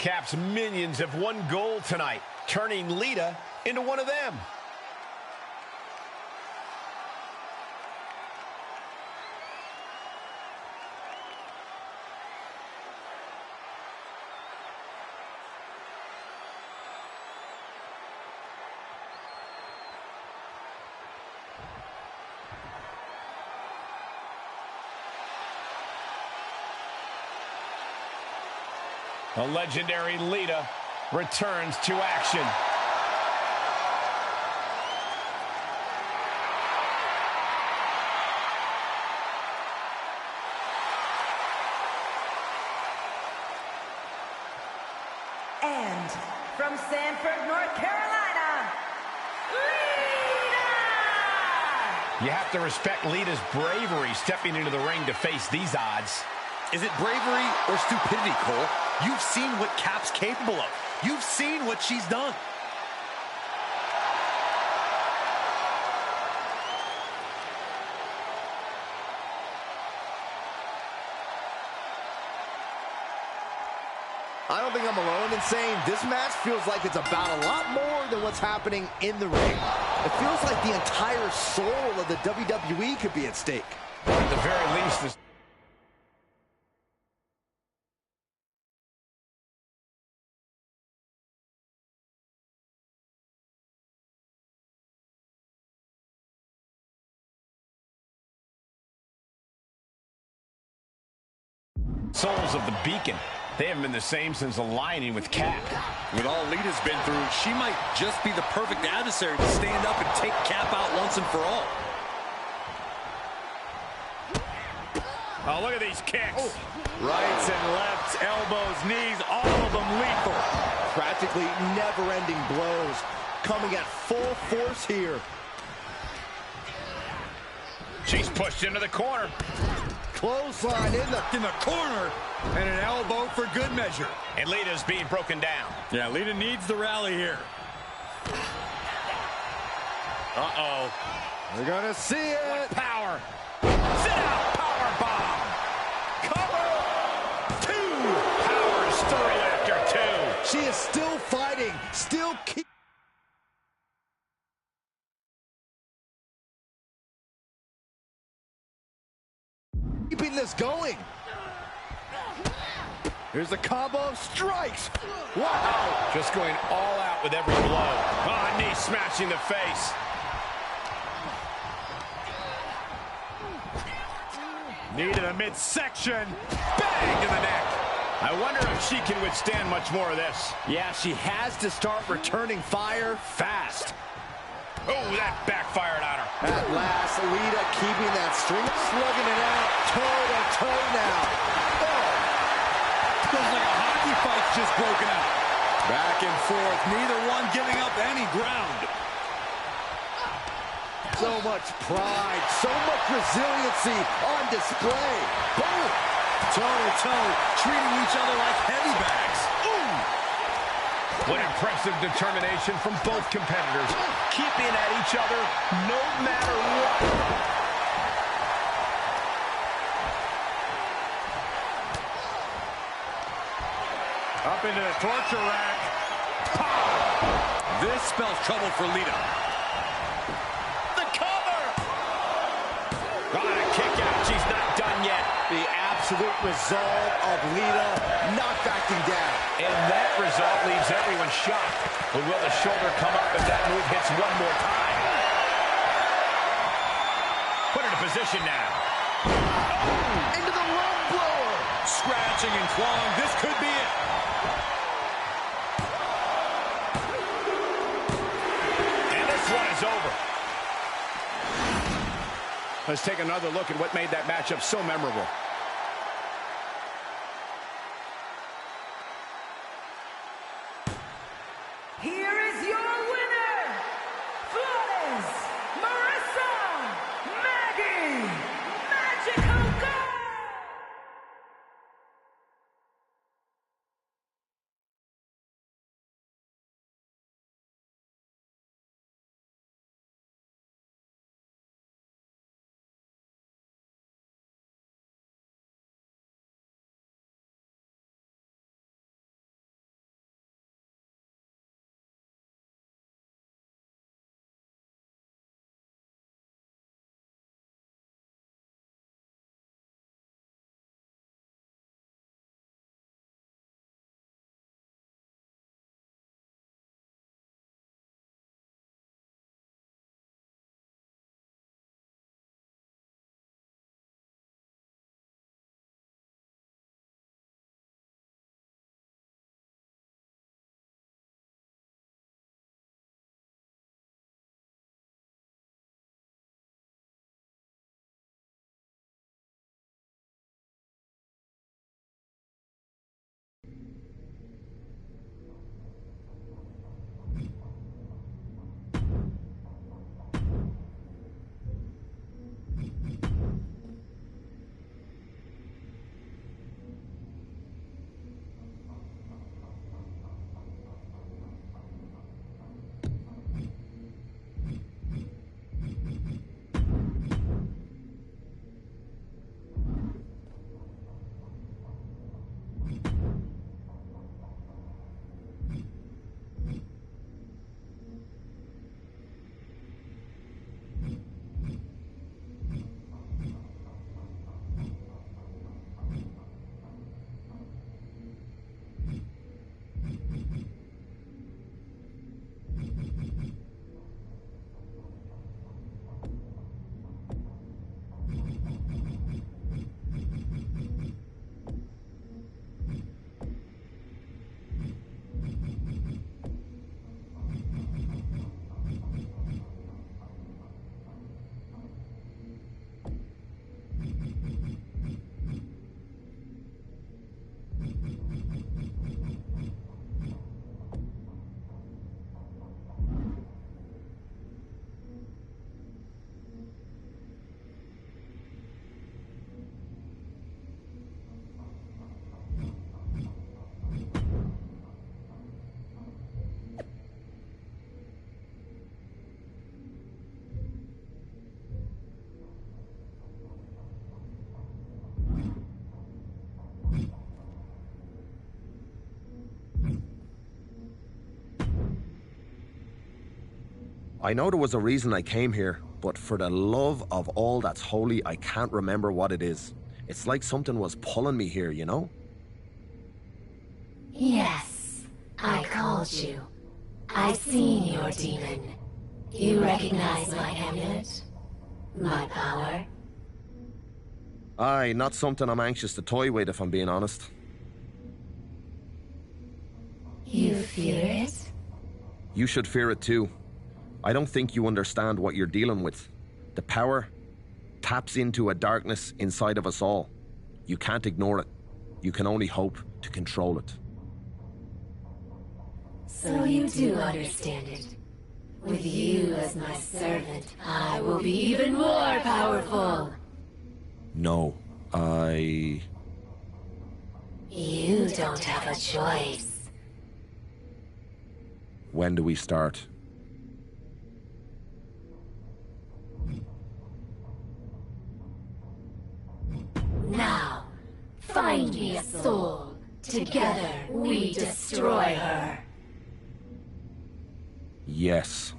Cap's minions have won gold tonight, turning Lita into one of them. The legendary Lita returns to action. And from Sanford, North Carolina, Lita! You have to respect Lita's bravery stepping into the ring to face these odds. Is it bravery or stupidity, Cole? You've seen what Cap's capable of. You've seen what she's done. I don't think I'm alone in saying this match feels like it's about a lot more than what's happening in the ring. It feels like the entire soul of the WWE could be at stake. At the very least, this souls of the Beacon. They haven't been the same since aligning with Cap. With all Lita's been through, she might just be the perfect adversary to stand up and take Cap out once and for all. Oh, look at these kicks. Oh. Rights and lefts, elbows, knees, all of them lethal. Practically never-ending blows coming at full force here. She's pushed into the corner. Clothesline in the corner, and an elbow for good measure. And Lita's being broken down. Yeah, Lita needs the rally here. Uh-oh. We're gonna see it. Power. Sit out. Power bomb. Cover. 2. Powers through after 2. She is still fighting, still keeping this going. Here's a combo of strikes. Wow. Just going all out with every blow. Oh, knee smashing the face. Knee to the midsection. Bang to the neck. I wonder if she can withstand much more of this. Yeah, she has to start returning fire fast. Oh, that backfired on her. At last, Lita keeping that streak, slugging it out, toe-to-toe now. Oh. Feels like a hockey fight's just broken out. Back and forth, neither one giving up any ground. So much pride, so much resiliency on display. Boom! Toe-to-toe, treating each other like heavy bags. Ooh! What impressive determination from both competitors, keeping at each other no matter what. Up into the torture rack. Pow! This spells trouble for Lita. The cover! On a kick out, she's not done yet. The absolute resolve of Lita not backing down. And that result leaves everyone shocked. But will the shoulder come up if that move hits one more time? Put her in position now. Oh, into the lung blower. Scratching and clawing, this could be it. And this one is over. Let's take another look at what made that matchup so memorable. I know there was a reason I came here, but for the love of all that's holy, I can't remember what it is. It's like something was pulling me here, you know? Yes, I called you. I've seen your demon. You recognize my amulet? My power? Aye, not something I'm anxious to toy with, if I'm being honest. You fear it? You should fear it too. I don't think you understand what you're dealing with. The power taps into a darkness inside of us all. You can't ignore it. You can only hope to control it. So you do understand it. With you as my servant, I will be even more powerful. No, You don't have a choice. When do we start? Now, find me a soul. Together, we destroy her. Yes.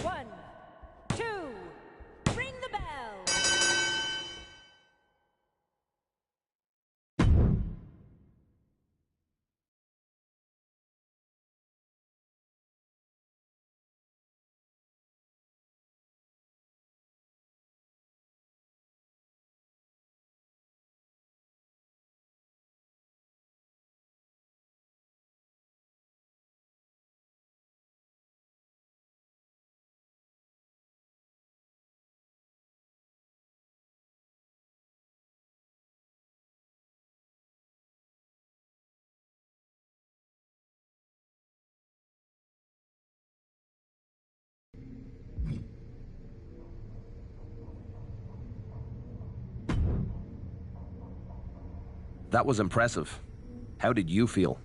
One, two, ring the bell. That was impressive. How did you feel?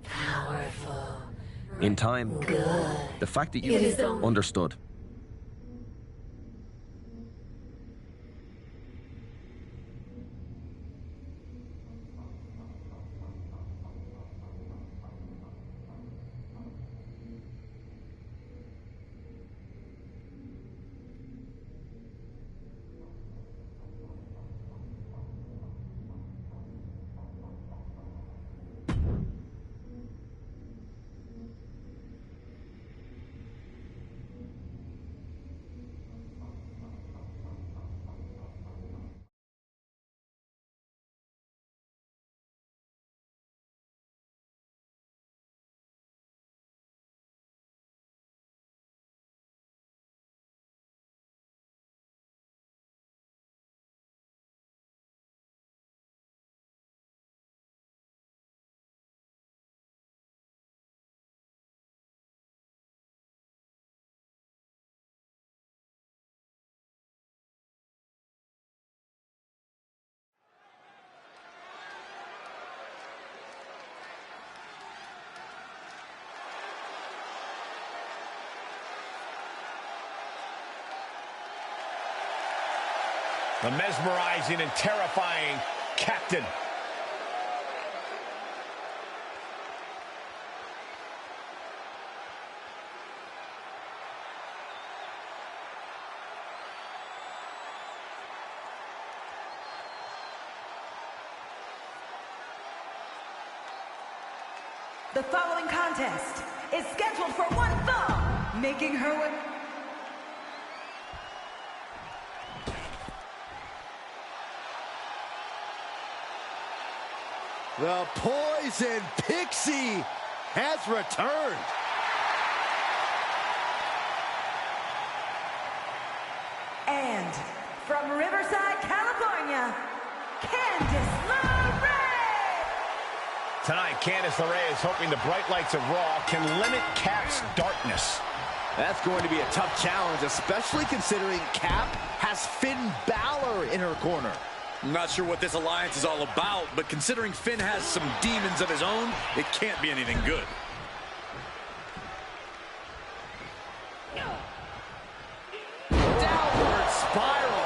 Powerful. In time, Good. the fact that you It is only- understood. The mesmerizing and terrifying Captain. The following contest is scheduled for one fall, making her way. The Poison Pixie has returned. And from Riverside, California, Candice LeRae! Tonight, Candice LeRae is hoping the bright lights of Raw can limit Cap's darkness. That's going to be a tough challenge, especially considering Cap has Finn Balor in her corner. I'm not sure what this alliance is all about, but considering Finn has some demons of his own, it can't be anything good. Downward spiral.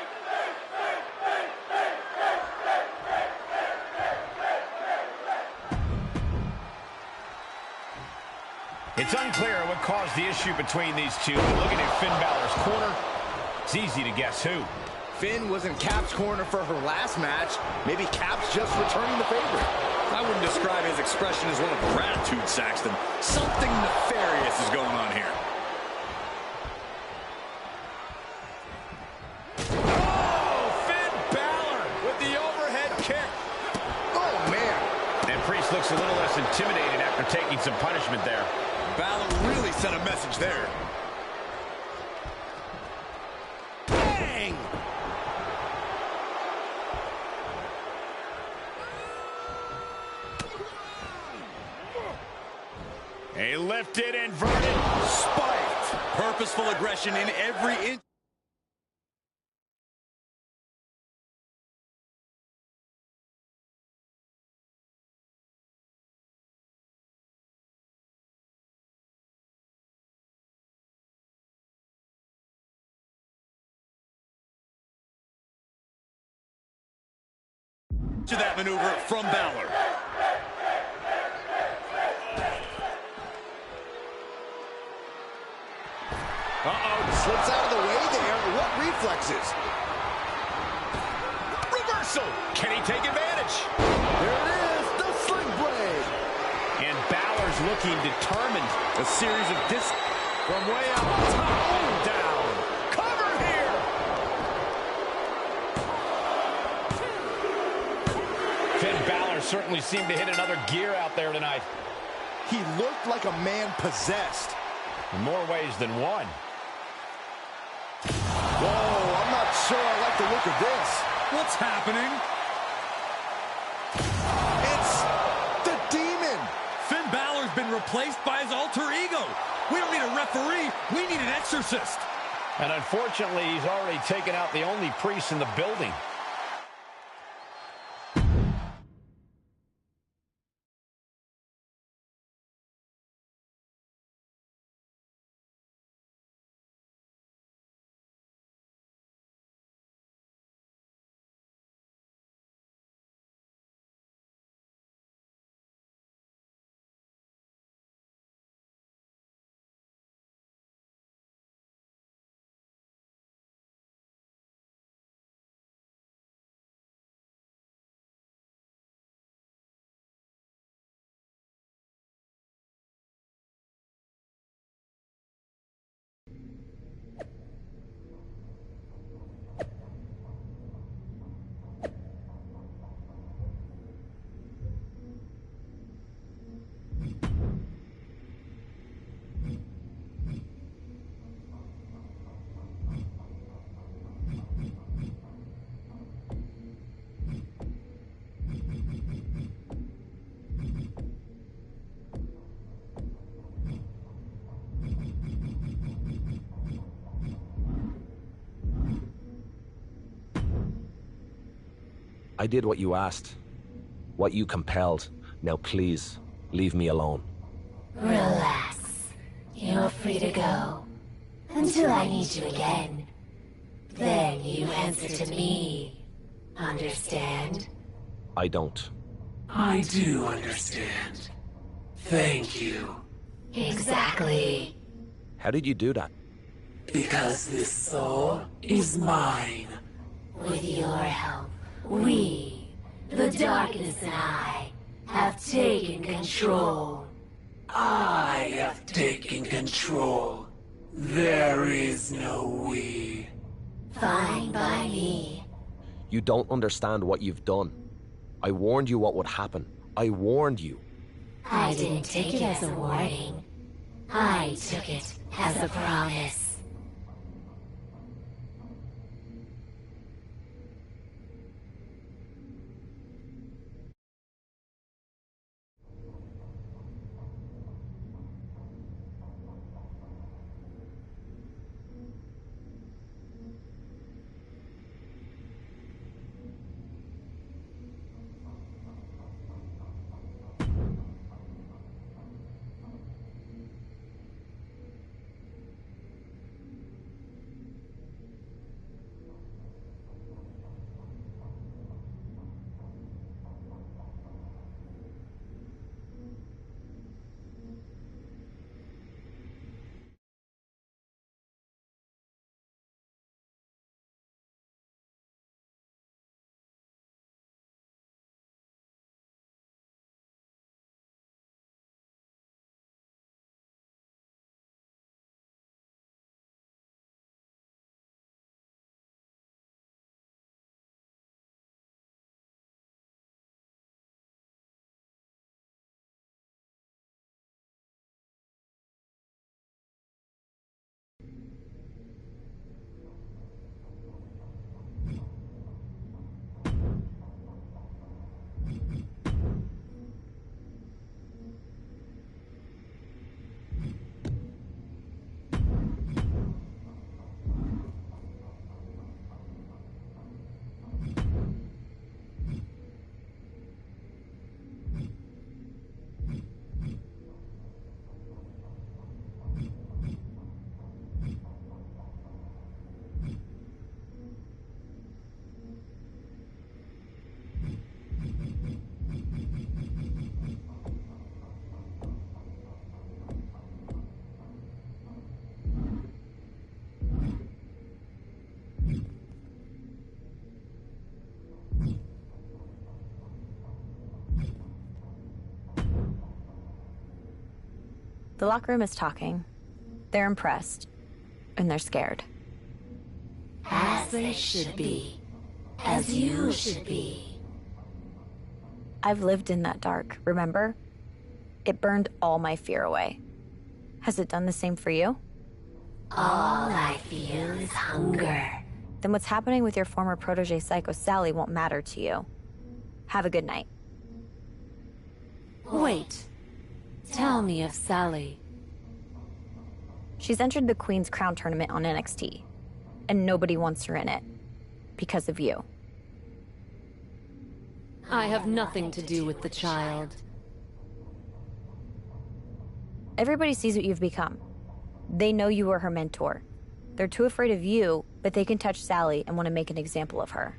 It's unclear what caused the issue between these two, but looking at Finn Balor's corner, it's easy to guess who. Finn was in Cap's corner for her last match. Maybe Cap's just returning the favor. I wouldn't describe his expression as one of gratitude, Saxton. Something nefarious is going on here. Oh, Finn Balor with the overhead kick. Oh, man. And Priest looks a little less intimidated after taking some punishment there. Balor really sent a message there. Bang! A lifted inverted spiked. Purposeful aggression in every inch. To that maneuver from Balor. Slips out of the way there. What reflexes? Reversal. Can he take advantage? There it is, the sling blade. And Balor's looking determined. A series of From way up top. Oh, down. Cover here. Finn Balor certainly seemed to hit another gear out there tonight. He looked like a man possessed. In more ways than one. Whoa, I'm not sure I like the look of this. What's happening? It's the Demon. Finn Balor's been replaced by his alter ego. We don't need a referee. We need an exorcist. And unfortunately, he's already taken out the only priest in the building. I did what you asked, what you compelled. Now please, leave me alone. Relax. You're free to go. Until I need you again. Then you answer to me. Understand? I don't. I do understand. Thank you. Exactly. How did you do that? Because this soul is mine. With your help, we, the darkness and I, have taken control. I have taken control. There is no we. Fine by me. You don't understand what you've done. I warned you what would happen. I warned you. I didn't take it as a warning. I took it as a promise. The locker room is talking. They're impressed. And they're scared. As they should be. As you should be. I've lived in that dark, remember? It burned all my fear away. Has it done the same for you? All I feel is hunger. Then what's happening with your former protege Psycho Sally won't matter to you. Have a good night. Wait. Tell me of Sally. She's entered the Queen's Crown tournament on NXT. And nobody wants her in it. Because of you. I have nothing to do with the child. Everybody sees what you've become. They know you were her mentor. They're too afraid of you, but they can touch Sally and want to make an example of her.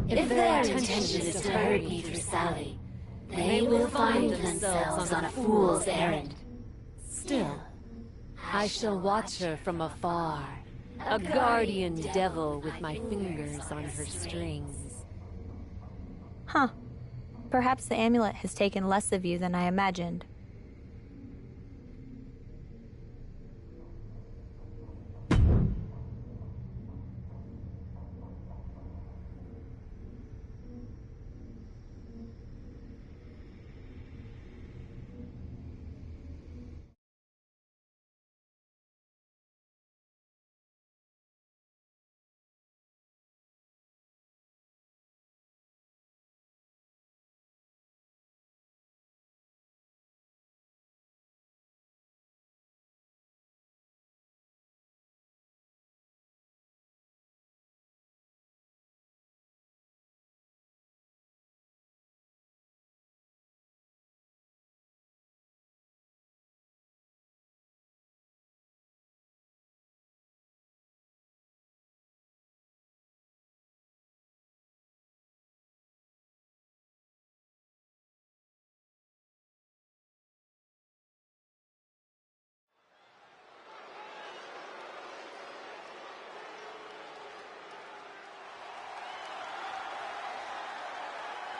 If their intention is to hurt me through Sally, they will find themselves on a fool's errand. Still, I shall watch her from afar, a guardian devil with my fingers on her strings. Huh. Perhaps the amulet has taken less of you than I imagined.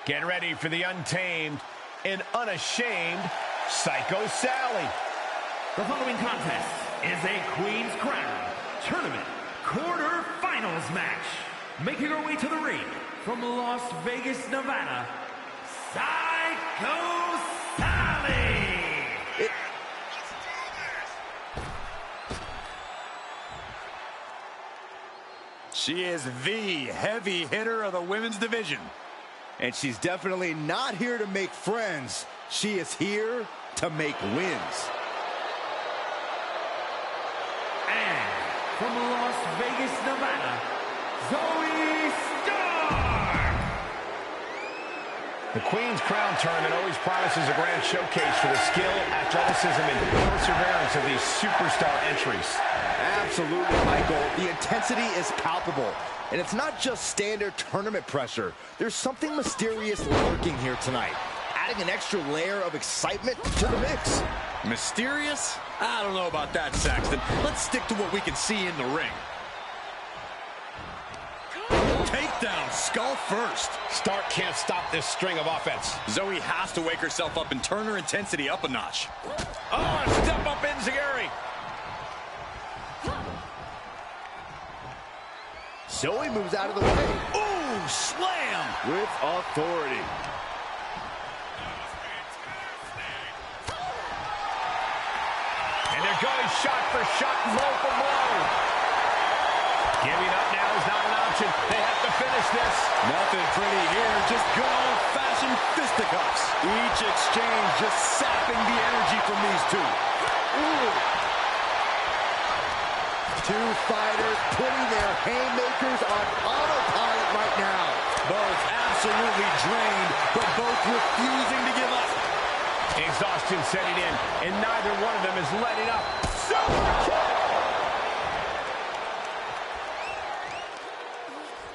Get ready for the untamed and unashamed Psycho Sally. The following contest is a Queen's Crown Tournament quarterfinals match. Making her way to the ring from Las Vegas, Nevada, Psycho Sally. She is the heavy hitter of the women's division. And she's definitely not here to make friends. She is here to make wins. And from Las Vegas, Nevada, Zoey Stark. The Queen's Crown Tournament always promises a grand showcase for the skill, athleticism, and perseverance of these superstar entries. Absolutely, Michael. The intensity is palpable. And it's not just standard tournament pressure. There's something mysterious lurking here tonight, adding an extra layer of excitement to the mix. Mysterious? I don't know about that, Saxton. Let's stick to what we can see in the ring. Takedown, skull first. Stark can't stop this string of offense. Zoey has to wake herself up and turn her intensity up a notch. Oh, and step up Enziguri. Zoey moves out of the way. Ooh, slam! With authority. And they're going shot for shot, blow for blow. Giving up now is not an option. They have to finish this. Nothing pretty here, just good old-fashioned fisticuffs. Each exchange just sapping the energy from these two. Ooh. Two fighters putting their haymakers on autopilot right now. Both absolutely drained, but both refusing to give up. Exhaustion setting in, and neither one of them is letting up. Super kick!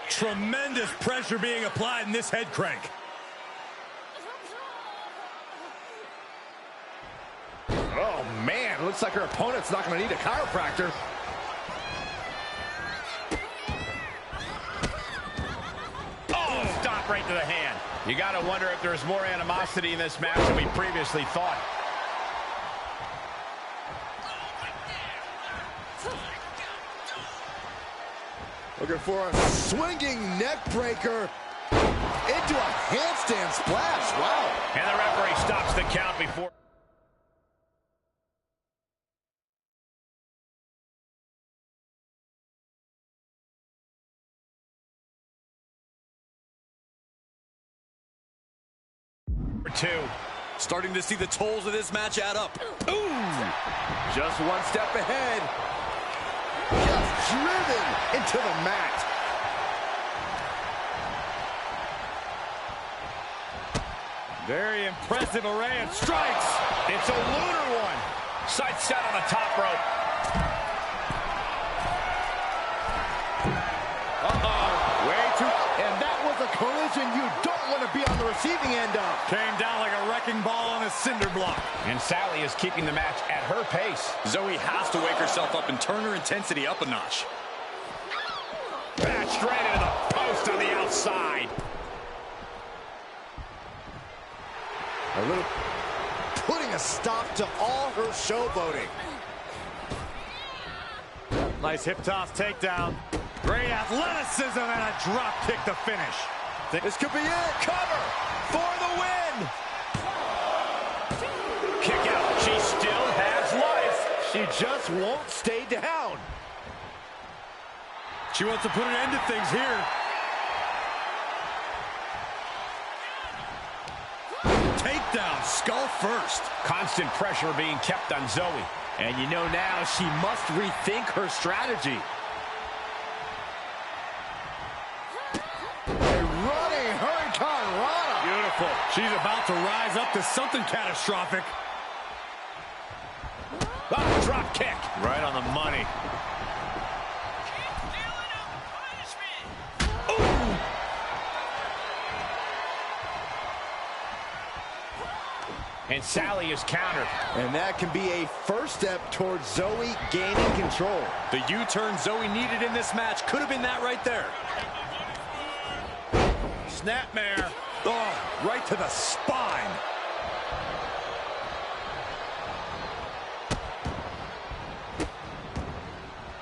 Tremendous pressure being applied in this head crank. Oh, man, It looks like her opponent's not going to need a chiropractor. Oh, stop right to the hand. You got to wonder if there's more animosity in this match than we previously thought. Looking for a swinging neck breaker into a handstand splash. Wow. And the referee stops the count before. Two. Starting to see the tolls of this match add up. Ooh! Just one step ahead. Just driven into the mat. Very impressive array of strikes. It's a lunar one. Sights set on the top rope. Uh-oh. Way too... And that was a collision you don't want to be on the receiving end of. Came down like a wrecking ball on a cinder block. And Sally is keeping the match at her pace. Zoe has to wake herself up and turn her intensity up a notch. Back straight into the post on the outside. A little putting a stop to all her showboating. Nice hip toss takedown. Great athleticism and a drop kick to finish. This could be it. Cover for the win. Kick out. She still has life. She just won't stay down. She wants to put an end to things here. Takedown, skull first. Constant pressure being kept on Zoe. And you know now she must rethink her strategy. Beautiful. She's about to rise up to something catastrophic. Oh, drop kick. Right on the money. Ooh. And Sally is countered. And that can be a first step towards Zoe gaining control. The U-turn Zoe needed in this match could have been that right there. Snapmare. Oh, right to the spine.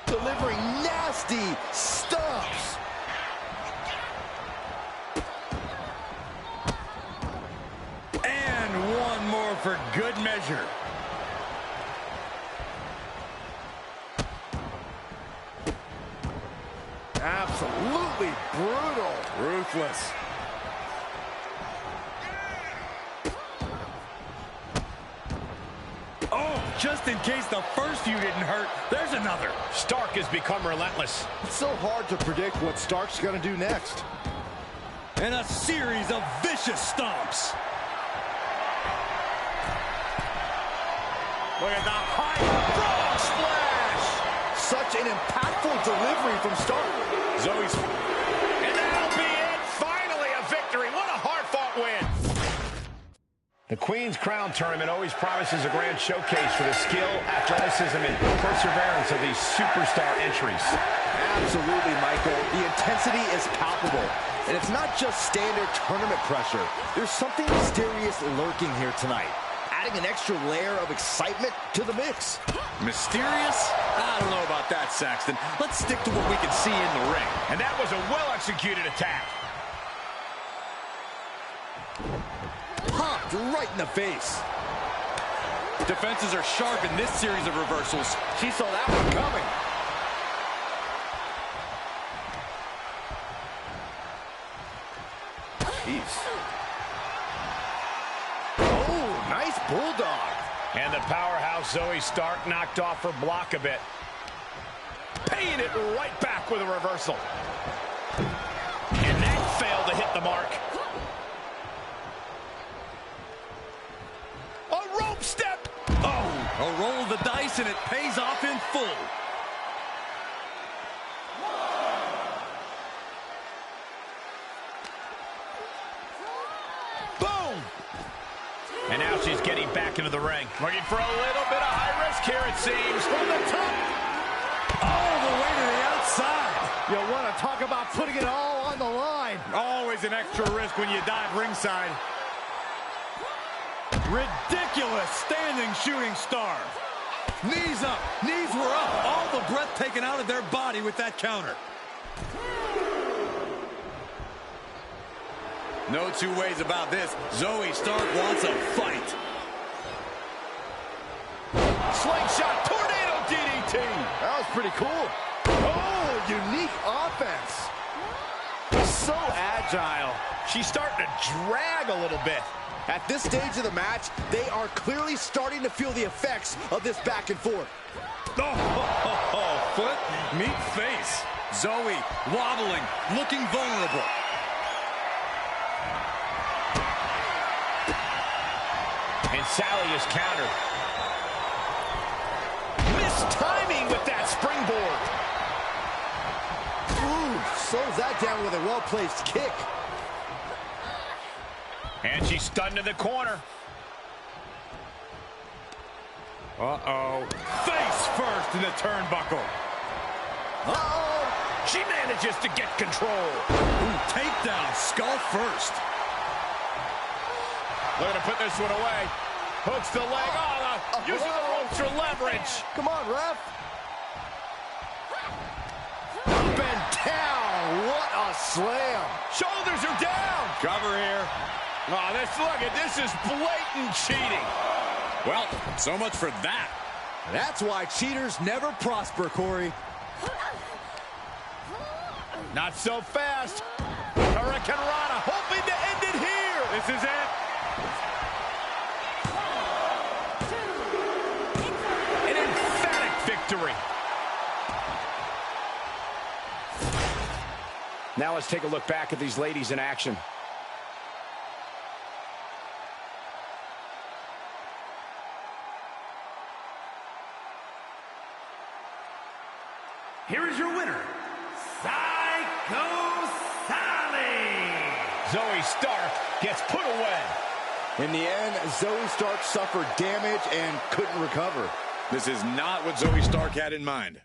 Delivering nasty stumps. And one more for good measure. Absolutely brutal. Ruthless. Oh, just in case the first few didn't hurt, there's another. Stark has become relentless. It's so hard to predict what Stark's going to do next. And a series of vicious stomps. Look at the high frog splash. Such an impactful delivery from Stark. Zoe's... And that'll be it. Finally a victory. What a hard-fought win. The Queen's Crown Tournament always promises a grand showcase for the skill, athleticism, and perseverance of these superstar entries. Absolutely, Michael. The intensity is palpable. And it's not just standard tournament pressure. There's something mysterious lurking here tonight, adding an extra layer of excitement to the mix. Mysterious? I don't know about that, Saxton. Let's stick to what we can see in the ring. And that was a well-executed attack. Popped right in the face. Defenses are sharp in this series of reversals. She saw that one coming. Jeez. Oh, nice bulldog. And the powerhouse Zoe Stark knocked off her block a bit. Paying it right back with a reversal. And that failed to hit the mark. A rope step. Oh, a roll of the dice and it pays off in full. And now she's getting back into the ring. Looking for a little bit of high risk here, it seems. From the top. All the way to the outside. You want to talk about putting it all on the line. Always an extra risk when you dive ringside. Ridiculous standing shooting star. Knees up. Knees were up. All the breath taken out of their body with that counter. No two ways about this. Zoey Stark wants a fight. Slingshot, tornado DDT. That was pretty cool. Oh, unique offense. So agile. She's starting to drag a little bit. At this stage of the match, they are clearly starting to feel the effects of this back and forth. Foot, meet face. Zoey wobbling, looking vulnerable. And Sally is countered. Missed timing with that springboard. Ooh, slows that down with a well-placed kick. And she's stunned in the corner. Uh-oh. Face first in the turnbuckle. Uh-oh. She manages to get control. Ooh, takedown, skull first. Looking to put this one away. Hooks the leg. Oh, using the ropes for leverage. Come on, ref. Up and down. What a slam. Shoulders are down. Cover here. Oh, this is blatant cheating. Well, so much for that. That's why cheaters never prosper, Corey. Not so fast. Hurricane Rana hoping to end it here. This is it. An emphatic victory. Now let's take a look back at these ladies in action. Here is your winner, Psycho Sally. Zoey Stark gets put away. In the end, Zoey Stark suffered damage and couldn't recover. This is not what Zoey Stark had in mind.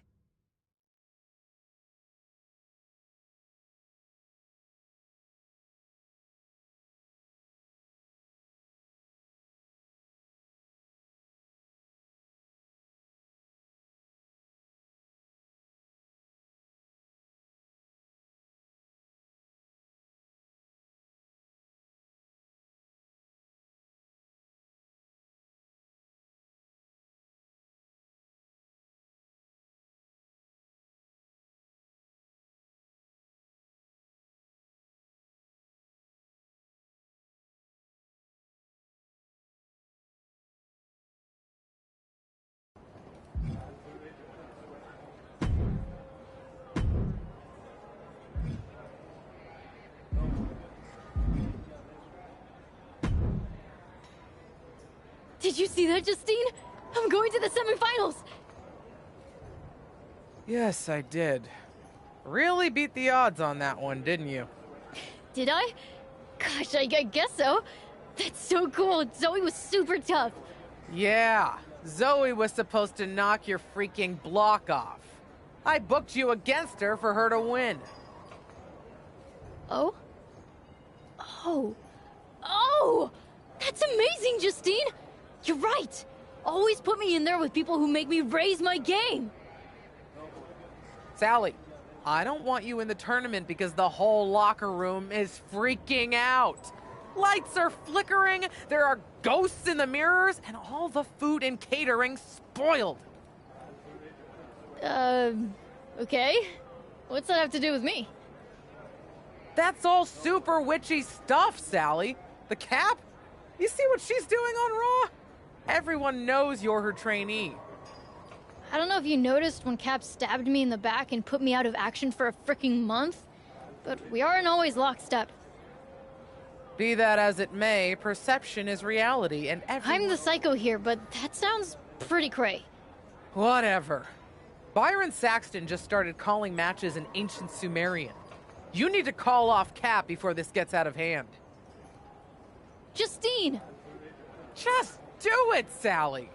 Did you see that, Justine? I'm going to the semifinals! Yes, I did. Really beat the odds on that one, didn't you? Did I? Gosh, I guess so. That's so cool. Zoey was super tough. Yeah, Zoey was supposed to knock your freaking block off. I booked you against her for her to win. Oh? Oh! That's amazing, Justine! You're right! Always put me in there with people who make me raise my game! Sally, I don't want you in the tournament because the whole locker room is freaking out. Lights are flickering, there are ghosts in the mirrors, and all the food and catering spoiled. Okay. What's that have to do with me? That's all super witchy stuff, Sally. The Cap? You see what she's doing on Raw? Everyone knows you're her trainee. I don't know if you noticed when Cap stabbed me in the back and put me out of action for a freaking month, but we aren't always lockstep. Be that as it may, perception is reality, and I'm the psycho here, but that sounds pretty cray. Whatever. Byron Saxton just started calling matches in ancient Sumerian. You need to call off Cap before this gets out of hand. Justine! Just do it, Sally.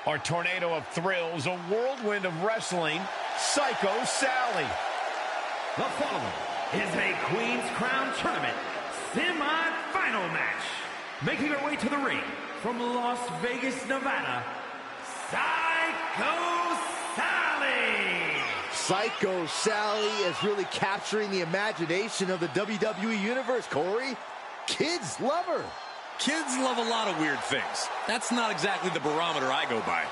Our tornado of thrills, a whirlwind of wrestling, Psycho Sally. The following is a Queen's Crown Tournament semi-final match. Making her way to the ring from Las Vegas, Nevada, Psycho Sally. Psycho Sally is really capturing the imagination of the WWE Universe, Corey. Kids love her. Kids love a lot of weird things. That's not exactly the barometer I go by.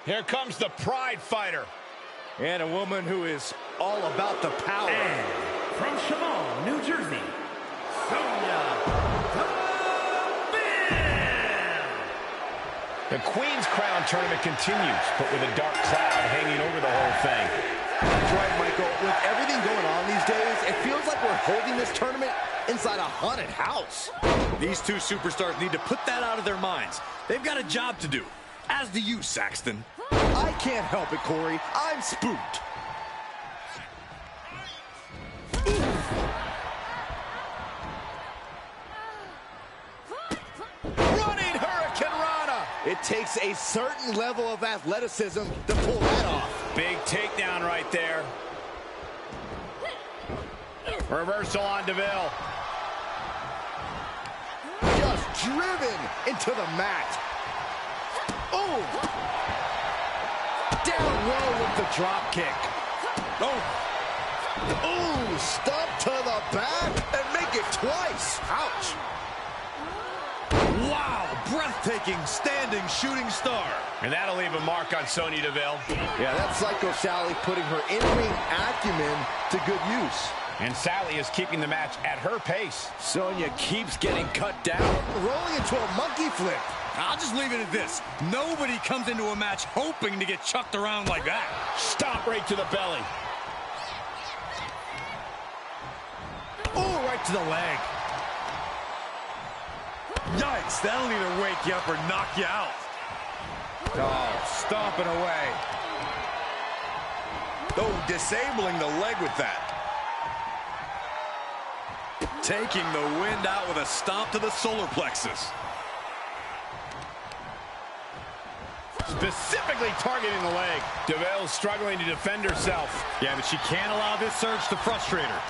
Here comes the Pride Fighter. And a woman who is all about the power. And from Chemung, New Jersey, Sonya Deville. The Queen's Crown Tournament continues, but with a dark cloud hanging over the whole thing. That's right, Michael. With everything going on these days, it feels like we're holding this tournament inside a haunted house. These two superstars need to put that out of their minds. They've got a job to do. As do you, Saxton. I can't help it, Corey. I'm spooked. Running Hurricane Rana. It takes a certain level of athleticism to pull that off. Big takedown right there. Reversal on Deville. Just driven into the mat. Oh! Down low with the drop kick. Oh! Oh! Stomp to the back and make it twice. Ouch! Wow! Breathtaking standing shooting star. And that'll leave a mark on Sonya Deville. Yeah, that's Psycho Sally putting her in-ring acumen to good use. And Sally is keeping the match at her pace. Sonya keeps getting cut down, rolling into a monkey flip. I'll just leave it at this. Nobody comes into a match hoping to get chucked around like that. Stomp right to the belly. Oh, right to the leg. Yikes, that'll either wake you up or knock you out. Oh, stomping away. Oh, disabling the leg with that. Taking the wind out with a stomp to the solar plexus. Specifically targeting the leg. Deville struggling to defend herself. Yeah, but she can't allow this surge to frustrate her.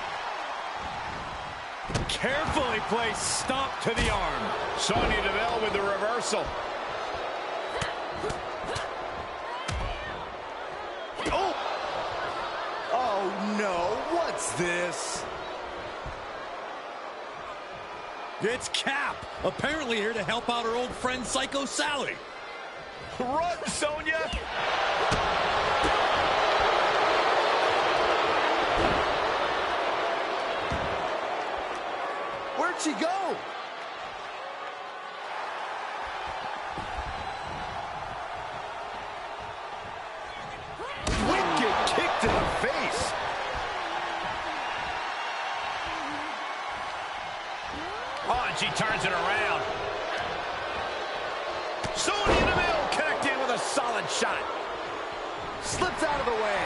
Carefully placed stomp to the arm. Sonya Deville with the reversal. Oh! Oh no, what's this? It's Cap, apparently here to help out her old friend Psycho Sally. Run, Sonya! Where'd she go? Wicked kick to the face. Oh, and she turns it around. Sonya Deville connecting with a solid shot. Slips out of the way.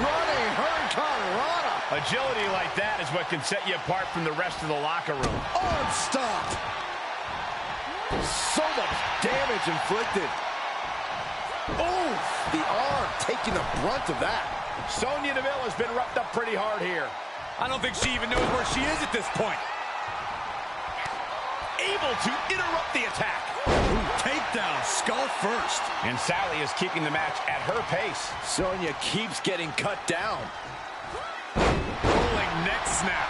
Running Hurricane Rana. Agility like that is what can set you apart from the rest of the locker room. Arm stopped. So much damage inflicted. Oh, the arm taking the brunt of that. Sonya Deville has been roughed up pretty hard here. I don't think she even knows where she is at this point. Able to interrupt the attack. Ooh, takedown, skull first. And Sally is keeping the match at her pace. Sonya keeps getting cut down. Rolling neck snap.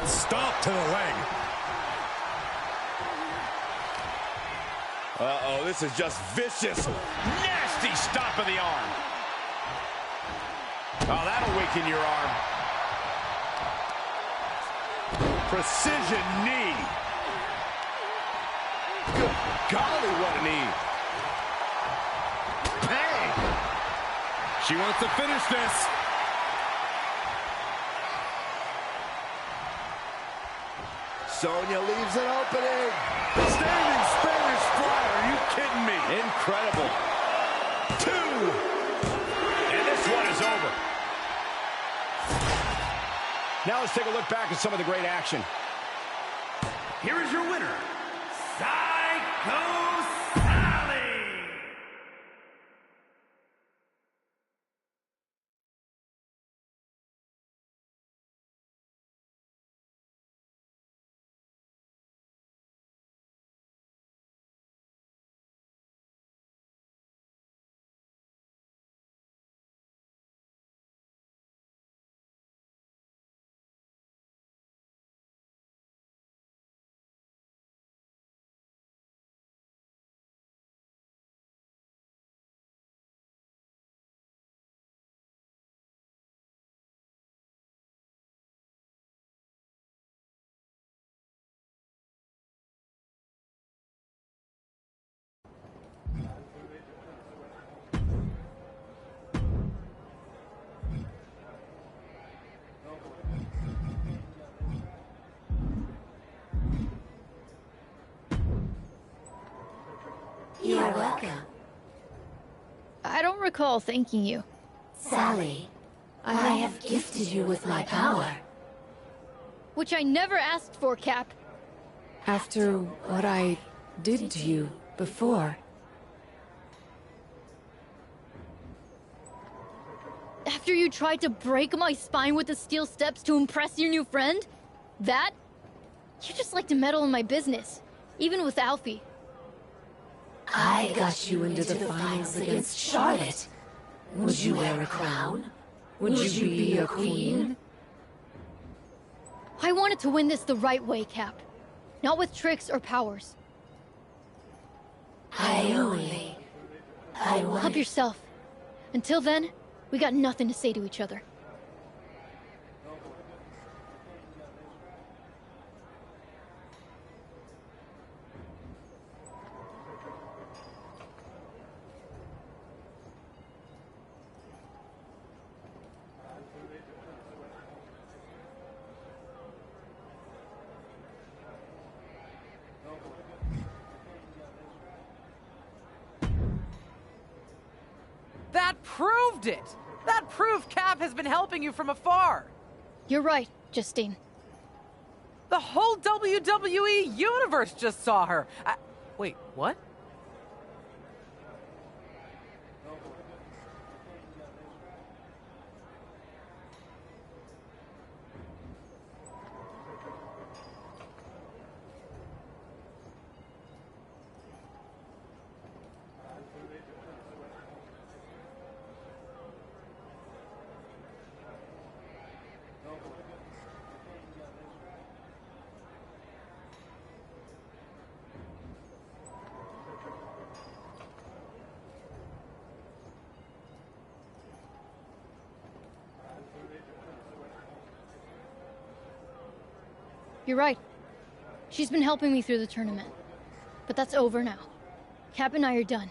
Stomp to the leg. Uh-oh, this is just vicious. Nasty stomp of the arm. Oh, that'll weaken your arm. Precision knee. Good golly, what a knee. Bang! She wants to finish this. Sonya leaves an opening. Standing Spanish fly, are you kidding me? Incredible. 2. And this one is over. Now let's take a look back at some of the great action. Here is your winner, Psycho Sally. You're welcome. I don't recall thanking you. Sally, I have gifted you with my power. Which I never asked for, Cap. After what I did to you before. After you tried to break my spine with the steel steps to impress your new friend? That? You just like to meddle in my business, even with Alfie. I got you into the finals against Charlotte. Would you wear a crown? Would you be a queen? I wanted to win this the right way, Cap. Not with tricks or powers. Help yourself. Until then, we got nothing to say to each other. That proved it! That proved Cap has been helping you from afar! You're right, Justine. The whole WWE universe just saw her! Wait, what? You're right. She's been helping me through the tournament. But that's over now. Cap and I are done.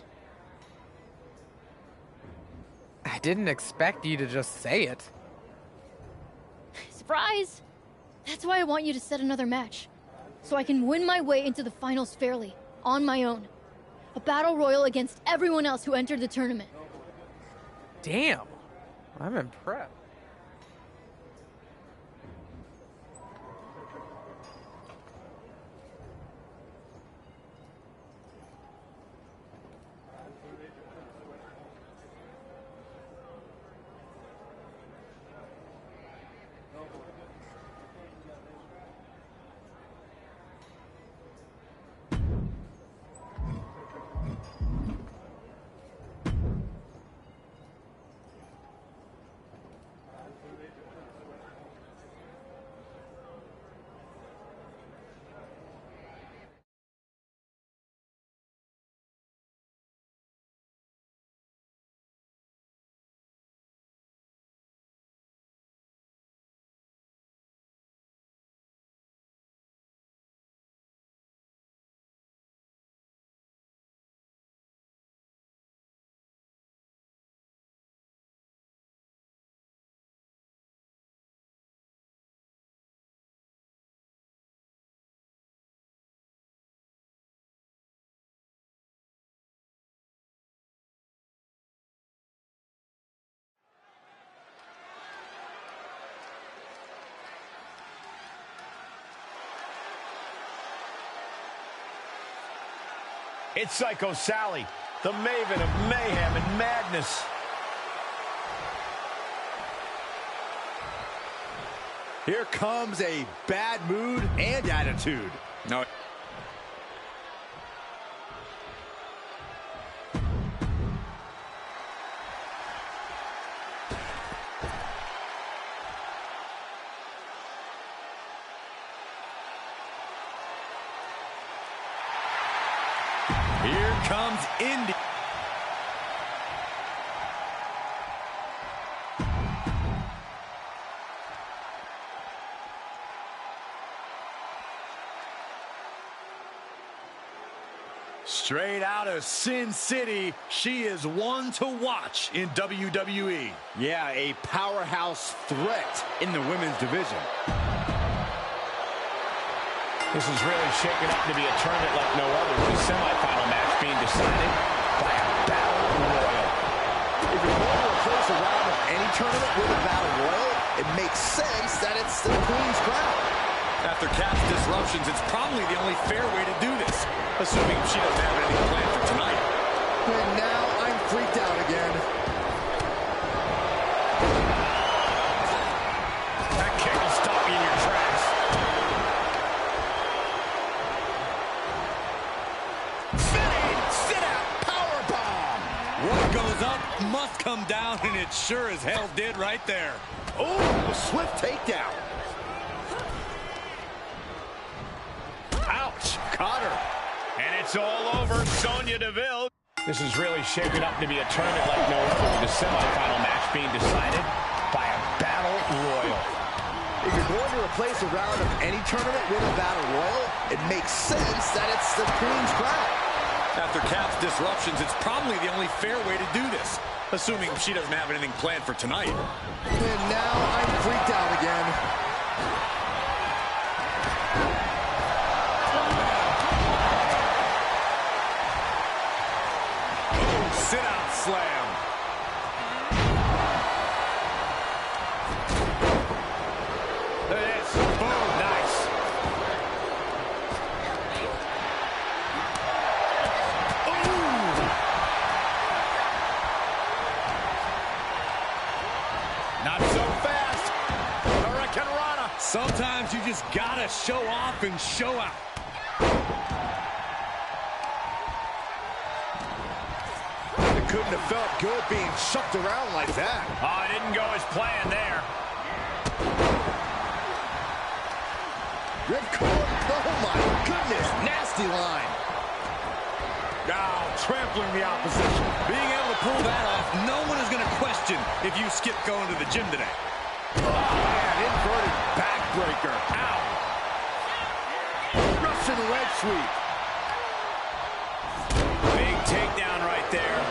I didn't expect you to just say it. Surprise! That's why I want you to set another match. So I can win my way into the finals fairly, on my own. A battle royal against everyone else who entered the tournament. Damn. I'm impressed. It's Psycho Sally, the maven of mayhem and madness. Here comes a bad mood and attitude. No. Here comes Indy. Straight out of Sin City, she is one to watch in WWE. Yeah, a powerhouse threat in the women's division. This is really shaping up to be a tournament like no other. The semifinal match being decided by a battle royal. If you're going to replace a round of any tournament with a battle royal, it makes sense that it's the Queen's Crown. After Cap's disruptions, it's probably the only fair way to do this, assuming she doesn't have anything planned for tonight. And now I'm freaked out again. That kick will stop you in your tracks. Spinning sit-out powerbomb. What goes up must come down, and it sure as hell did right there. Oh, a swift takedown. Ouch. Caught her. And it's all over. Sonya Deville. This is really shaping up to be a tournament like no other, with the semifinal match being decided by a battle royal. If you're going to replace a round of any tournament with a battle royal, it makes sense that it's the Queen's Crown. After Cap's disruptions, it's probably the only fair way to do this, assuming she doesn't have anything planned for tonight. And now I'm freaked out again. Sit-out slam. Look at this. Boom. Nice. Ooh. Not so fast. Hurricane Rana. Sometimes you just gotta show off and show out. Couldn't have felt good being shucked around like that. Oh, it didn't go as planned there. Ripcord, oh my goodness, nasty line. Now trampling the opposition. Being able to pull that off, no one is going to question if you skip going to the gym today. Oh man, inverted backbreaker. Ow. Russian leg sweep. Big takedown right there.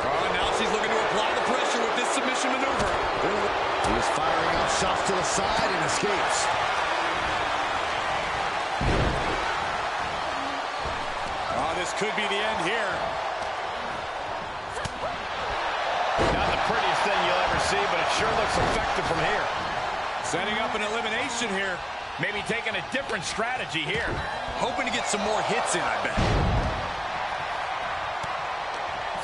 Oh, now she's looking to the side and escapes. Oh, this could be the end here. Not the prettiest thing you'll ever see, but it sure looks effective from here. Setting up an elimination here. Maybe taking a different strategy here. Hoping to get some more hits in, I bet.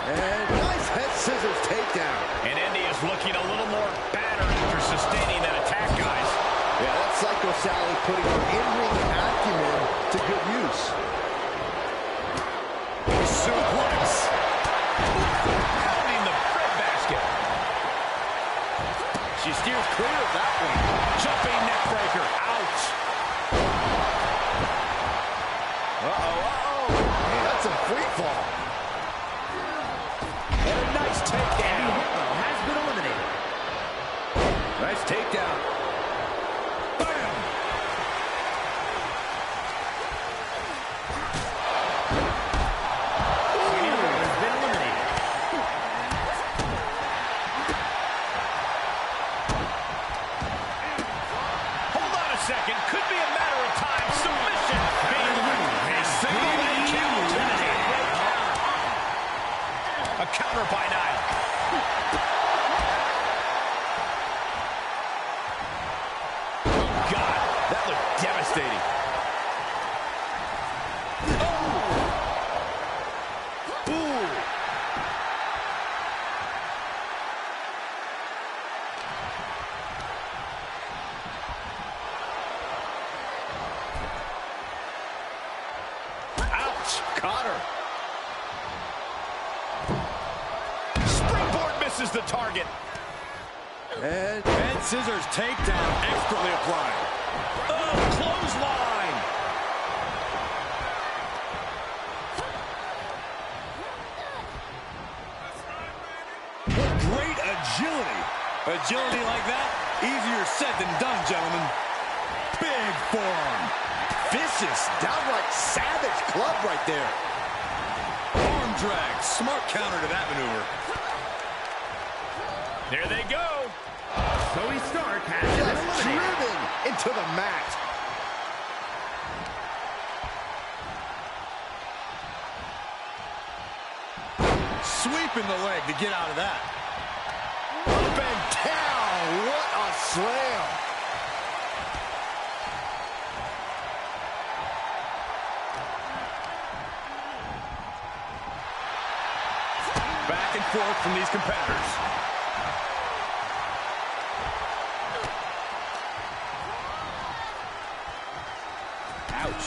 And nice head scissors takedown. And Indy is looking a little more battered after sustaining that attack, guys. Yeah, that's Psycho Sally putting her in-ring acumen to good use. Suplex. Pounding the breadbasket. She steers clear of that one. Jumping neck breaker. Ouch. That's a free fall. And a nice takedown. Has been eliminated. Nice takedown. Bam! Has been eliminated. Hold on a second. Could be a matter of time. Submission. A single leg count. A counter by Nia. Oh, God. That looked devastating. Oh. Ooh. Ouch. Caught her. Springboard misses the target. And head scissors takedown, expertly applied. Oh, clothesline. Great agility. Agility like that, easier said than done, gentlemen. Big forearm. Vicious, downright savage club right there. Arm drag. Smart counter to that maneuver. There they go. Zoe Stark has been Just eliminated. driven into the mat. Sweeping the leg to get out of that. Up and down. What a slam. Back and forth from these competitors. Ouch.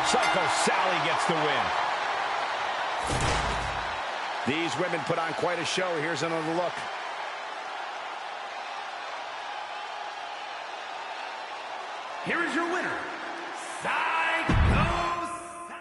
Psycho Sally gets the win. These women put on quite a show. Here's another look. Here is your winner, Psycho Sally.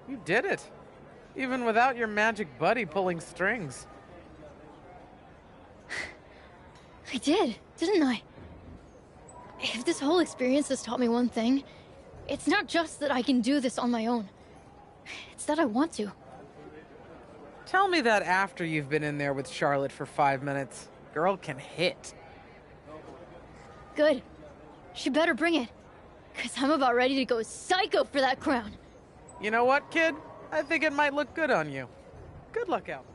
You did it. Even without your magic buddy pulling strings. I did, didn't I? If this whole experience has taught me one thing, it's not just that I can do this on my own. It's that I want to. Tell me that after you've been in there with Charlotte for 5 minutes. Girl can hit. Good. She better bring it. Because I'm about ready to go psycho for that crown. You know what, kid? I think it might look good on you. Good luck out.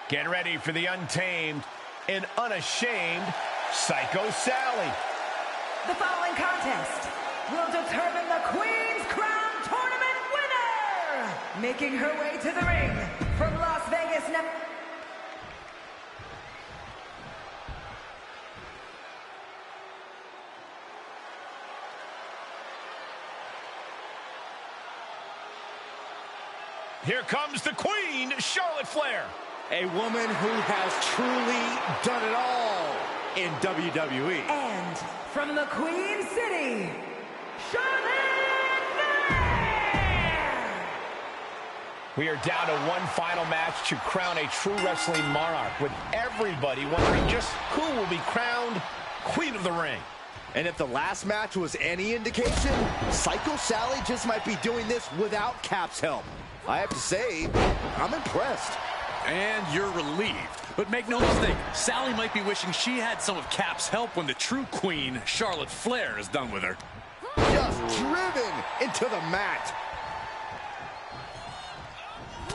Get ready for the untamed and unashamed Psycho Sally. The following contest will determine the Queen's Crown Tournament winner! Making her way to the ring from Las Vegas, Nevada. Here comes the Queen, Charlotte Flair. A woman who has truly done it all in WWE. And from the Queen City, Charlotte Flair! We are down to one final match to crown a true wrestling monarch, with everybody wondering just who will be crowned Queen of the Ring. And if the last match was any indication, Psycho Sally just might be doing this without Cap's help. I have to say, I'm impressed. And you're relieved. But make no mistake, Sally might be wishing she had some of Cap's help when the true queen, Charlotte Flair, is done with her. Just driven into the mat.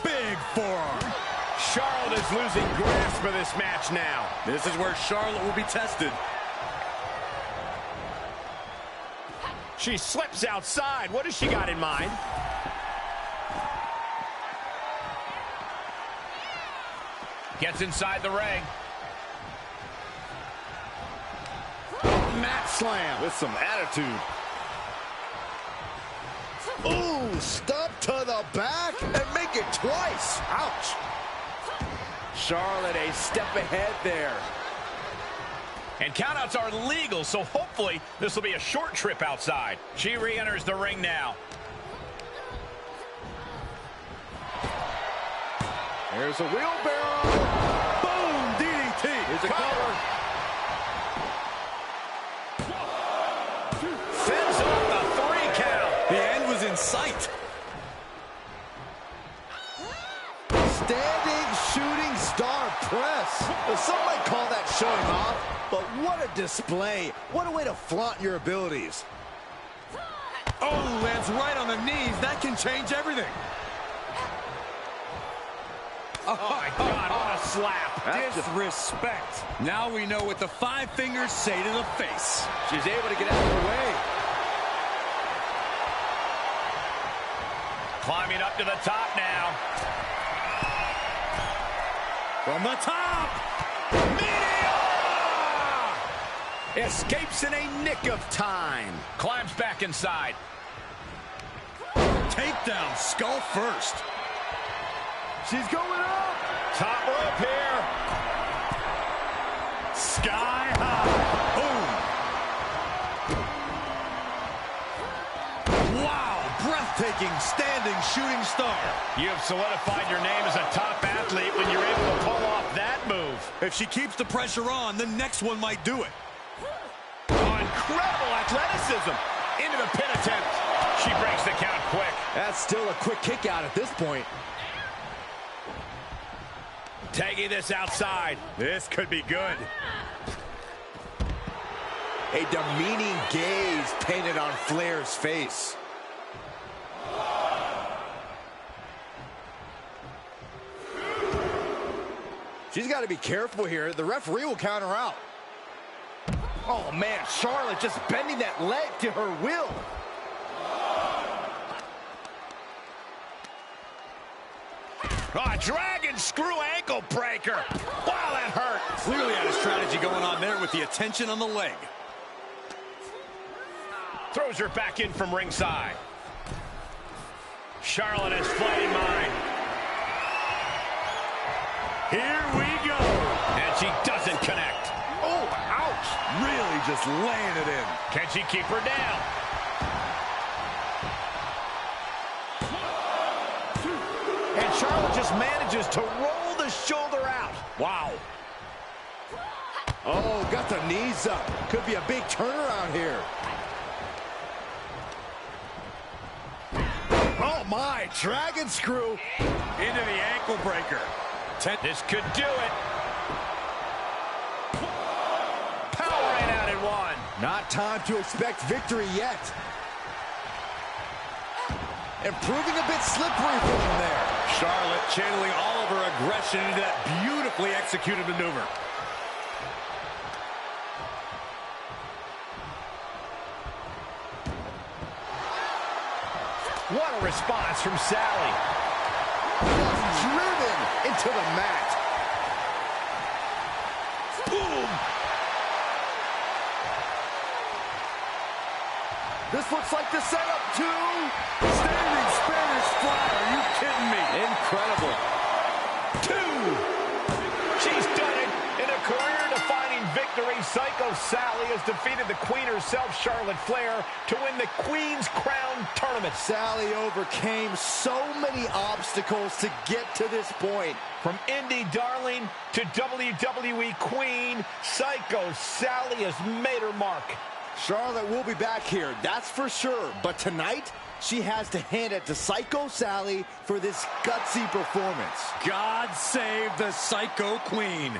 Big forearm. Charlotte is losing grasp of this match now. This is where Charlotte will be tested. She slips outside. What has she got in mind? Gets inside the ring. Mat slam with some attitude. Ooh, stomp to the back and make it twice. Ouch. Charlotte a step ahead there. And countouts are legal, so hopefully this will be a short trip outside. She re-enters the ring now. There's a wheelbarrow. Boom, DDT. Here's a cover. Fends off the 3 count. The end was in sight. Standing shooting star press. Well, some might call that showing off, but what a display. What a way to flaunt your abilities. Oh, lands right on the knees. That can change everything. Oh, my God, what a slap. Disrespect. Now we know what the 5 fingers say to the face. She's able to get out of the way. Climbing up to the top now. From the top. Meteor! Escapes in a nick of time. Climbs back inside. Takedown, skull first. She's going up. Top rope here. Sky high. Boom. Wow, breathtaking standing shooting star. You have solidified your name as a top athlete when you're able to pull off that move. If she keeps the pressure on, the next one might do it. Oh, incredible athleticism. Into the pin attempt. She breaks the count quick. That's still a quick kick out at this point. Tagging this outside. This could be good. A demeaning gaze painted on Flair's face. She's got to be careful here. The referee will count her out. Oh, man, Charlotte just bending that leg to her will. Oh, dragon screw ankle breaker. Wow, that hurt. Clearly had a strategy going on there with the attention on the leg. Throws her back in from ringside. Charlotte has fighting mind. Here we go. And she doesn't connect. Oh, ouch. Really just laying it in. Can she keep her down? And Charlotte just manages to roll the shoulder out. Wow. Oh, got the knees up. Could be a big turnaround here. Oh, my. Dragon screw. Into the ankle breaker. This could do it. Powering out at 1. Not time to expect victory yet. And proving a bit slippery for them there. Charlotte channeling all of for aggression into that beautifully executed maneuver. What a response from Sally. Just driven into the mat. Boom! This looks like the setup to Standing Spanish fly. Are you kidding me? Incredible. 2. She's done it. In a career-defining victory, Psycho Sally has defeated the Queen herself, Charlotte Flair, to win the Queen's Crown Tournament. Sally overcame so many obstacles to get to this point. From indie darling to WWE Queen, Psycho Sally has made her mark. Charlotte will be back here, that's for sure. But tonight, she has to hand it to Psycho Sally for this gutsy performance. God save the Psycho Queen.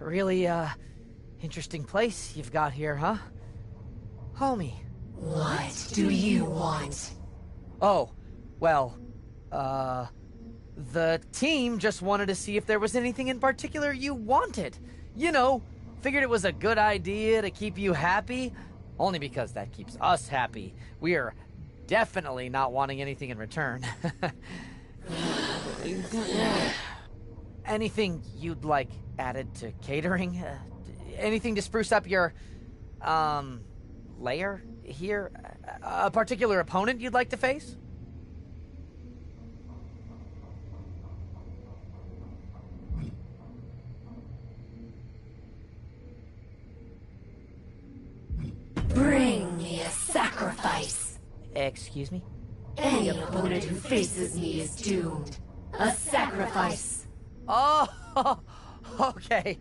Really, interesting place you've got here, huh? Homie. What do you want? Oh, well, the team just wanted to see if there was anything in particular you wanted. You know, figured it was a good idea to keep you happy, only because that keeps us happy. We are definitely not wanting anything in return. Anything you'd like added to catering? Anything to spruce up your, lair here? A particular opponent you'd like to face? Bring me a sacrifice. Excuse me? Any opponent who faces me is doomed. A sacrifice. Oh, okay.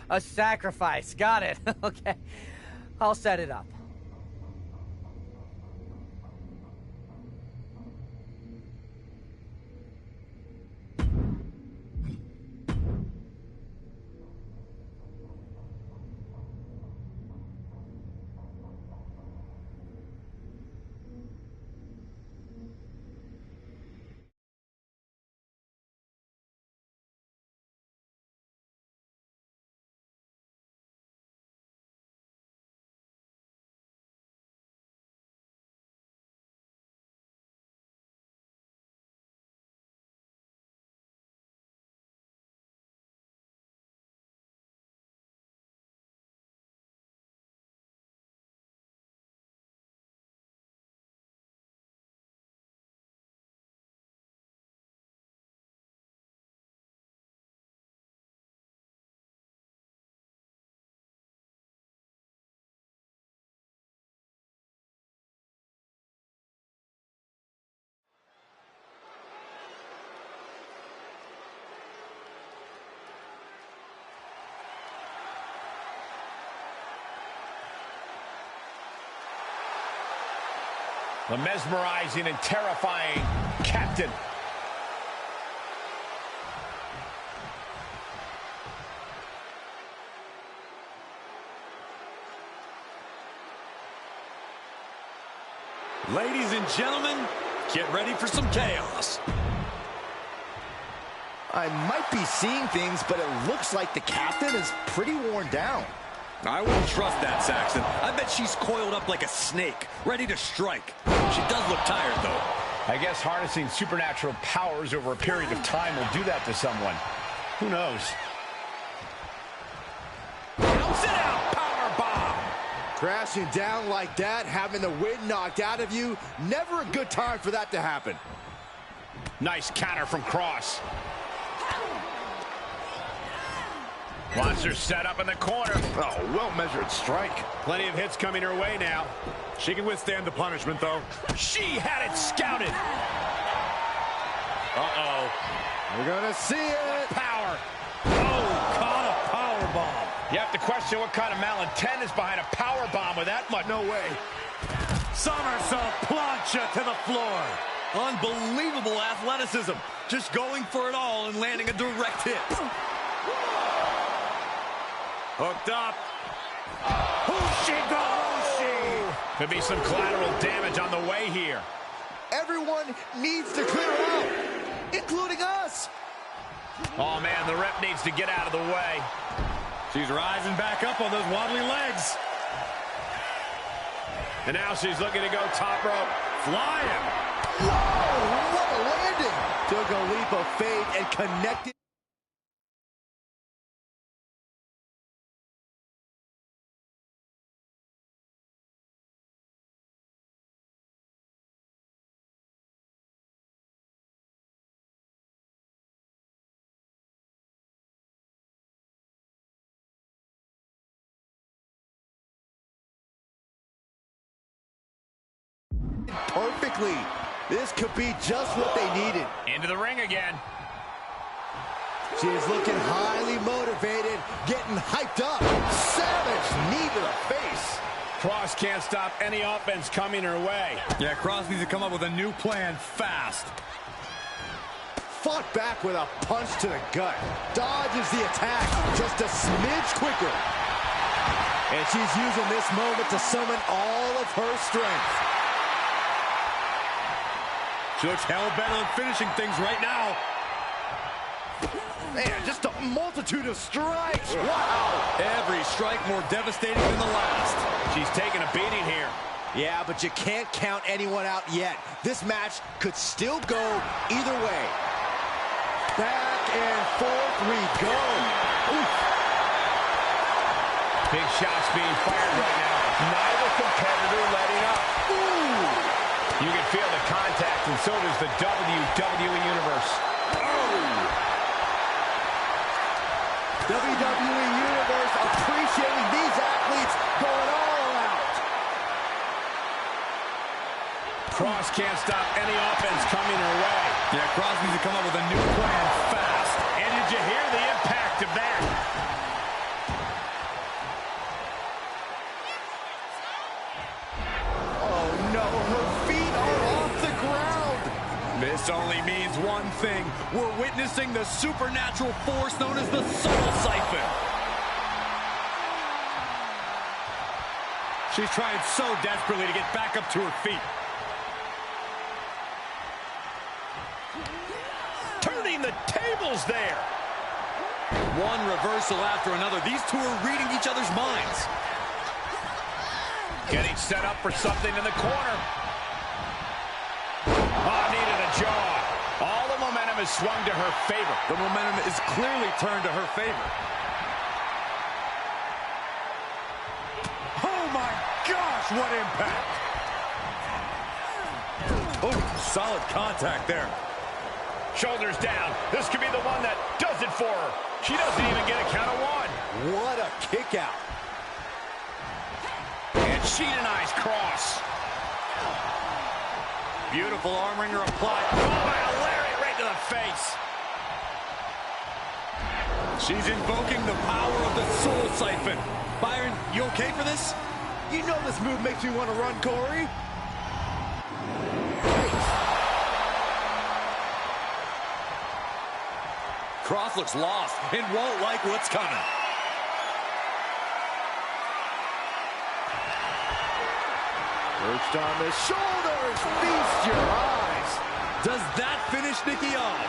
A sacrifice. Got it. Okay. I'll set it up. The mesmerizing and terrifying Captain. Ladies and gentlemen, get ready for some chaos. I might be seeing things, but it looks like the Captain is pretty worn down. I wouldn't trust that, Saxton. I bet she's coiled up like a snake, ready to strike. She does look tired, though. I guess harnessing supernatural powers over a period of time will do that to someone. Who knows? Sit down, power bomb. Crashing down like that, having the wind knocked out of you, never a good time for that to happen. Nice counter from Cross. Monster set up in the corner. Oh, well-measured strike. Plenty of hits coming her way now. She can withstand the punishment, though. She had it scouted. Uh-oh. We're gonna see it. Power. Oh, caught a power bomb. You have to question what kind of malintent is behind a power bomb with that much. No way. Somersault plancha to the floor. Unbelievable athleticism. Just going for it all and landing a direct hit. Hooked up. Ushi-go-ushi. Could be some collateral damage on the way here. Everyone needs to clear out, including us. Oh, man, the rep needs to get out of the way. She's rising back up on those wobbly legs. And now she's looking to go top rope. Flying. Whoa, what a landing. Took a leap of faith and connected. Perfectly. This could be just what they needed. Into the ring again. She is looking highly motivated, getting hyped up. Savage knee to the face. Cross can't stop any offense coming her way. Yeah, Cross needs to come up with a new plan fast. Fought back with a punch to the gut. Dodges the attack just a smidge quicker. And she's using this moment to summon all of her strength. She looks hell-bent on finishing things right now. Man, just a multitude of strikes. Wow. Every strike more devastating than the last. She's taking a beating here. Yeah, but you can't count anyone out yet. This match could still go either way. Back and forth we go. Oof. Big shots being fired right now. Neither competitor letting up. Ooh. You can feel the contact, and so does the WWE Universe. Oh. WWE Universe appreciating these athletes going all out. Cross can't stop any offense coming her way. Yeah, Cross needs to come up with a new plan fast. And did you hear the impact of that? Oh no, her feet are off the ground. This only means one thing. We're witnessing the supernatural force known as the Soul Siphon. She's trying so desperately to get back up to her feet. Turning the tables there. One reversal after another. These two are reading each other's minds. Getting set up for something in the corner. Oh, knee to the jaw. All the momentum is swung to her favor. The momentum is clearly turned to her favor. Oh my gosh, what impact! Oh, solid contact there. Shoulders down. This could be the one that does it for her. She doesn't even get a count of one. What a kick out. And she denies Cross. Beautiful arm wringer applied. Oh, a lariat right to the face. She's invoking the power of the Soul Siphon. Byron, you okay for this? You know this move makes me want to run, Corey. Cross looks lost and won't like what's coming. Perched on the shoulders, feast your eyes. Does that finish Nikki off?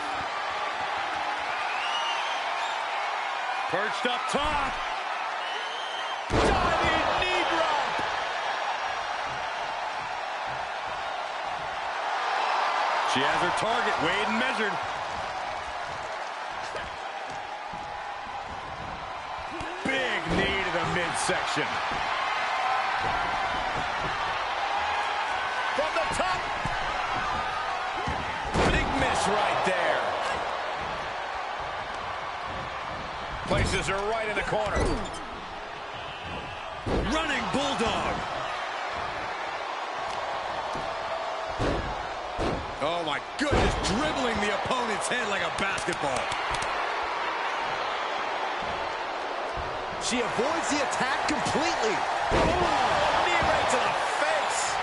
Perched up top. Diving knee drop. She has her target weighed and measured. Big knee to the midsection. From the top. Big miss right there. Places her right in the corner. Running bulldog. Oh my goodness, dribbling the opponent's head like a basketball. She avoids the attack completely. Oh, knee right to the face.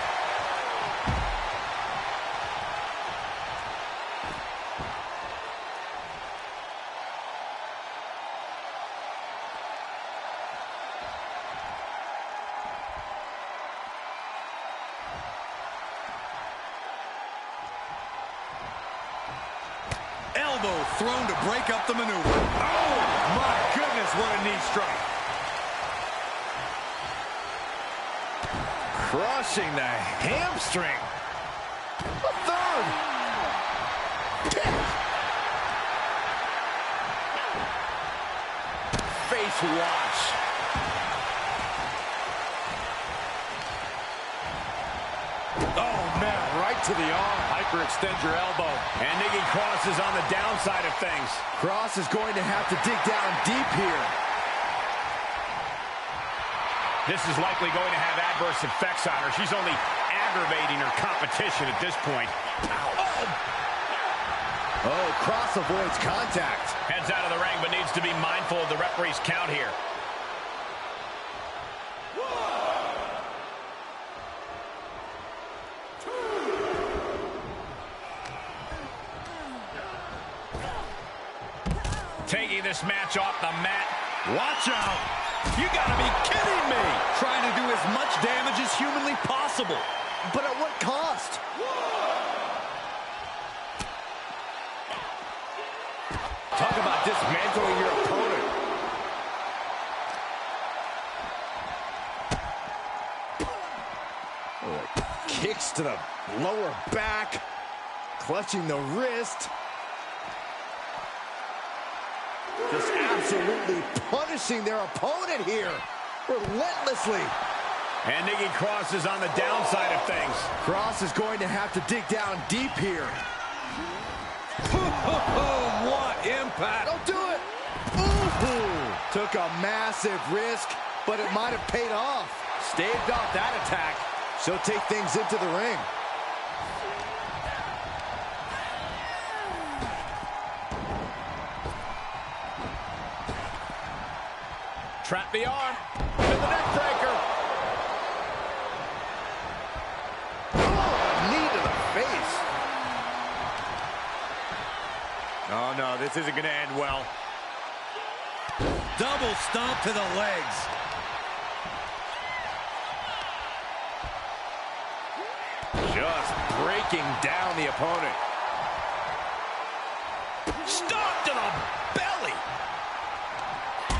Elbow thrown to break up the maneuver. Oh, my goodness, what a knee strike. Crushing the hamstring. A third. Face wash. Oh, man, right to the arm. Hyperextend your elbow. And Nikki Cross is on the downside of things. Cross is going to have to dig down deep here. This is likely going to have adverse effects on her. She's only aggravating her competition at this point. Oh, Cross avoids contact. Heads out of the ring, but needs to be mindful of the referee's count here. Taking this match off the mat. Watch out. You gotta be kidding me. Trying to do as much damage as humanly possible. But at what cost? Talk about dismantling your opponent. Kicks to the lower back. Clutching the wrist. Just absolutely punishing their opponent here. Relentlessly. And Nikki Cross is on the downside of things. Cross is going to have to dig down deep here. What impact. Don't do it. Ooh. Took a massive risk, but it might have paid off. Staved off that attack. She'll take things into the ring. Trap the arm. To the neck breaker. Oh, knee to the face. Oh, no, this isn't going to end well. Double stomp to the legs. Just breaking down the opponent. Stomp to the belly.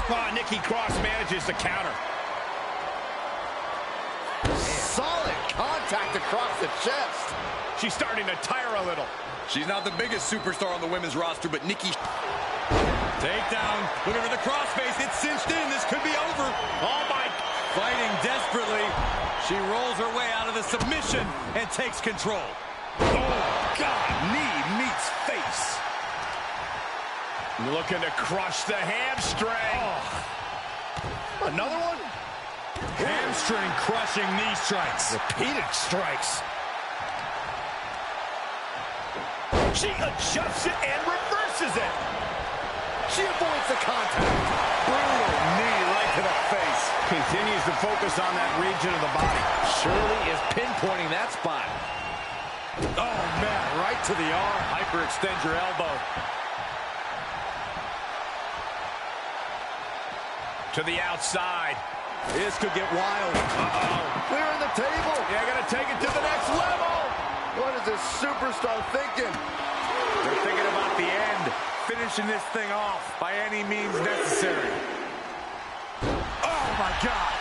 Oh, Nikki Cross manages to counter. Solid contact across the chest. She's starting to tire a little. She's not the biggest superstar on the women's roster, but Nikki... Takedown. Looking for the crossface. It's cinched in. This could be over. Oh, my... Fighting desperately. She rolls her way out of the submission and takes control. Oh, God. Knee meets face. Looking to crush the hamstring. Oh. Another one? Hamstring crushing knee strikes. Repeated strikes. She adjusts it and reverses it. She avoids the contact. Brutal knee right to the face. Continues to focus on that region of the body. Shirley is pinpointing that spot. Oh, man, right to the arm. Hyperextend your elbow. to the outside. This could get wild. Clearing the table. Yeah, gonna take it to the next level. What is this superstar thinking? They're thinking about the end, finishing this thing off by any means necessary. Oh, my God.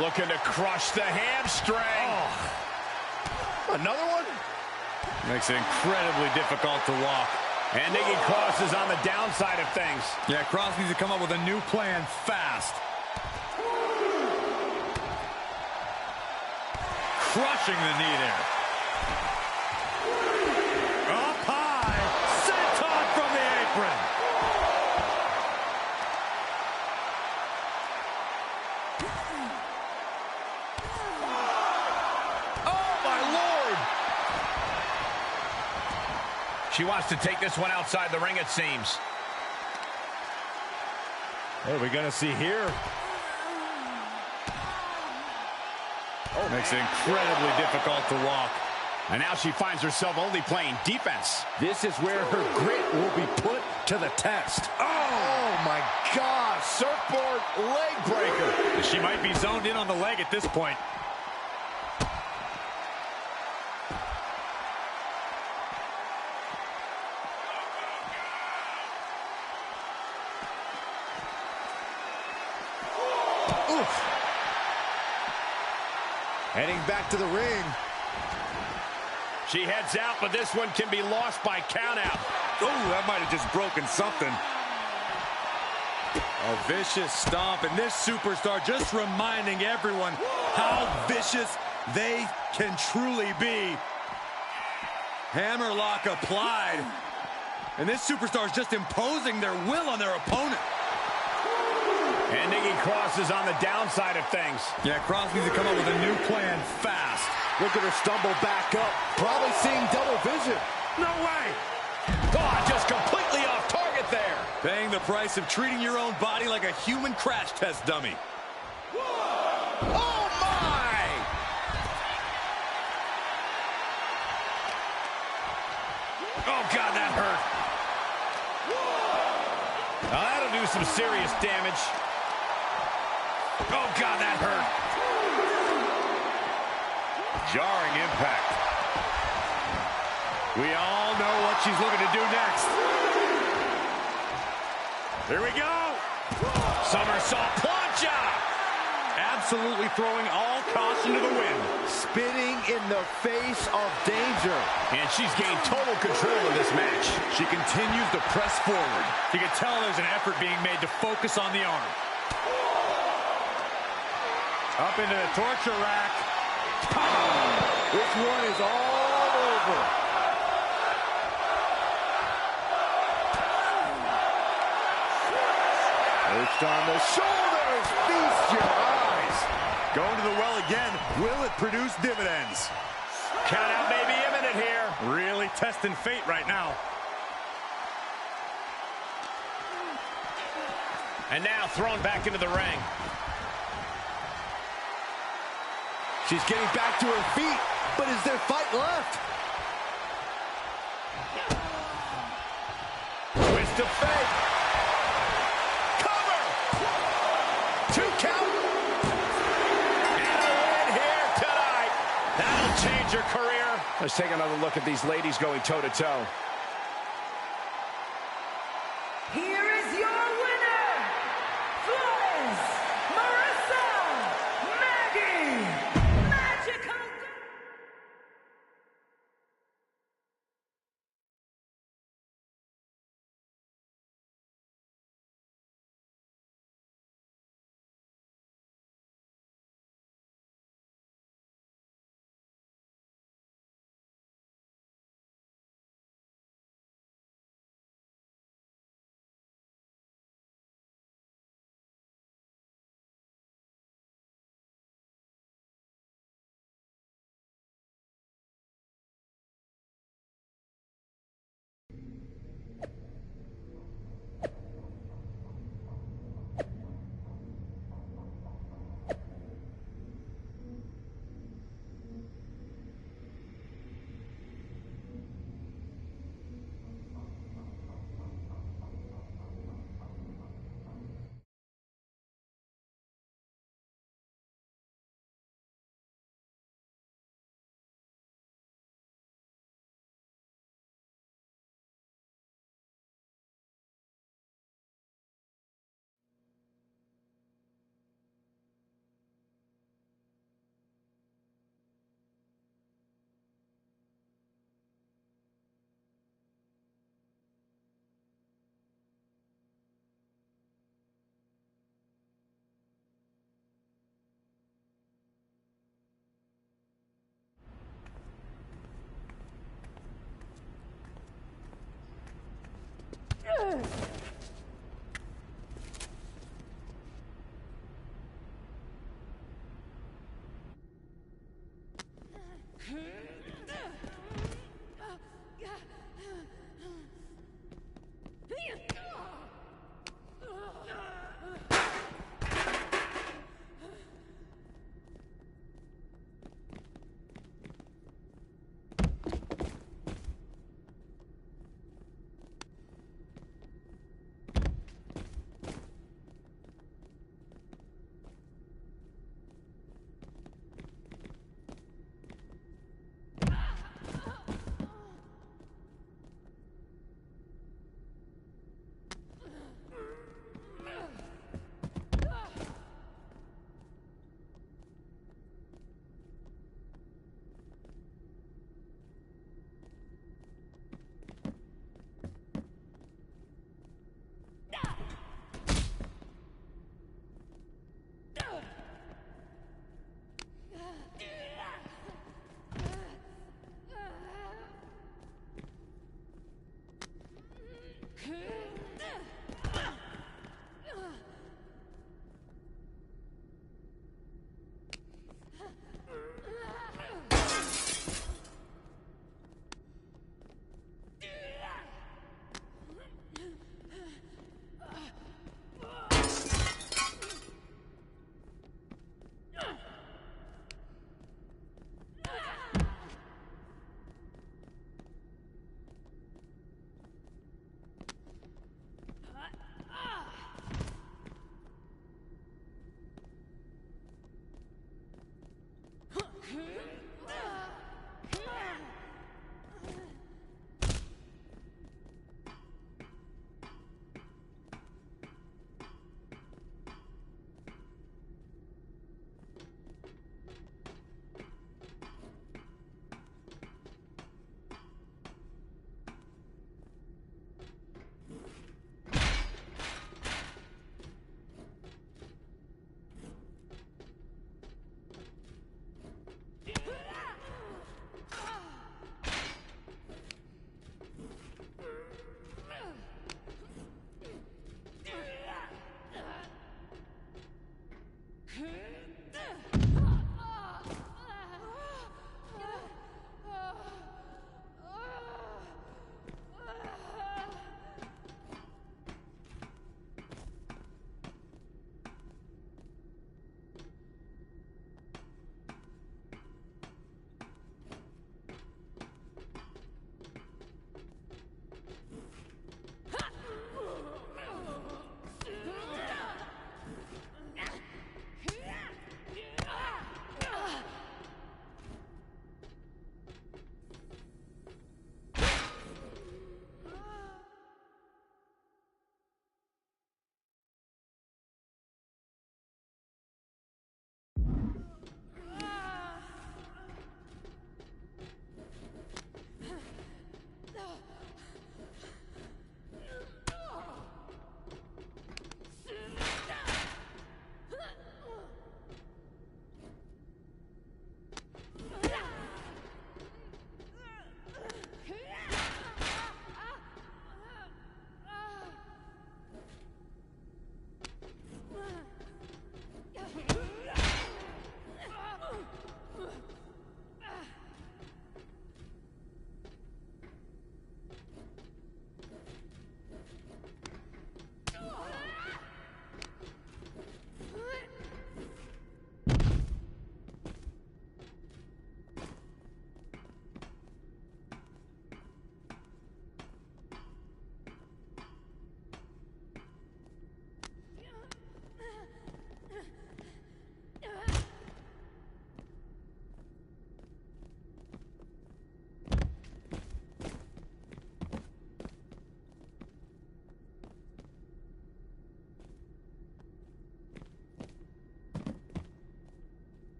Looking to crush the hamstring. Oh. Another one? Makes it incredibly difficult to walk. And Nikki Cross is on the downside of things. Yeah, Cross needs to come up with a new plan fast. Crushing the knee there. Up high. Senton from the apron. Oh, my Lord. She wants to take this one outside the ring, it seems. What are we going to see here? Oh, makes it incredibly difficult to walk. And now she finds herself only playing defense. This is where her grit will be put to the test. Oh my God, surfboard leg breaker. She might be zoned in on the leg at this point. Oof. Heading back to the ring. She heads out, but this one can be lost by countout. Oh, that might have just broken something. A vicious stomp, and this superstar just reminding everyone how vicious they can truly be. Hammerlock applied. And this superstar is just imposing their will on their opponent. And Nikki Cross is on the downside of things. Yeah, Cross needs to come up with a new plan fast. Look at her stumble back up. Probably seeing double vision. No way! Oh, just completely off target there. Paying the price of treating your own body like a human crash test dummy. Oh, my! Oh, God, that hurt. Now, that'll do some serious damage. Oh, God, that hurt. Jarring impact. We all know what she's looking to do next. Here we go. Somersault plancha. Absolutely throwing all caution to the wind. Spitting in the face of danger. And she's gained total control of this match. She continues to press forward. You can tell there's an effort being made to focus on the arm. Up into the torture rack. This one is all over. Perched on the shoulders. Feast your eyes. Going to the well again. Will it produce dividends? Count out may be imminent here. Really testing fate right now. And now thrown back into the ring. She's getting back to her feet, but is there fight left? Twist of fate. Cover. 2 count. And a win here tonight. That'll change her career. Let's take another look at these ladies going toe-to-toe.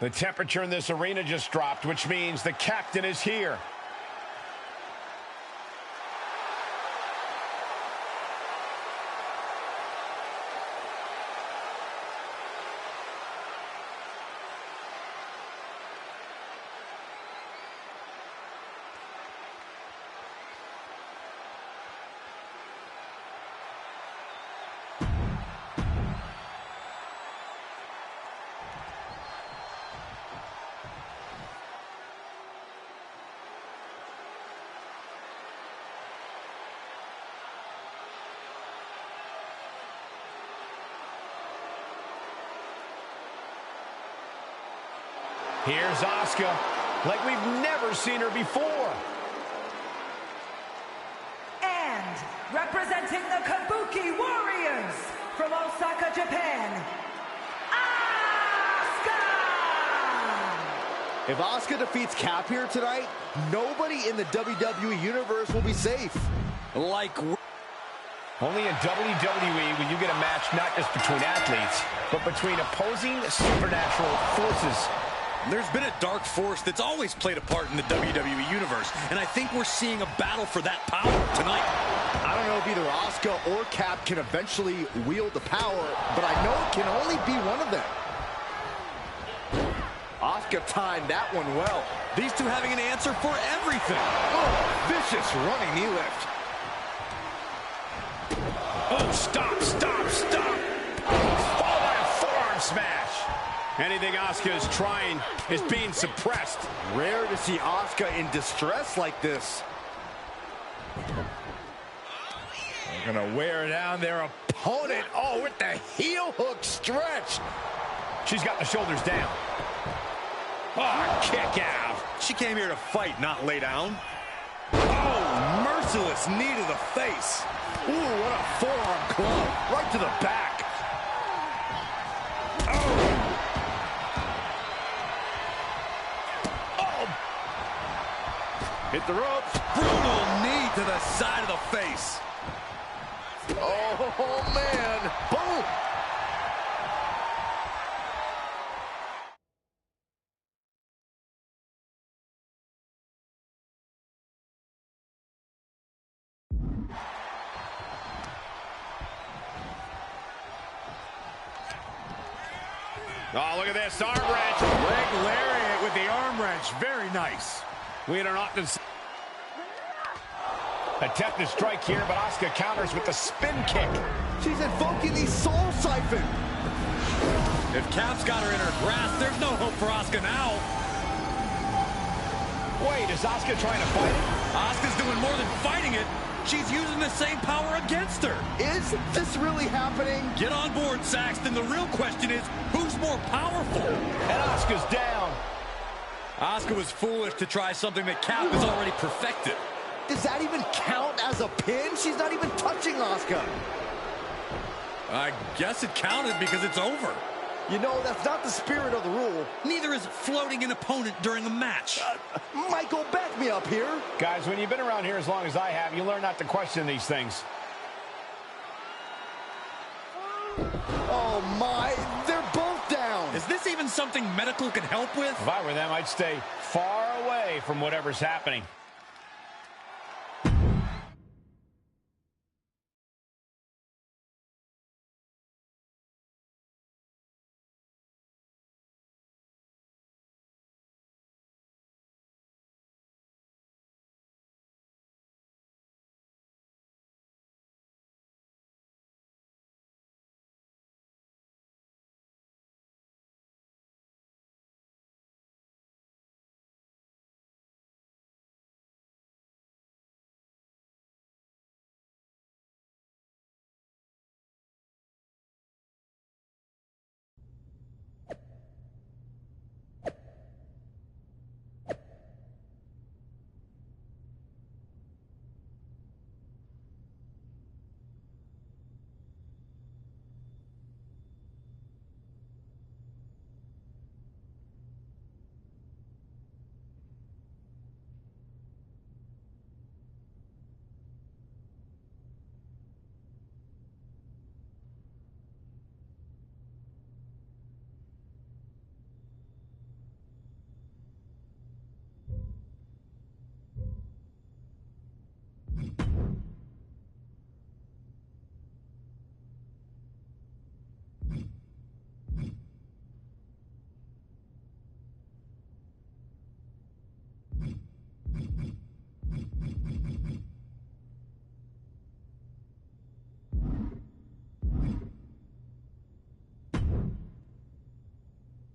The temperature in this arena just dropped, which means the captain is here. Here's Asuka. like we've never seen her before. And representing the Kabuki Warriors from Osaka, Japan, Asuka! If Asuka defeats Cap here tonight, nobody in the WWE Universe will be safe. Only in WWE will you get a match not just between athletes, but between opposing supernatural forces. There's been a dark force that's always played a part in the WWE Universe, and I think we're seeing a battle for that power tonight. I don't know if either Asuka or Cap can eventually wield the power, but I know it can only be one of them. Asuka timed that one well. These two having an answer for everything. Oh, vicious running knee lift. Oh, stop, stop, stop. Followed by a forearm smash. Anything Asuka is trying is being suppressed. Rare to see Asuka in distress like this. They're gonna wear down their opponent. Oh, with the heel hook stretch. She's got the shoulders down. Oh, kick out. She came here to fight, not lay down. Oh, merciless knee to the face. Ooh, what a forearm club. Right to the back. Oh. Hit the ropes. Brutal knee to the side of the face. Oh, man. Boom. Oh, look at this arm wrench. Leg lariat with the arm wrench. Very nice. We don't often attempt to strike here, but Asuka counters with the spin kick. She's invoking the soul siphon. If Cap's got her in her grasp, there's no hope for Asuka now. Wait, is Asuka trying to fight it? Asuka's doing more than fighting it. She's using the same power against her. Is this really happening? Get on board, Saxton. The real question is, who's more powerful? And Asuka's down. Asuka was foolish to try something that Cap has already perfected. Does that even count as a pin? She's not even touching Asuka. I guess it counted because it's over. You know, that's not the spirit of the rule. Neither is floating an opponent during a match. Michael, back me up here. Guys, when you've been around here as long as I have, you learn not to question these things. Oh, my. They're both down. Is this even something medical can help with? If I were them, I'd stay far away from whatever's happening.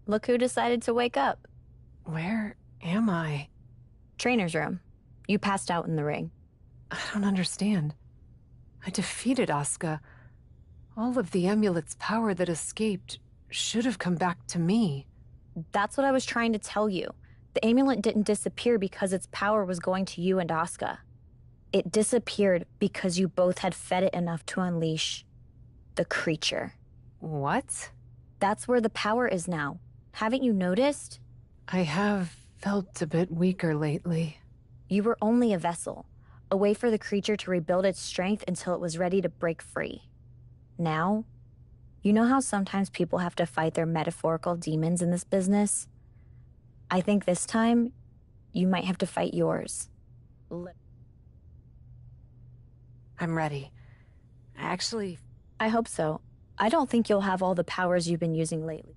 Look who decided to wake up. Where am I? Trainer's room. You passed out in the ring. I don't understand. I defeated Asuka. All of the amulet's power that escaped should have come back to me. That's what I was trying to tell you. The amulet didn't disappear because its power was going to you and Asuka. It disappeared because you both had fed it enough to unleash the creature. What? That's where the power is now. Haven't you noticed? I have felt a bit weaker lately. You were only a vessel, a way for the creature to rebuild its strength until it was ready to break free. Now, you know how sometimes people have to fight their metaphorical demons in this business? I think this time, you might have to fight yours. I'm ready. Actually, I hope so. I don't think you'll have all the powers you've been using lately.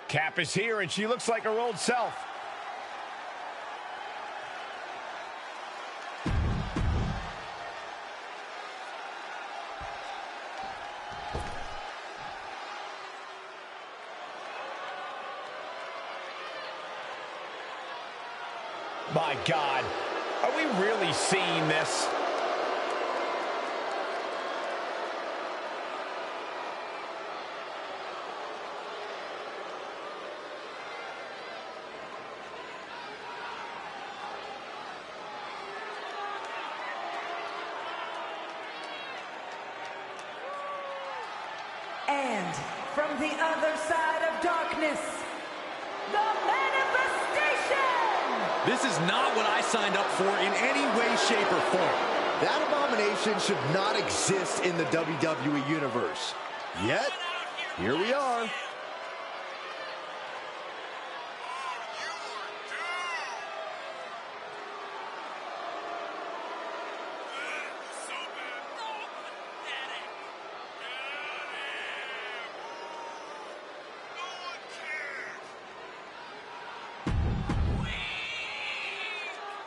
Cap is here, and she looks like her old self. My God, are we really seeing this? And from the other side of darkness, the manifestation! This is not what I signed up for in any way, shape, or form. That abomination should not exist in the WWE Universe. Yet, here we are.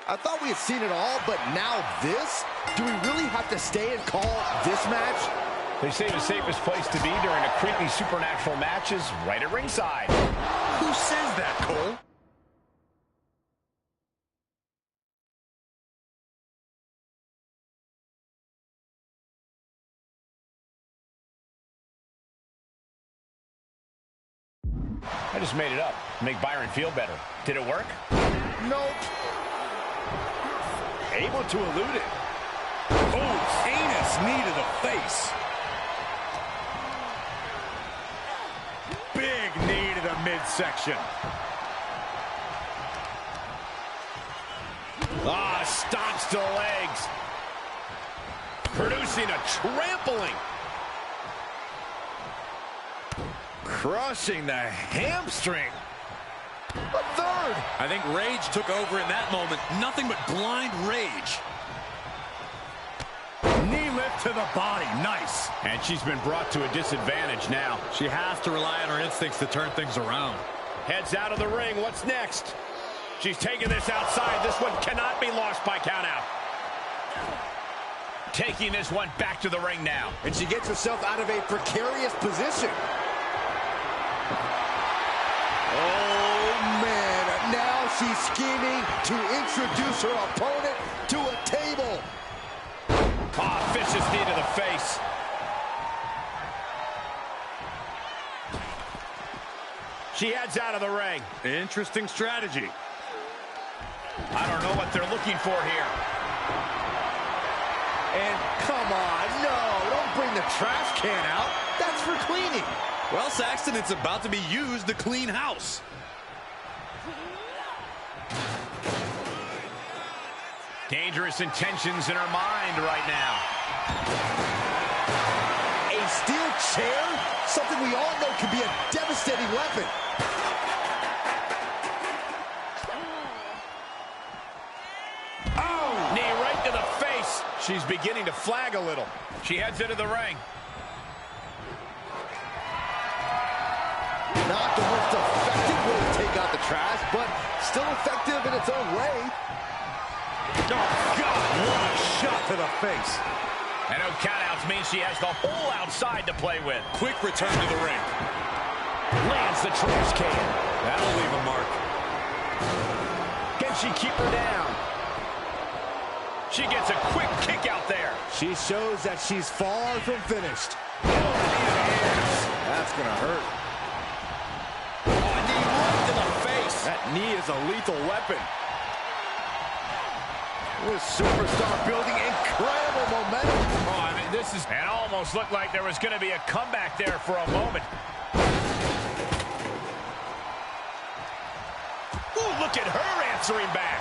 I thought we had seen it all, but now this? Do we really have to stay and call this match? They say the safest place to be during a creepy supernatural match is right at ringside. Who says that, Cole? I just made it up. Make Byron feel better. Did it work? Nope. Able to elude it. Oh, heinous knee to the face. Big knee to the midsection. Ah, stomps to the legs. Producing a trampling. Crushing the hamstring. A third. I think rage took over in that moment. Nothing but blind rage. Knee lift to the body. Nice. And she's been brought to a disadvantage now. She has to rely on her instincts to turn things around. Heads out of the ring. What's next? She's taking this outside. This one cannot be lost by countout. Taking this one back to the ring now. And she gets herself out of a precarious position. Oh, man. Now she's scheming to introduce her opponent to a table. Ah, vicious knee to the face. She heads out of the ring. Interesting strategy. I don't know what they're looking for here. And come on, no, don't bring the trash can out. That's for cleaning. Well, Saxton, it's about to be used to clean house. Dangerous intentions in her mind right now. A steel chair? Something we all know can be a devastating weapon. Oh! Knee right to the face. She's beginning to flag a little. She heads into the ring. Not the most effective way to take out the trash, but still effective in its own way. Oh, God, what a shot to the face. And no countouts means she has the whole outside to play with. Quick return to the ring. Lands the trash can. That'll leave a mark. Can she keep her down? She gets a quick kick out there. She shows that she's far from finished. That's going to hurt. Oh, a knee right to the face. That knee is a lethal weapon. This superstar building incredible momentum. Oh, I mean, this is... And almost looked like there was going to be a comeback there for a moment. Ooh, look at her answering back.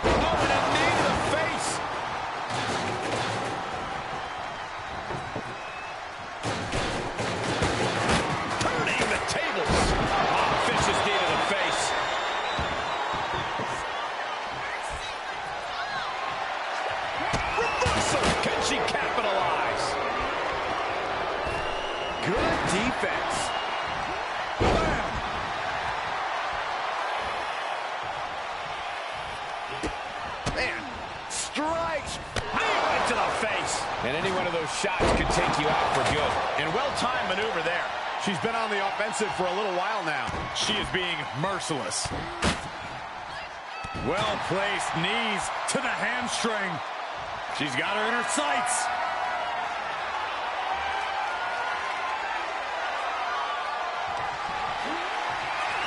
Oh, and a knee to the face. Turning the tables. Oh, vicious knee to the face. Reversal. Can she capitalize? Good defense. Man, strikes. Right to the face. And any one of those shots could take you out for good. And well-timed maneuver there. She's been on the offensive for a little while now. She is being merciless. Well-placed knees to the hamstring. She's got her in her sights.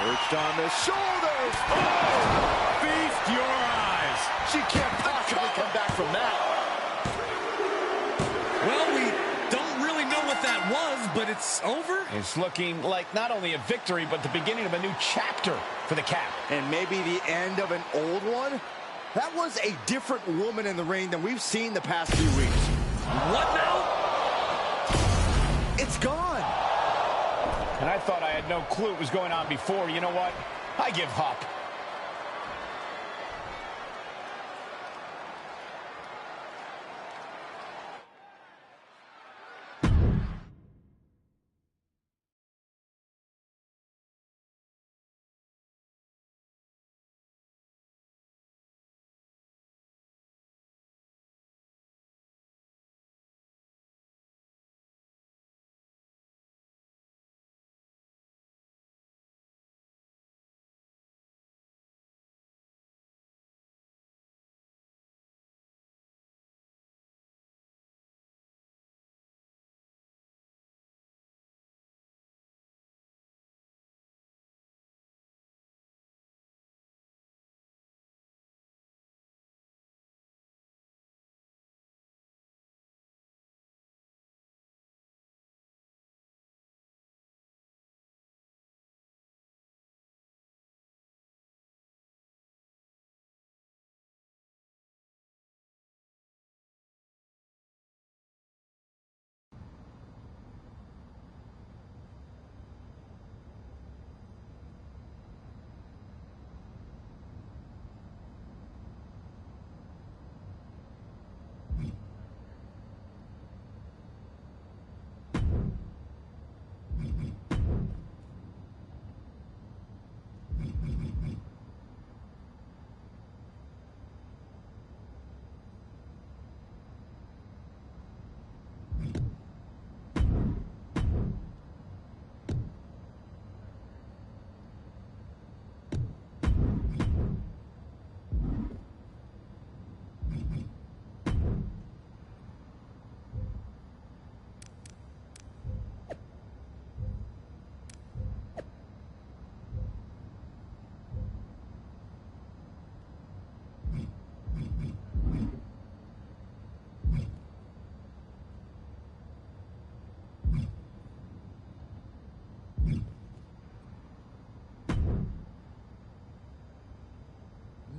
Perched on the shoulders. Oh! Feast your eyes. She can't possibly come back from that. Well, we don't really know what that was, but it's over. It's looking like not only a victory, but the beginning of a new chapter for the Cap. And maybe the end of an old one? That was a different woman in the ring than we've seen the past few weeks. What now? It's gone. And I thought I had no clue what was going on before. You know what? I give up.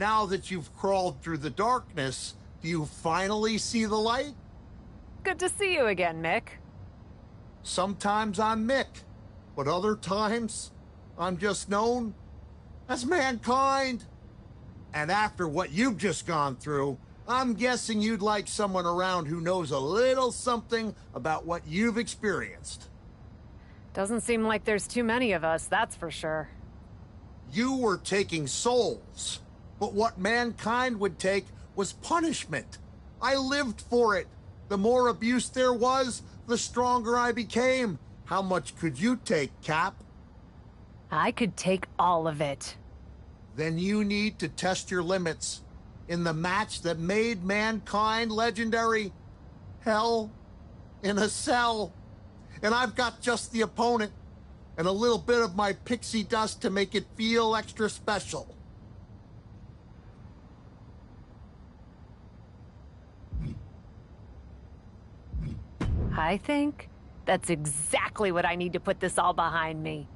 now that you've crawled through the darkness, do you finally see the light? Good to see you again, Mick. Sometimes I'm Mick, but other times I'm just known as Mankind. And after what you've just gone through, I'm guessing you'd like someone around who knows a little something about what you've experienced. Doesn't seem like there's too many of us, that's for sure. You were taking souls, but what Mankind would take was punishment. I lived for it. The more abuse there was, the stronger I became. How much could you take, Cap? I could take all of it. Then you need to test your limits. In the match that made Mankind legendary, Hell in a Cell. And I've got just the opponent, and a little bit of my pixie dust to make it feel extra special. I think that's exactly what I need to put this all behind me.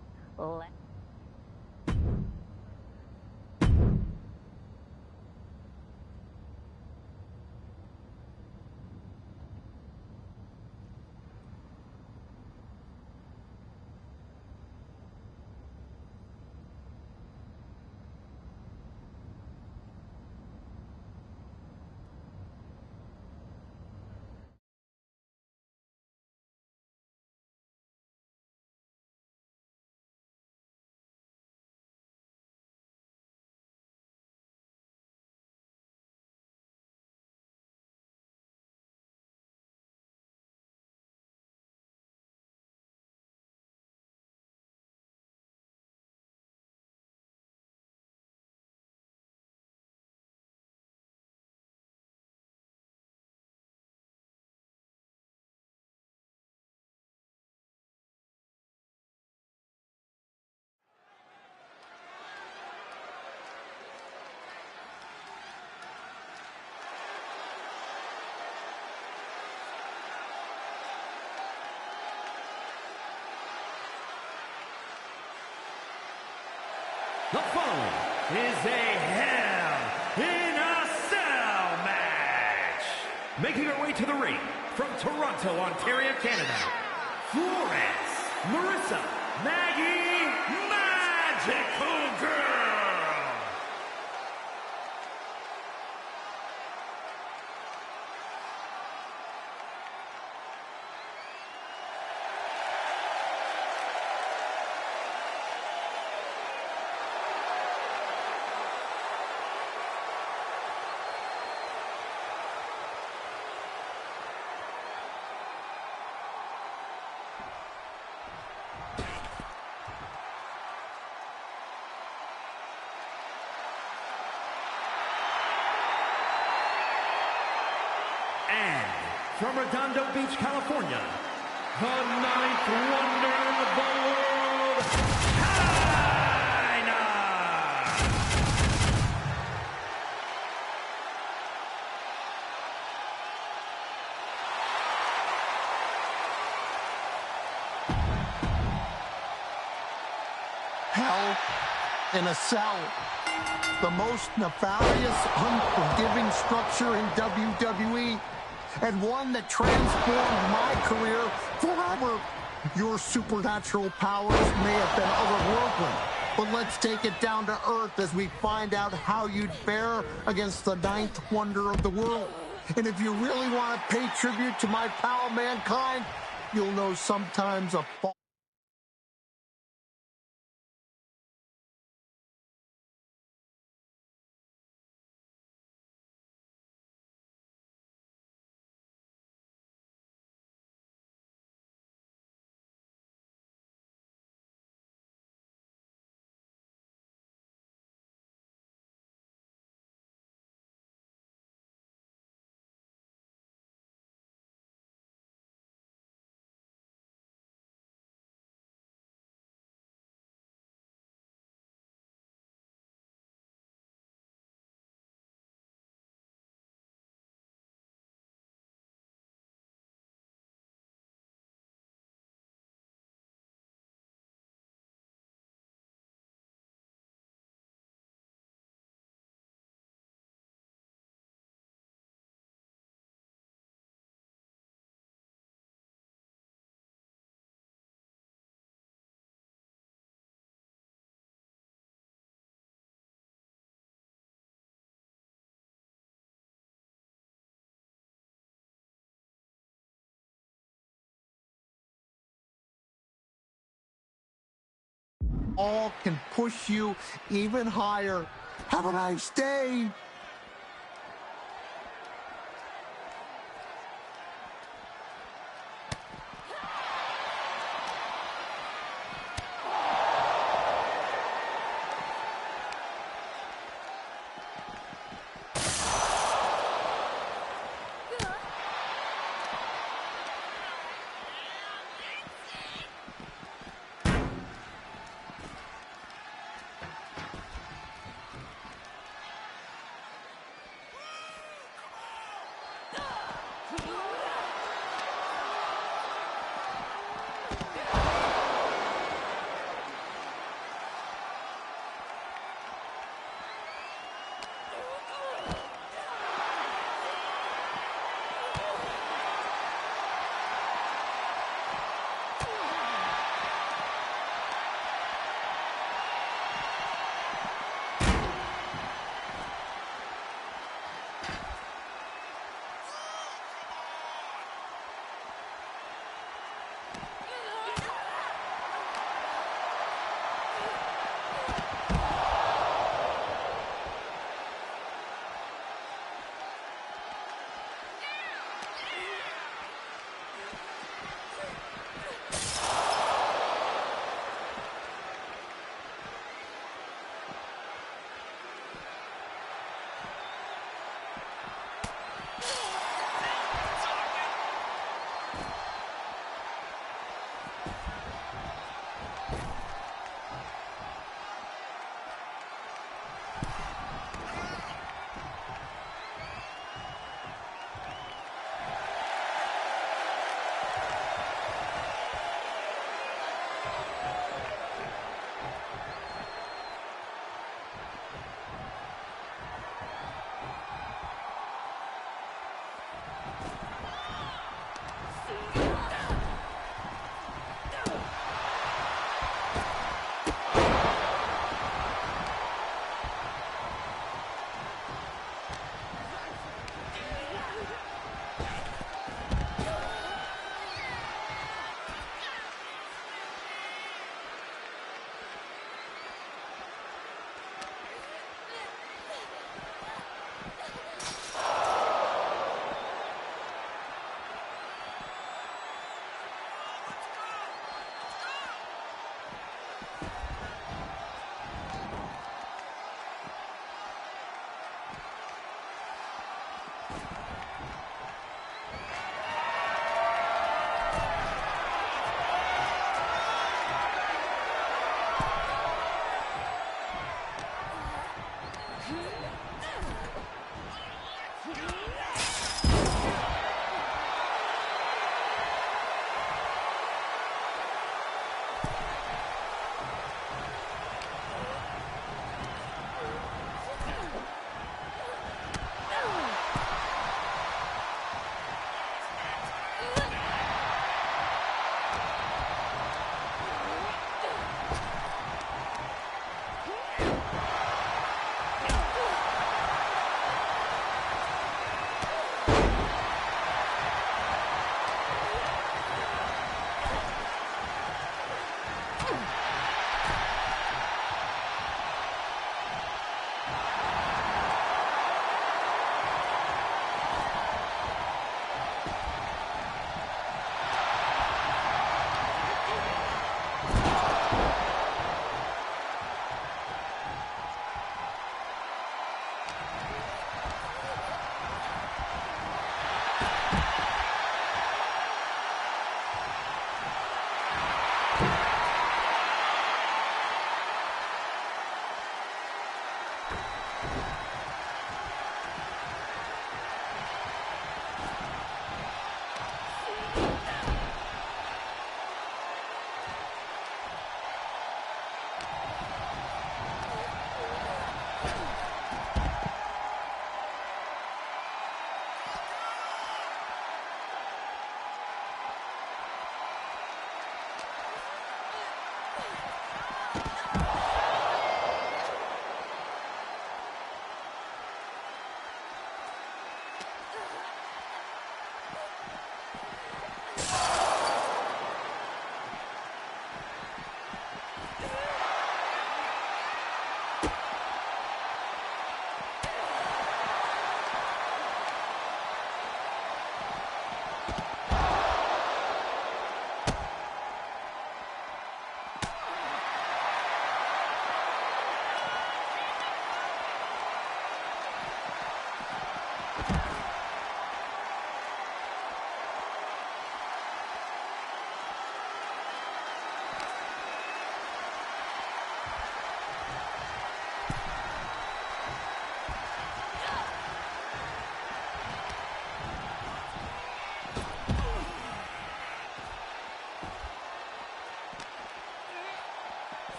The following is a Hell in a Cell match. Making her way to the ring from Toronto, Ontario, Canada, Flores, Marissa, Maggie, Magical Girl. And from Redondo Beach, California, the ninth wonder of the world, China! Hell in a Cell. The most nefarious, unforgiving structure in WWE, and one that transformed my career forever. Your supernatural powers may have been otherworldly, but let's take it down to earth as we find out how you'd fare against the ninth wonder of the world. And if you really want to pay tribute to my pal Mankind, you'll know sometimes a all can push you even higher. Have a nice day.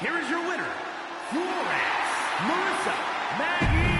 Here is your winner, Florence Marissa Maggie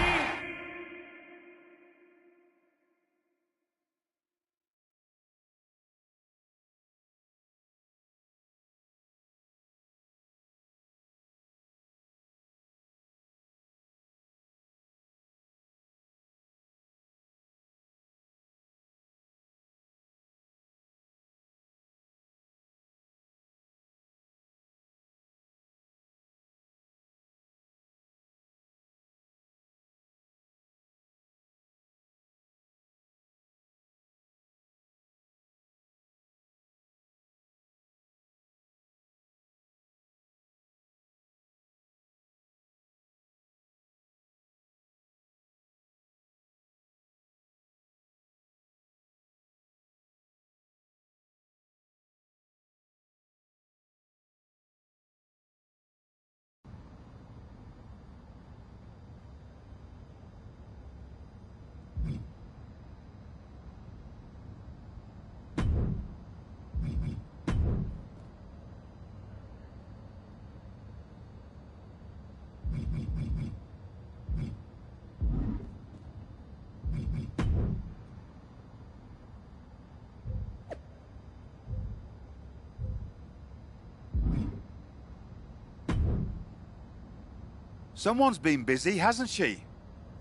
Someone's been busy, hasn't she?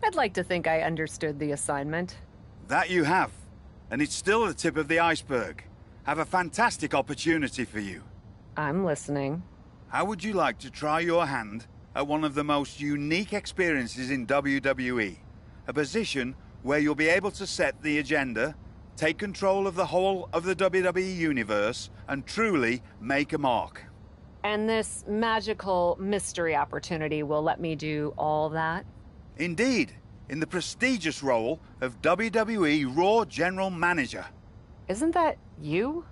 I'd like to think I understood the assignment. That you have. And it's still the tip of the iceberg. Have a fantastic opportunity for you. I'm listening. How would you like to try your hand at one of the most unique experiences in WWE? A position where you'll be able to set the agenda, take control of the whole of the WWE universe, and truly make a mark. And this magical mystery opportunity will let me do all that? Indeed, in the prestigious role of WWE Raw General Manager. Isn't that you?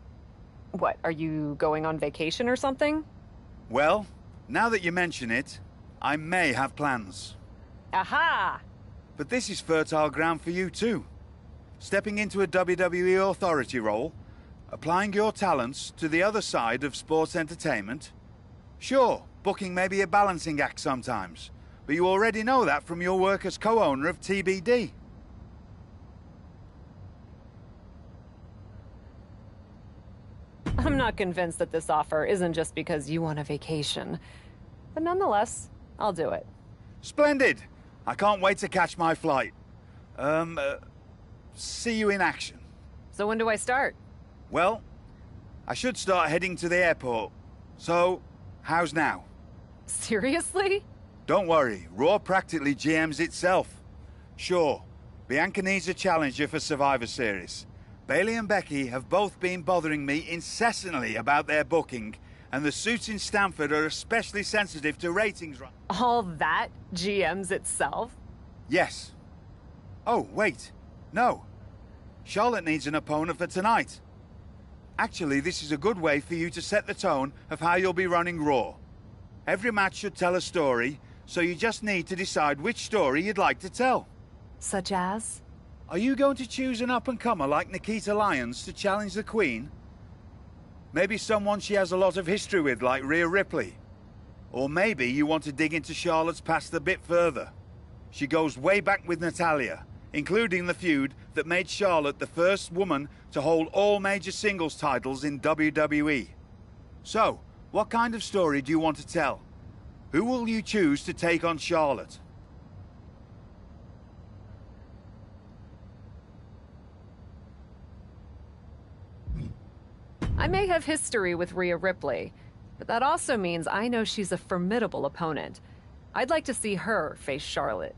What, are you going on vacation or something? Well, now that you mention it, I may have plans. Aha! But this is fertile ground for you too. Stepping into a WWE authority role, applying your talents to the other side of sports entertainment. Sure, booking may be a balancing act sometimes, but you already know that from your work as co-owner of TBD. I'm not convinced that this offer isn't just because you want a vacation. But nonetheless, I'll do it. Splendid! I can't wait to catch my flight. See you in action. So when do I start? Well, I should start heading to the airport. So, how's now? Seriously? Don't worry, Raw practically GMs itself. Sure, Bianca needs a challenger for Survivor Series. Bayley and Becky have both been bothering me incessantly about their booking, and the suits in Stamford are especially sensitive to ratings. All that GMs itself? Yes. Oh, wait. No. Charlotte needs an opponent for tonight. Actually, this is a good way for you to set the tone of how you'll be running Raw. Every match should tell a story, so you just need to decide which story you'd like to tell. Such as? Are you going to choose an up-and-comer like Nikita Lyons to challenge the Queen? Maybe someone she has a lot of history with, like Rhea Ripley. Or maybe you want to dig into Charlotte's past a bit further. She goes way back with Natalya, including the feud that made Charlotte the first woman to hold all major singles titles in WWE. So, what kind of story do you want to tell? Who will you choose to take on Charlotte? I may have history with Rhea Ripley, but that also means I know she's a formidable opponent. I'd like to see her face Charlotte.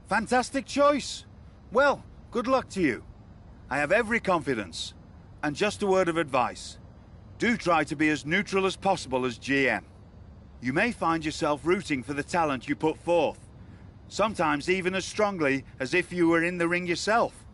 Fantastic choice. Well, good luck to you. I have every confidence. And just a word of advice. Do try to be as neutral as possible as GM. You may find yourself rooting for the talent you put forth. Sometimes even as strongly as if you were in the ring yourself.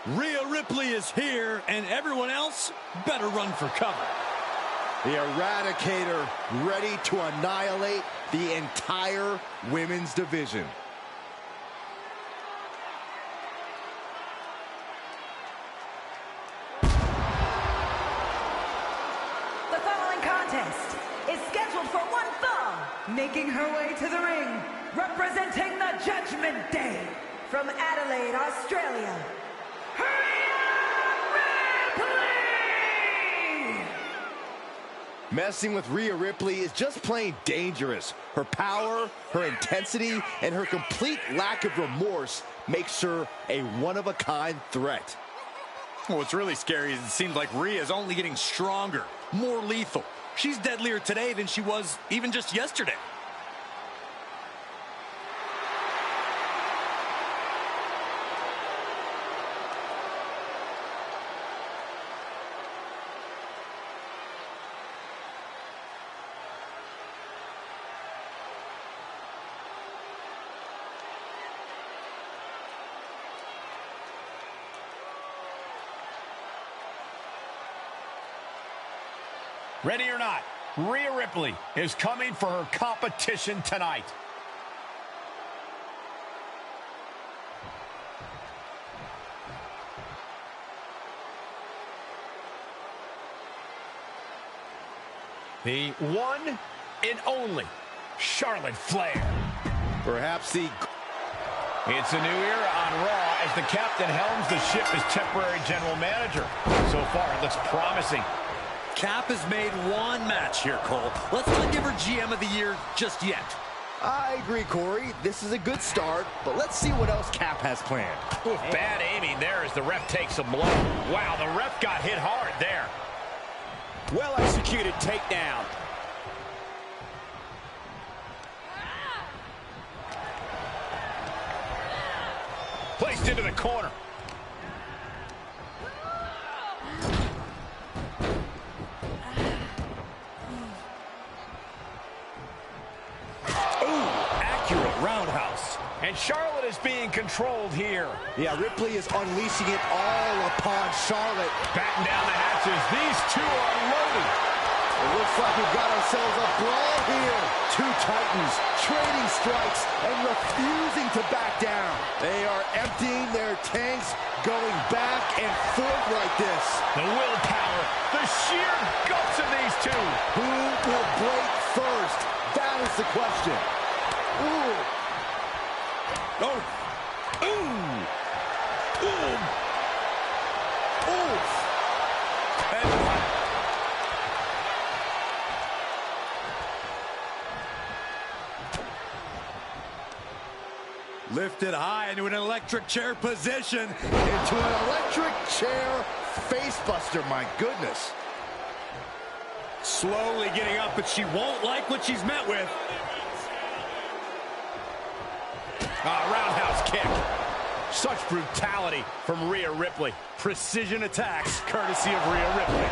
Rhea Ripley is here, and everyone else better run for cover. The Eradicator ready to annihilate the entire women's division. The following contest is scheduled for one fall, making her way to the ring, representing the Judgment Day from Adelaide, Australia. Messing with Rhea Ripley is just plain dangerous. Her power, her intensity, and her complete lack of remorse makes her a one-of-a-kind threat. Well, what's really scary is it seems like Rhea is only getting stronger, more lethal. She's deadlier today than she was even just yesterday. Ready or not, Rhea Ripley is coming for her competition tonight. The one and only Charlotte Flair. Perhaps the... It's a new era on Raw as the captain helms the ship as temporary general manager. So far, it looks promising. Cap has made one match here, Cole. Let's not give her GM of the Year just yet. I agree, Corey. This is a good start, but let's see what else Cap has planned. Ooh, bad aiming there as the ref takes a blow. Wow, the ref got hit hard there. Well-executed takedown. Placed into the corner. Roundhouse. And Charlotte is being controlled here. Yeah, Ripley is unleashing it all upon Charlotte. Batten down the hatches. These two are loaded. It looks like we've got ourselves a brawl here. Two titans trading strikes and refusing to back down. They are emptying their tanks, going back and forth like this. The willpower, the sheer guts of these two. Who will break first? That is the question. Ooh. Oh. Ooh. Ooh. Ooh. And lifted high into an electric chair position. Into an electric chair facebuster, my goodness. Slowly getting up, but she won't like what she's met with. Roundhouse kick. Such brutality from Rhea Ripley. Precision attacks, courtesy of Rhea Ripley.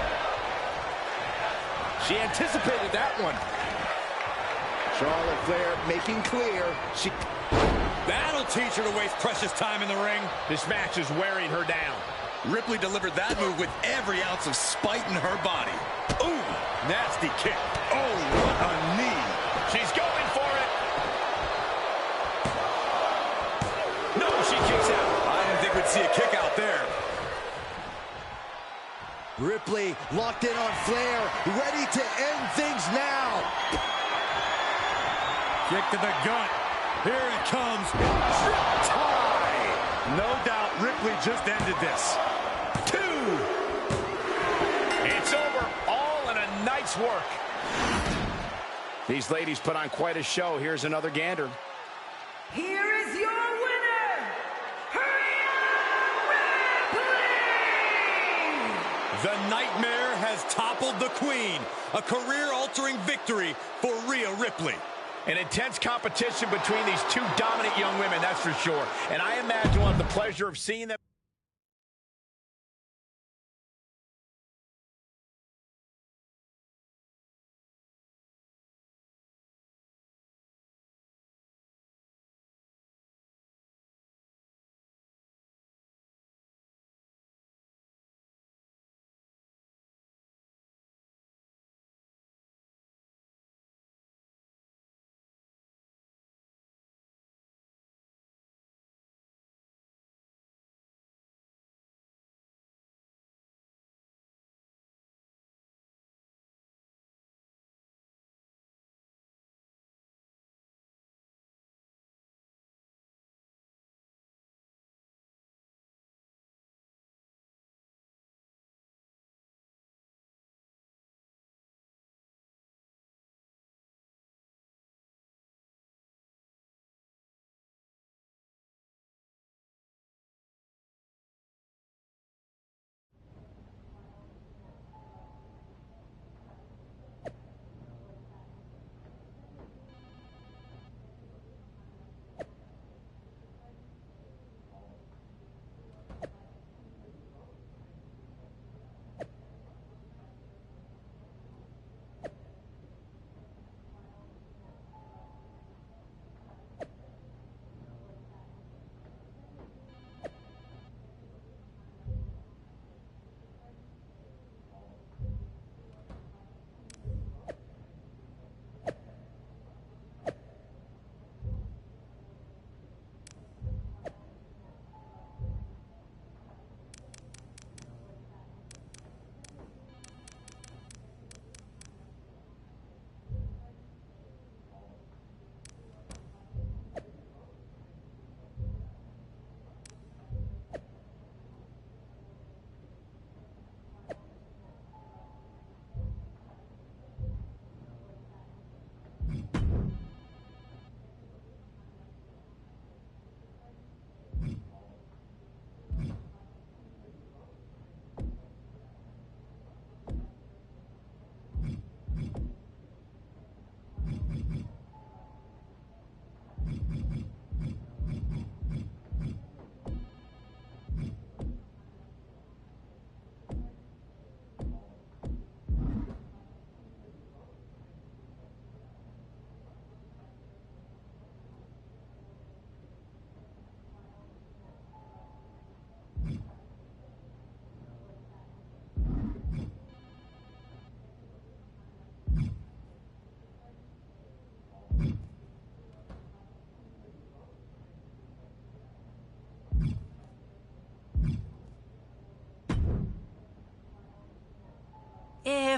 She anticipated that one. Charlotte Flair making clear she... That'll teach her to waste precious time in the ring. This match is wearing her down. Ripley delivered that move with every ounce of spite in her body. Ooh, nasty kick. Oh, what a knee. She's going for it. No, she kicks out. I didn't think we'd see a kick out there. Ripley locked in on Flair, ready to end things now. Kick to the gut. Here it comes. Tie. No doubt Ripley just ended this. 2. It's over, all in a night's work. These ladies put on quite a show. Here's another gander. Here is your winner, Rhea Ripley! The Nightmare has toppled the Queen. A career-altering victory for Rhea Ripley. An intense competition between these two dominant young women, that's for sure. And I imagine we'll have the pleasure of seeing them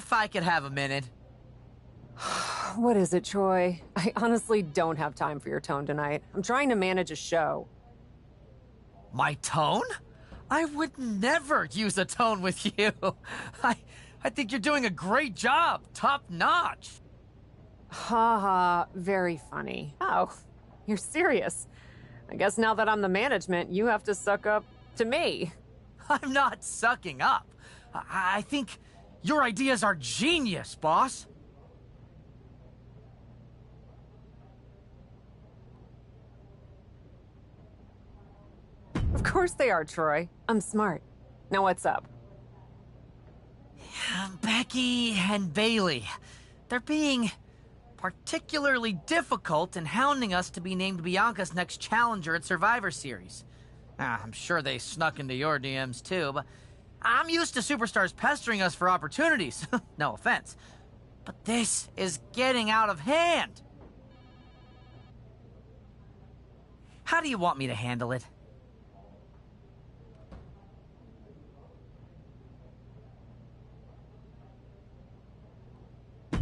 If I could have a minute. What is it, Troy? I honestly don't have time for your tone tonight. I'm trying to manage a show. My tone? I would never use a tone with you. I think you're doing a great job. Top notch. Ha ha, very funny. Oh, you're serious. I guess now that I'm the management, you have to suck up to me. I'm not sucking up. I think your ideas are genius, boss. Of course they are, Troy. I'm smart. Now what's up? Becky and Bailey. They're being particularly difficult and hounding us to be named Bianca's next challenger at Survivor Series. I'm sure they snuck into your DMs too, but I'm used to superstars pestering us for opportunities. No offense. But this is getting out of hand. How do you want me to handle it?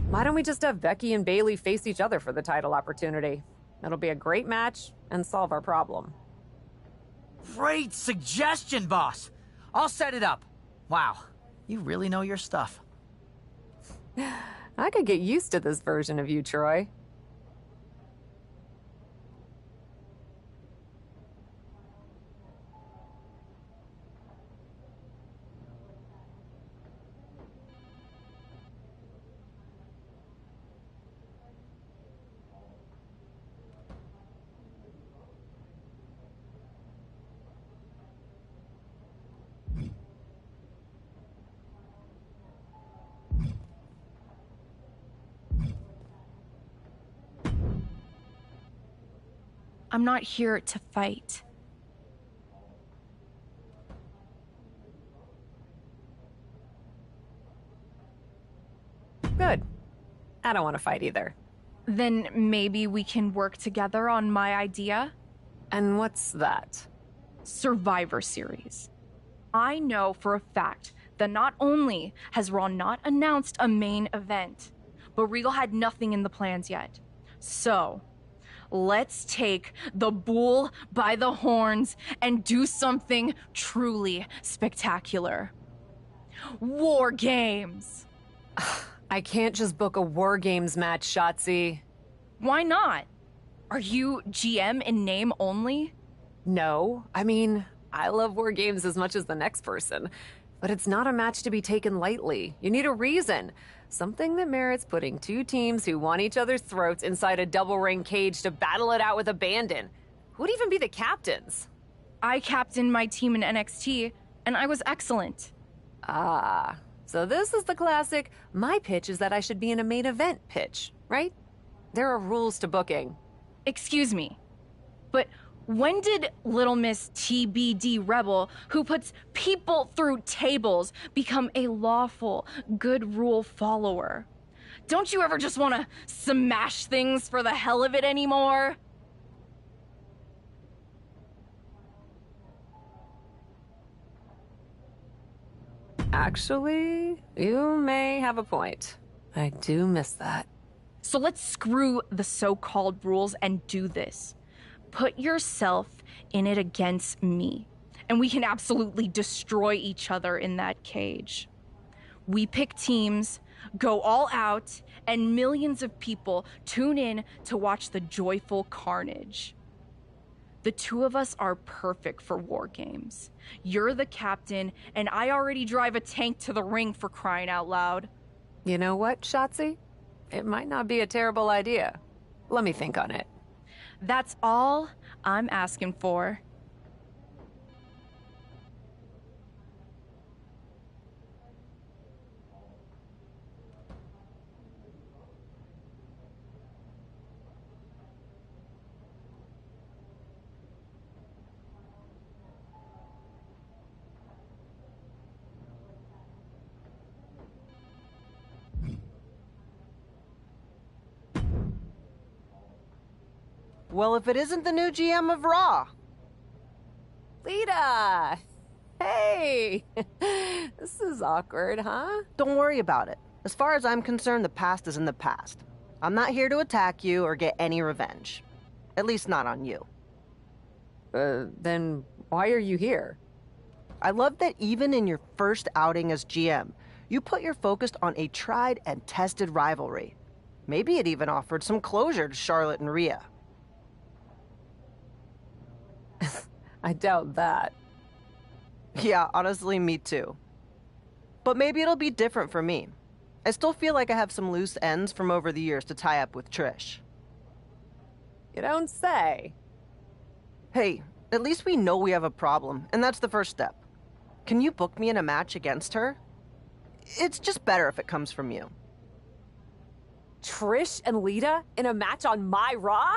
Why don't we just have Becky and Bailey face each other for the title opportunity? It'll be a great match and solve our problem. Great suggestion, boss. I'll set it up. Wow, you really know your stuff. I could get used to this version of you, Troy. I'm not here to fight. Good. I don't want to fight either. Then maybe we can work together on my idea? And what's that? Survivor Series. I know for a fact that not only has Raw not announced a main event, but Regal had nothing in the plans yet. So, let's take the bull by the horns and do something truly spectacular. War Games! I can't just book a War Games match, Shotzi. Why not? Are you GM in name only? No. I mean, I love War Games as much as the next person. But it's not a match to be taken lightly. You need a reason. Something that merits putting two teams who want each other's throats inside a double-ring cage to battle it out with abandon. Who'd even be the captains? I captained my team in NXT, and I was excellent. Ah, so this is the classic, my pitch is that I should be in a main event pitch, right? There are rules to booking. Excuse me, but when did Little Miss TBD Rebel, who puts people through tables, become a lawful, good rule follower? Don't you ever just want to smash things for the hell of it anymore? Actually, you may have a point. I do miss that. So let's screw the so-called rules and do this. Put yourself in it against me, and we can absolutely destroy each other in that cage. We pick teams, go all out, and millions of people tune in to watch the joyful carnage. The two of us are perfect for War Games. You're the captain, and I already drive a tank to the ring, for crying out loud. You know what, Shotzi? It might not be a terrible idea. Let me think on it. That's all I'm asking for. Well, if it isn't the new GM of Raw. Lita! Hey! This is awkward, huh? Don't worry about it. As far as I'm concerned, the past is in the past. I'm not here to attack you or get any revenge. At least not on you. Then why are you here? I love that even in your first outing as GM, you put your focus on a tried and tested rivalry. Maybe it even offered some closure to Charlotte and Rhea. I doubt that. Yeah, honestly, me too. But maybe it'll be different for me. I still feel like I have some loose ends from over the years to tie up with Trish. You don't say. Hey, at least we know we have a problem, and that's the first step. Can you book me in a match against her? It's just better if it comes from you. Trish and Lita in a match on my Raw?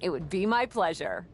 It would be my pleasure.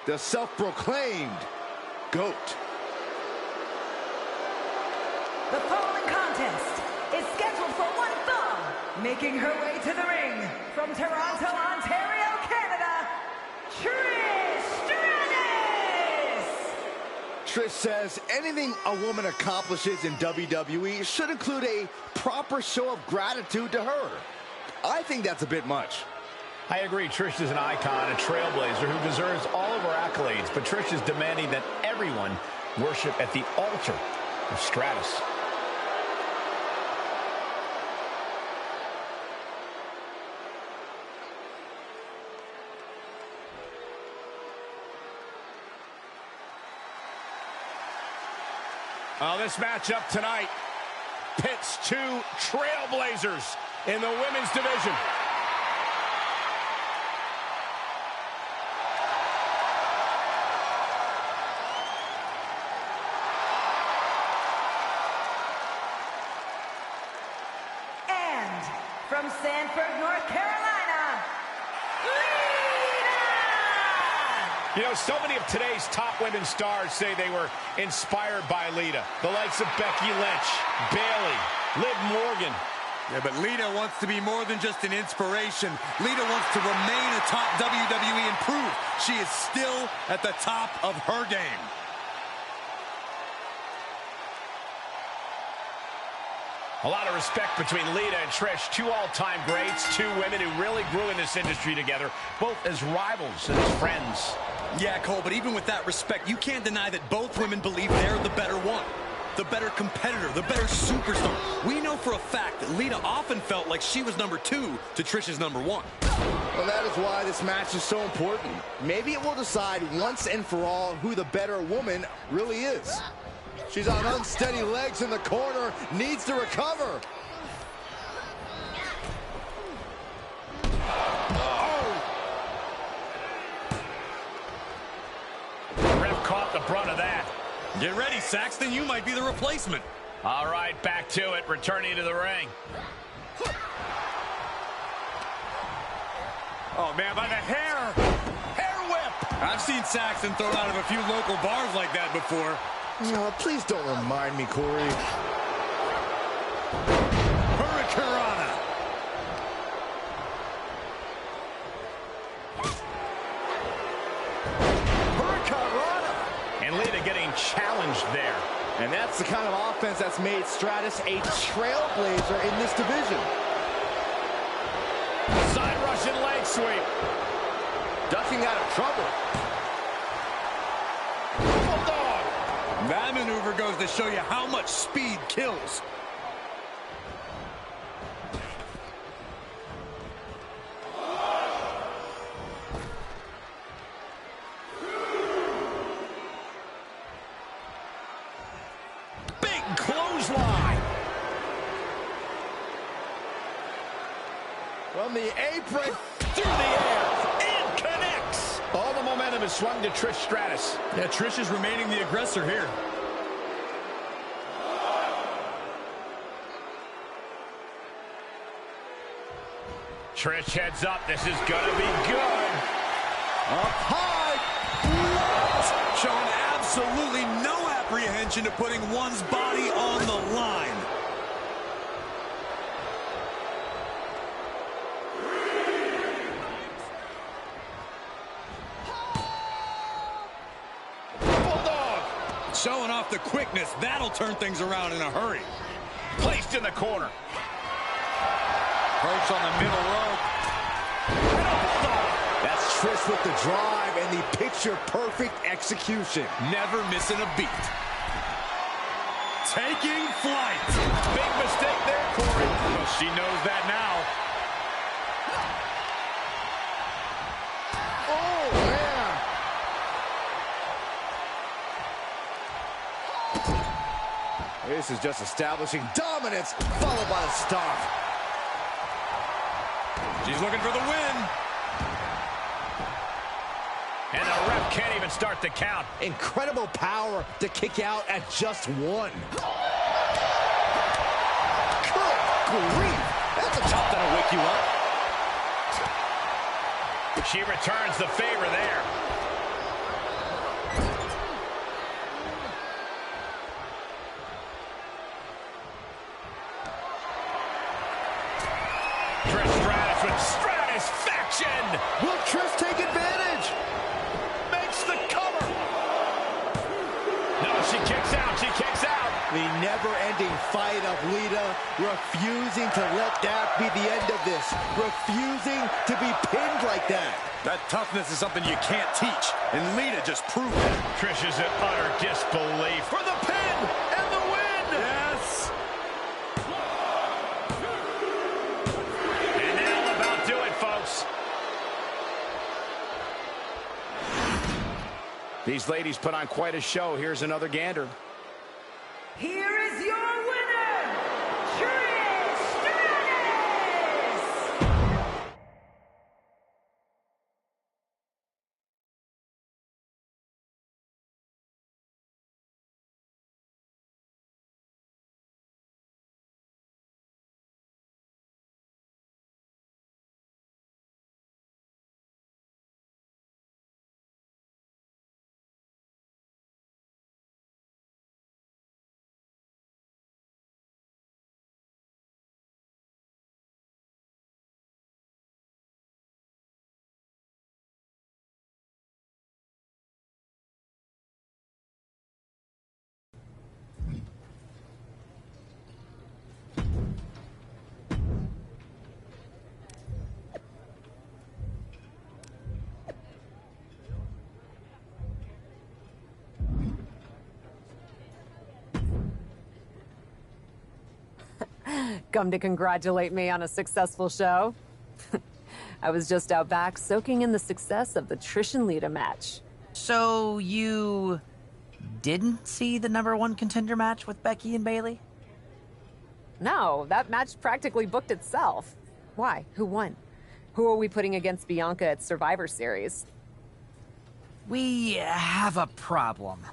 The self-proclaimed GOAT. The following contest is scheduled for one fall. Making her way to the ring from Toronto, Ontario, Canada, Trish Stratus! Trish says anything a woman accomplishes in WWE should include a proper show of gratitude to her. I think that's a bit much. I agree. Trish is an icon, a trailblazer who deserves all of her accolades, but Trish is demanding that everyone worship at the altar of Stratus. Well, this matchup tonight pits two trailblazers in the women's division. From Sanford, North Carolina, Lita! You know, so many of today's top women stars say they were inspired by Lita. The likes of Becky Lynch, Bayley, Liv Morgan. Yeah, but Lita wants to be more than just an inspiration. Lita wants to remain a top WWE and prove she is still at the top of her game. A lot of respect between Lita and Trish, two all-time greats, two women who really grew in this industry together, both as rivals and as friends. Yeah, Cole, but even with that respect, you can't deny that both women believe they're the better one, the better competitor, the better superstar. We know for a fact that Lita often felt like she was number 2 to Trish's number 1. Well, that is why this match is so important. Maybe it will decide once and for all who the better woman really is. She's on unsteady legs in the corner, needs to recover. The ref caught the brunt of that. Get ready, Saxton. You might be the replacement. All right, back to it, returning to the ring. Oh, man, by the hair. Hair whip. I've seen Saxton thrown out of a few local bars like that before. No, please don't remind me, Corey. Hurricanrana. Hurricanrana. And Lita getting challenged there. And that's the kind of offense that's made Stratus a trailblazer in this division. Side Russian leg sweep. Ducking out of trouble. Bulldog. That maneuver goes to show you how much speed kills. Big clothesline. From the apron Through the air. And connects. All the momentum is swung to Trish Stratus. Yeah, Trish is remaining the aggressor here. Trish heads up. This is gonna be good. up high. Showing absolutely no apprehension to putting one's body on the line. Bulldog. Showing off the quickness. That'll turn things around in a hurry. Placed in the corner. Perch on the middle rope. That's Trish with the drive and the picture-perfect execution. Never missing a beat. Taking flight. Big mistake there, Corey. Well, she knows that now. Oh, man. This is just establishing dominance, followed by the stomp. She's looking for the win. And the ref can't even start the count. Incredible power to kick out at just one. Good grief. That's a chop that'll wake you up. She returns the favor there. Trish Stratus with Stratusfaction. Will Trish take advantage? Makes the cover. No, she kicks out. She kicks out. The never-ending fight of Lita, refusing to let that be the end of this. Refusing to be pinned like that. That toughness is something you can't teach, and Lita just proved it. Trish is in utter disbelief for the pin and the win. Yes. And that'll about do it, folks. These ladies put on quite a show. Here's another gander. Here is your winner, Trish Stratus! Come to congratulate me on a successful show? I was just out back soaking in the success of the Trish and Lita match. So you didn't see the #1 contender match with Becky and Bayley? No, that match practically booked itself. Why? Who won? Who are we putting against Bianca at Survivor Series? We have a problem.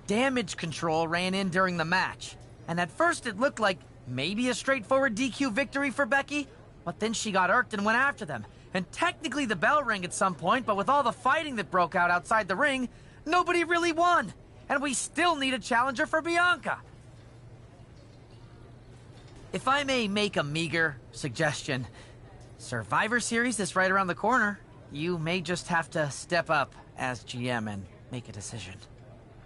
Damage Control ran in during the match, and at first it looked like maybe a straightforward DQ victory for Becky, but then she got irked and went after them. And technically the bell rang at some point, but with all the fighting that broke out outside the ring, nobody really won. And we still need a challenger for Bianca. If I may make a meager suggestion, Survivor Series is right around the corner. You may just have to step up as GM and make a decision.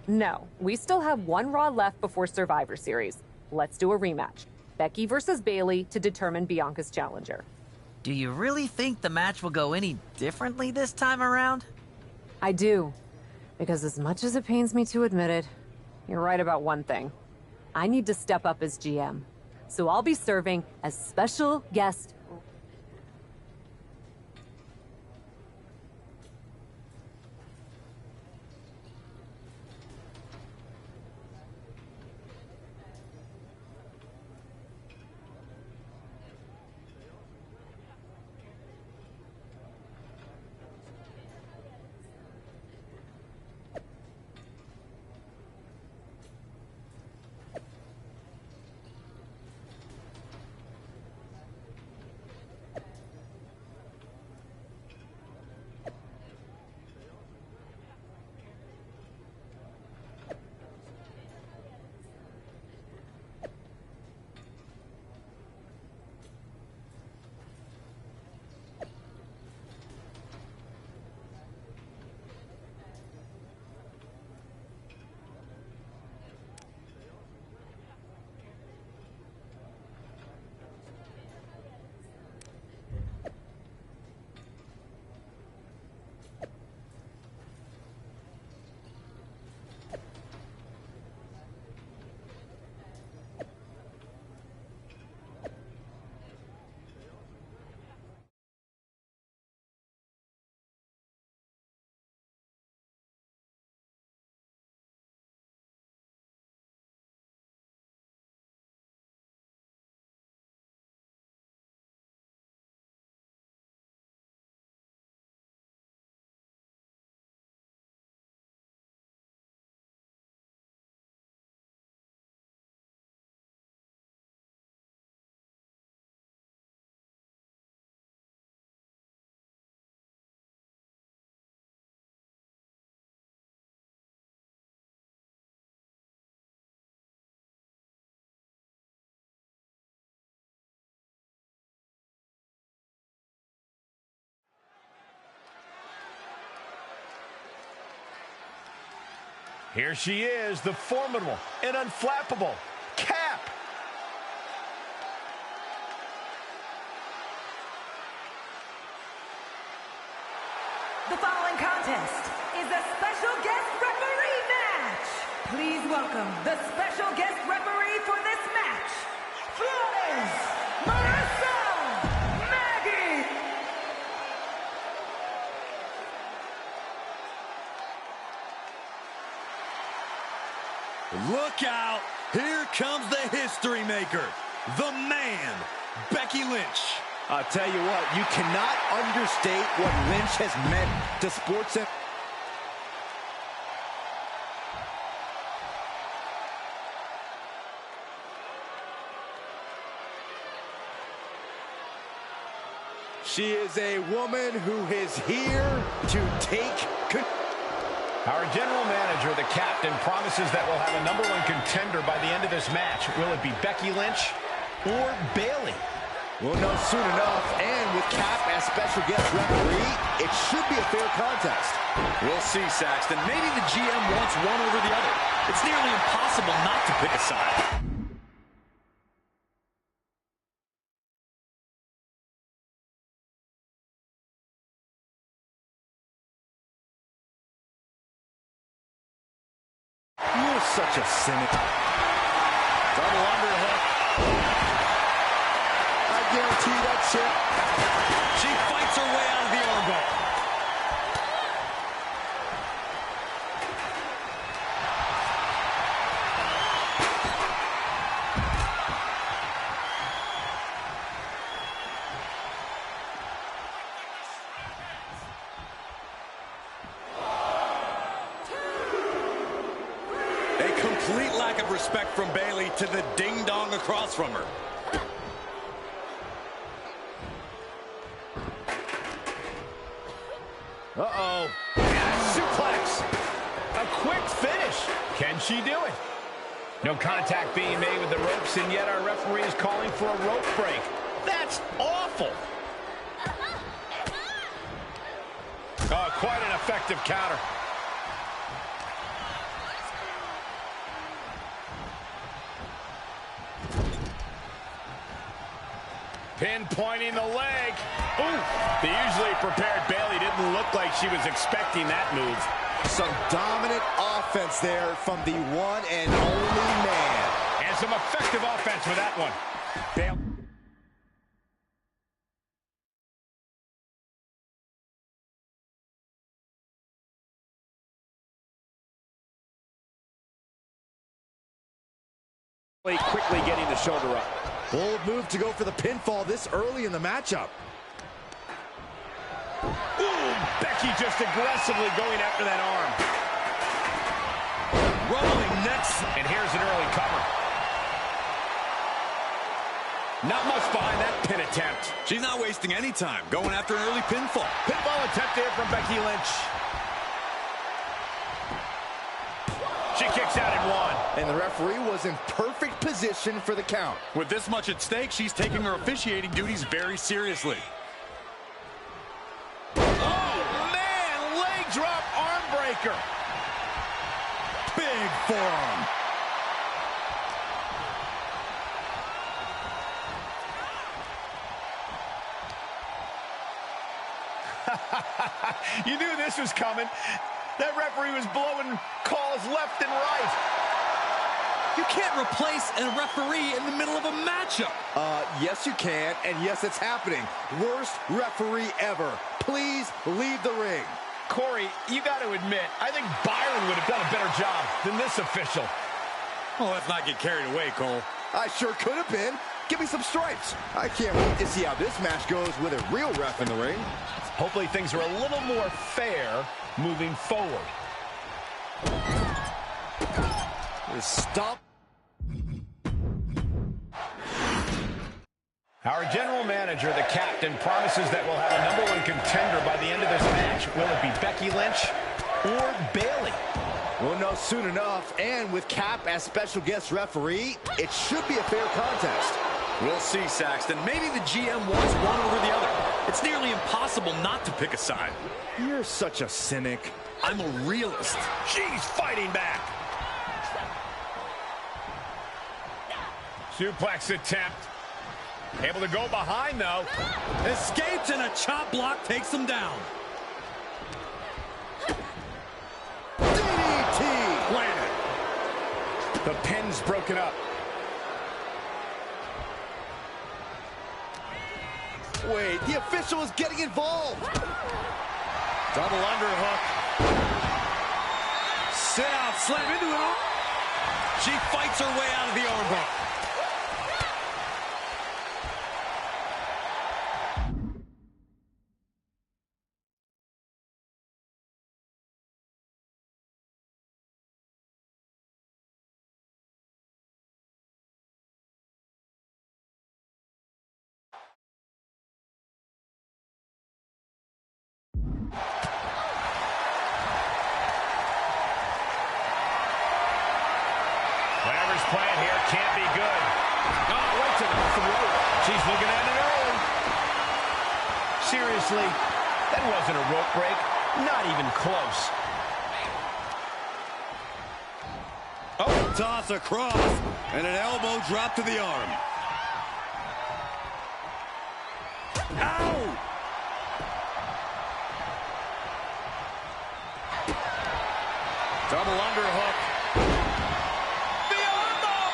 No, we still have one Raw left before Survivor Series. Let's do a rematch. Becky versus Bayley to determine Bianca's challenger. Do you really think the match will go any differently this time around? I do. Because as much as it pains me to admit it, you're right about one thing. I need to step up as GM. So I'll be serving as special guest. Here she is, the formidable and unflappable Cap. The following contest is a special guest referee match. Please welcome the special guest referee for this match, Flawless Marissa Maggie. Look out! Here comes the history maker, the man, Becky Lynch. I'll tell you what, you cannot understate what Lynch has meant to sports. She is a woman who is here to take control. Our general manager, the captain, promises that we'll have a #1 contender by the end of this match. Will it be Becky Lynch or Bayley? We'll know soon enough, and with Cap as special guest referee, it should be a fair contest. We'll see, Saxton. Maybe the GM wants one over the other. It's nearly impossible not to pick a side. You're such a cynic. Double underhook. I guarantee that's it. She fights her way out of the armbar. A complete lack of respect from Bayley to the ding-dong across from her. Uh-oh. And a suplex. A quick finish. Can she do it? No contact being made with the ropes, and yet our referee is calling for a rope break. That's awful. Oh, quite an effective counter. Pinpointing the leg. Ooh, the usually prepared Bayley didn't look like she was expecting that move. Some dominant offense there from the one and only man. And some effective offense with that one. Bayley. Quickly getting the shoulder up. Bold move to go for the pinfall this early in the matchup. Ooh, Becky just aggressively going after that arm. Rolling next. And here's an early cover. Not much behind that pin attempt. She's not wasting any time going after an early pinfall. Pinfall attempt here from Becky Lynch. She kicks out at one. And the referee was in perfect position for the count. With this much at stake, she's taking her officiating duties very seriously. Oh, man! Leg drop arm breaker. Big forearm. You knew this was coming. That referee was blowing calls left and right. You can't replace a referee in the middle of a matchup. Yes you can, and yes it's happening. Worst referee ever. Please leave the ring. Corey, you got to admit, I think Byron would have done a better job than this official. Oh, let's not get carried away, Cole. I sure could have been. Give me some stripes. I can't wait to see how this match goes with a real ref in the ring. Hopefully things are a little more fair moving forward. Stop. Our general manager, the captain, promises that we'll have a #1 contender by the end of this match. Will it be Becky Lynch or Bayley? We'll know soon enough, and with Cap as special guest referee, it should be a fair contest. We'll see, Saxton. Maybe the GM wants one over the other. It's nearly impossible not to pick a side. You're such a cynic. I'm a realist. She's fighting back. Suplex attempt. Able to go behind, though. Escapes, and a chop block takes him down. DDT! Planted. The pin's broken up. Wait, the official is getting involved. Double underhook. Sit out, slam into it. She fights her way out of the armbar. Whatever's playing here can't be good. Oh, right to the throat. She's looking at it early. Seriously, that wasn't a rope break. Not even close. Oh, toss across. And an elbow drop to the arm. Ow! Double underhook.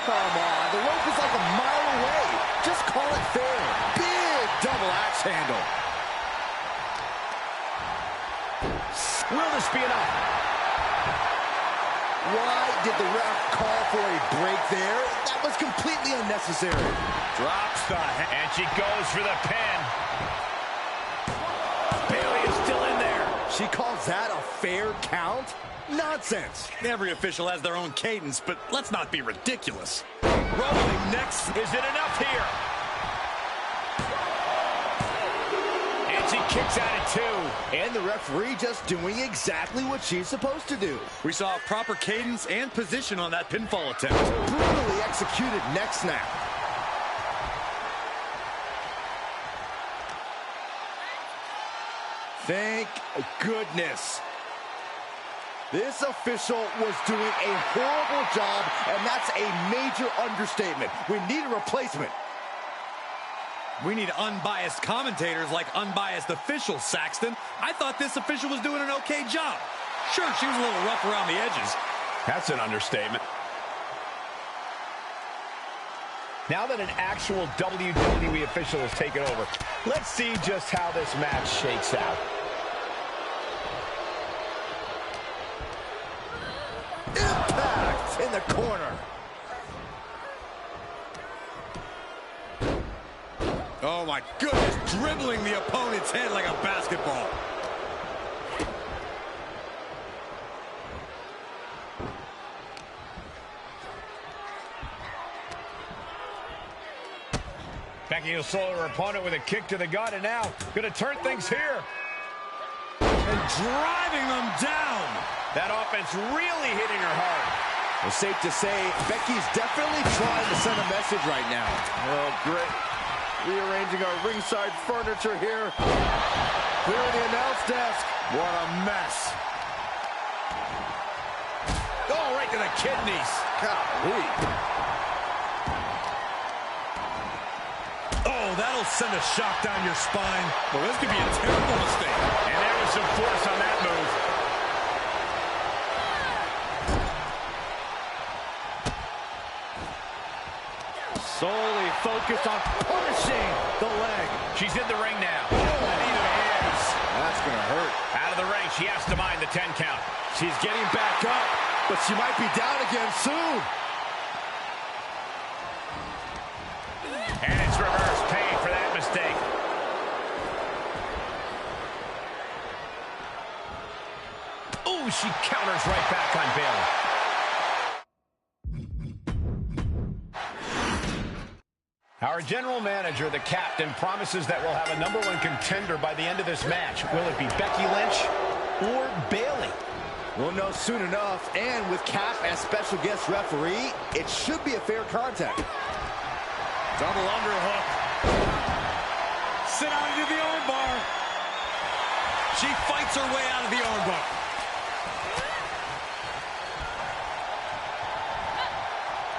Come on, the rope is like a mile away. Just call it fair. Big double axe handle. Will this be enough? Why did the ref call for a break there? That was completely unnecessary. Drops the head. And she goes for the pin. Bayley is still in there. She calls that a fair count? Nonsense. Every official has their own cadence, but let's not be ridiculous. Rolling next. Is it enough here? And she kicks out at 2. And the referee just doing exactly what she's supposed to do. We saw proper cadence and position on that pinfall attempt. Brutally executed neck snap. Thank goodness. This official was doing a horrible job, and that's a major understatement. We need a replacement. We need unbiased commentators like unbiased officials, Saxton. I thought this official was doing an okay job. Sure, she was a little rough around the edges. That's an understatement. Now that an actual WWE official has taken over, let's see just how this match shakes out. Impact in the corner. Oh my goodness, dribbling the opponent's head like a basketball. Becky will solo her opponent with a kick to the gut, and now going to turn things here. And driving them down. That offense really hitting her hard. Well, safe to say, Becky's definitely trying to send a message right now. Oh, great. Rearranging our ringside furniture here. Clearing the announce desk. What a mess. Oh, right to the kidneys. Golly. Oh, that'll send a shock down your spine. Well, this could be a terrible mistake. And there was some force on that move. Solely focused on punishing the leg. She's in the ring now. Oh, and either is. That's going to hurt. Out of the ring, she has to mind the 10 count. She's getting back up, but she might be down again soon. And it's reverse, paying for that mistake. Ooh, she counters right back on Bayley. Our general manager, the captain, promises that we'll have a #1 contender by the end of this match. Will it be Becky Lynch or Bayley? We'll know soon enough, and with Cap as special guest referee, it should be a fair contact. Double underhook. Sit out into the armbar. She fights her way out of the armbar.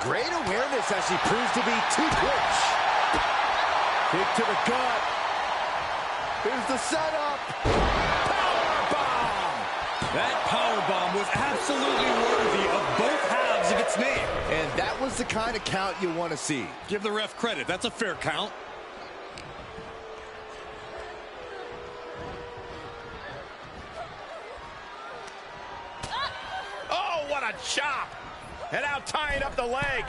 Great awareness as she proves to be too quick. Kick to the gut. Here's the setup. Powerbomb. That powerbomb was absolutely worthy of both halves of its name. And that was the kind of count you want to see. Give the ref credit. That's a fair count. Oh, what a chop. And now tying up the leg.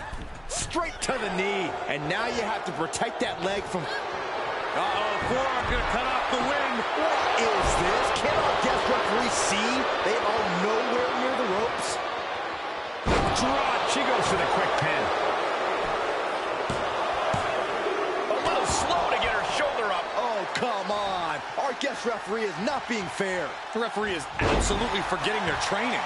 Straight to the knee. And now you have to protect that leg from... Uh-oh, forearm gonna cut off the wind. What is this? Can our guest referee see? They are nowhere near the ropes. Drop. She goes for the quick pin. A little slow to get her shoulder up. Oh, come on. Our guest referee is not being fair. The referee is absolutely forgetting their training.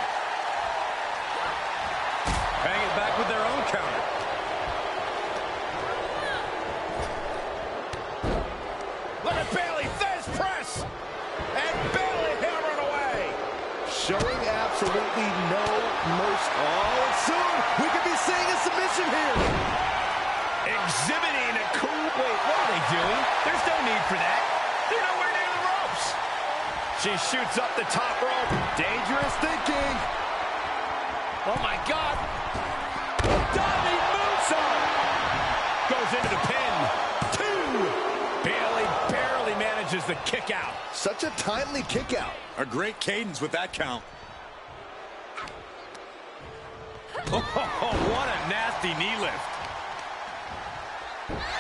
Hang it back with their own counter. Look at Bayley, Fez press. And Bayley hammering away. Showing absolutely no mercy. Oh, and soon we could be seeing a submission here. Exhibiting a cool... Wait, what are they doing? There's no need for that. They're nowhere near the ropes. She shoots up the top rope. Dangerous thinking. Oh, my God. Diving moonsault. Goes into the pin. 2. Bayley barely manages the kick out. Such a timely kick out. A great cadence with that count. Oh, what a nasty knee lift.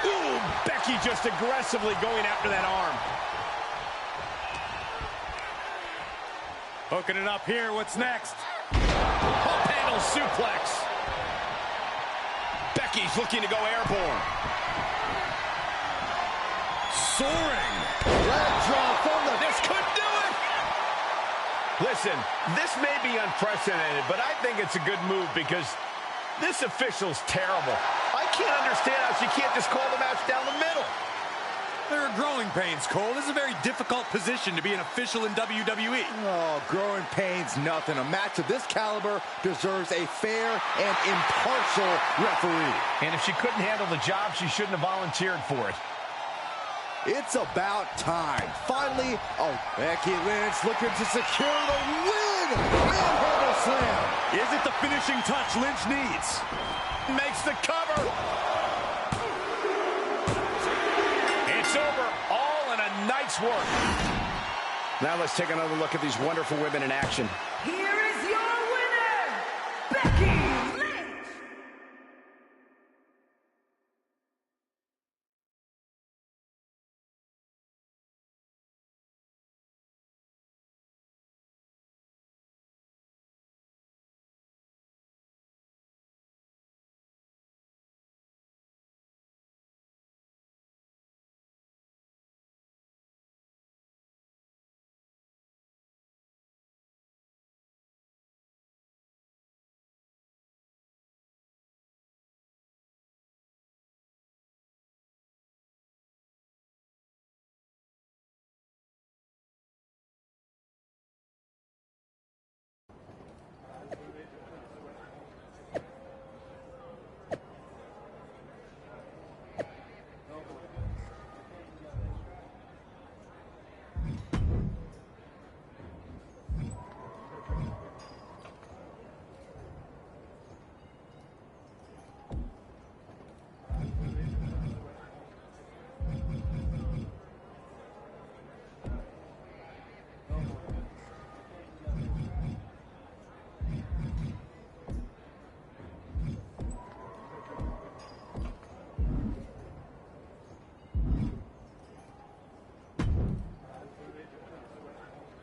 Ooh, Becky just aggressively going after that arm. Hooking it up here. What's next? Pump handle suplex. Becky's looking to go airborne. Soaring. Leg drop from the Listen, this may be unprecedented, but I think it's a good move because this official's terrible. I can't understand how she can't just call the match down the middle. There are growing pains, Cole. This is a very difficult position to be an official in WWE. Oh, growing pains, nothing. A match of this caliber deserves a fair and impartial referee. And if she couldn't handle the job, she shouldn't have volunteered for it. It's about time. Finally, Becky Lynch looking to secure the win. Manhandle slam. Is it the finishing touch Lynch needs? Makes the cover. It's over, all in a night's work. Now let's take another look at these wonderful women in action. Here is your winner, Becky Lynch.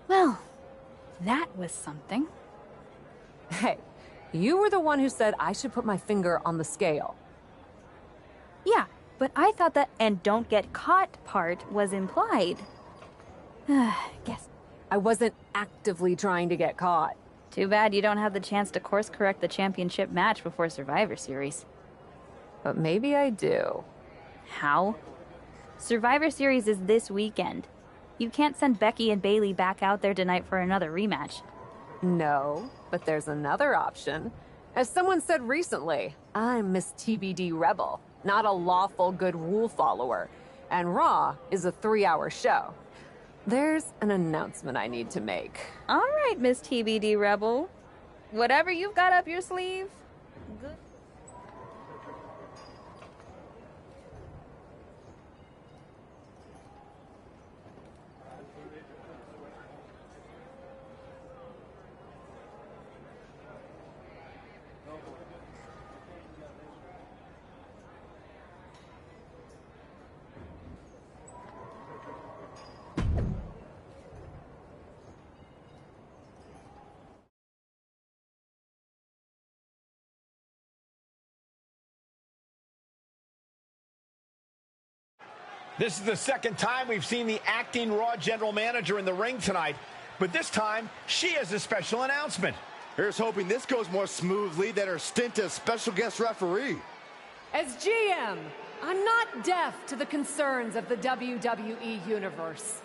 Well, that was something. Hey, you were the one who said I should put my finger on the scale. Yeah, but I thought that "and don't get caught" part was implied. Guess. I wasn't actively trying to get caught. Too bad you don't have the chance to course correct the championship match before Survivor Series. But maybe I do. How? Survivor Series is this weekend. You can't send Becky and Bayley back out there tonight for another rematch. No, but there's another option. As someone said recently, I'm Miss TBD Rebel, not a lawful good rule follower. And Raw is a 3-hour show. There's an announcement I need to make. All right, Miss TBD Rebel. Whatever you've got up your sleeve, good. This is the second time we've seen the acting Raw general manager in the ring tonight, but this time she has a special announcement. Here's hoping this goes more smoothly than her stint as special guest referee. As GM, I'm not deaf to the concerns of the WWE Universe.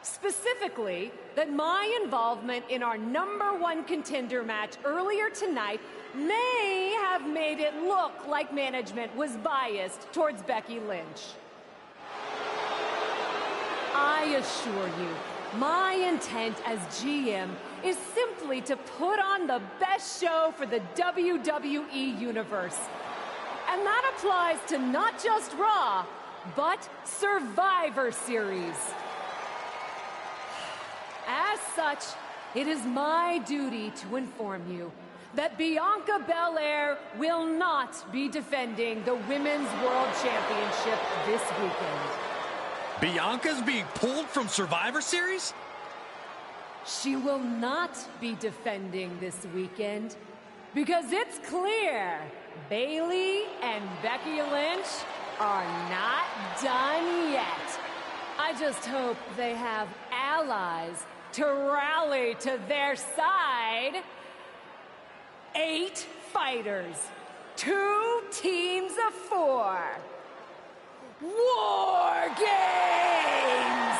Specifically, that my involvement in our #1 contender match earlier tonight may have made it look like management was biased towards Becky Lynch. I assure you, my intent as GM is simply to put on the best show for the WWE Universe. And that applies to not just Raw, but Survivor Series. As such, it is my duty to inform you that Bianca Belair will not be defending the Women's World Championship this weekend. Bianca's being pulled from Survivor Series? She will not be defending this weekend because it's clear Bayley and Becky Lynch are not done yet. I just hope they have allies to rally to their side, 8 fighters, 2 teams of 4. War Games!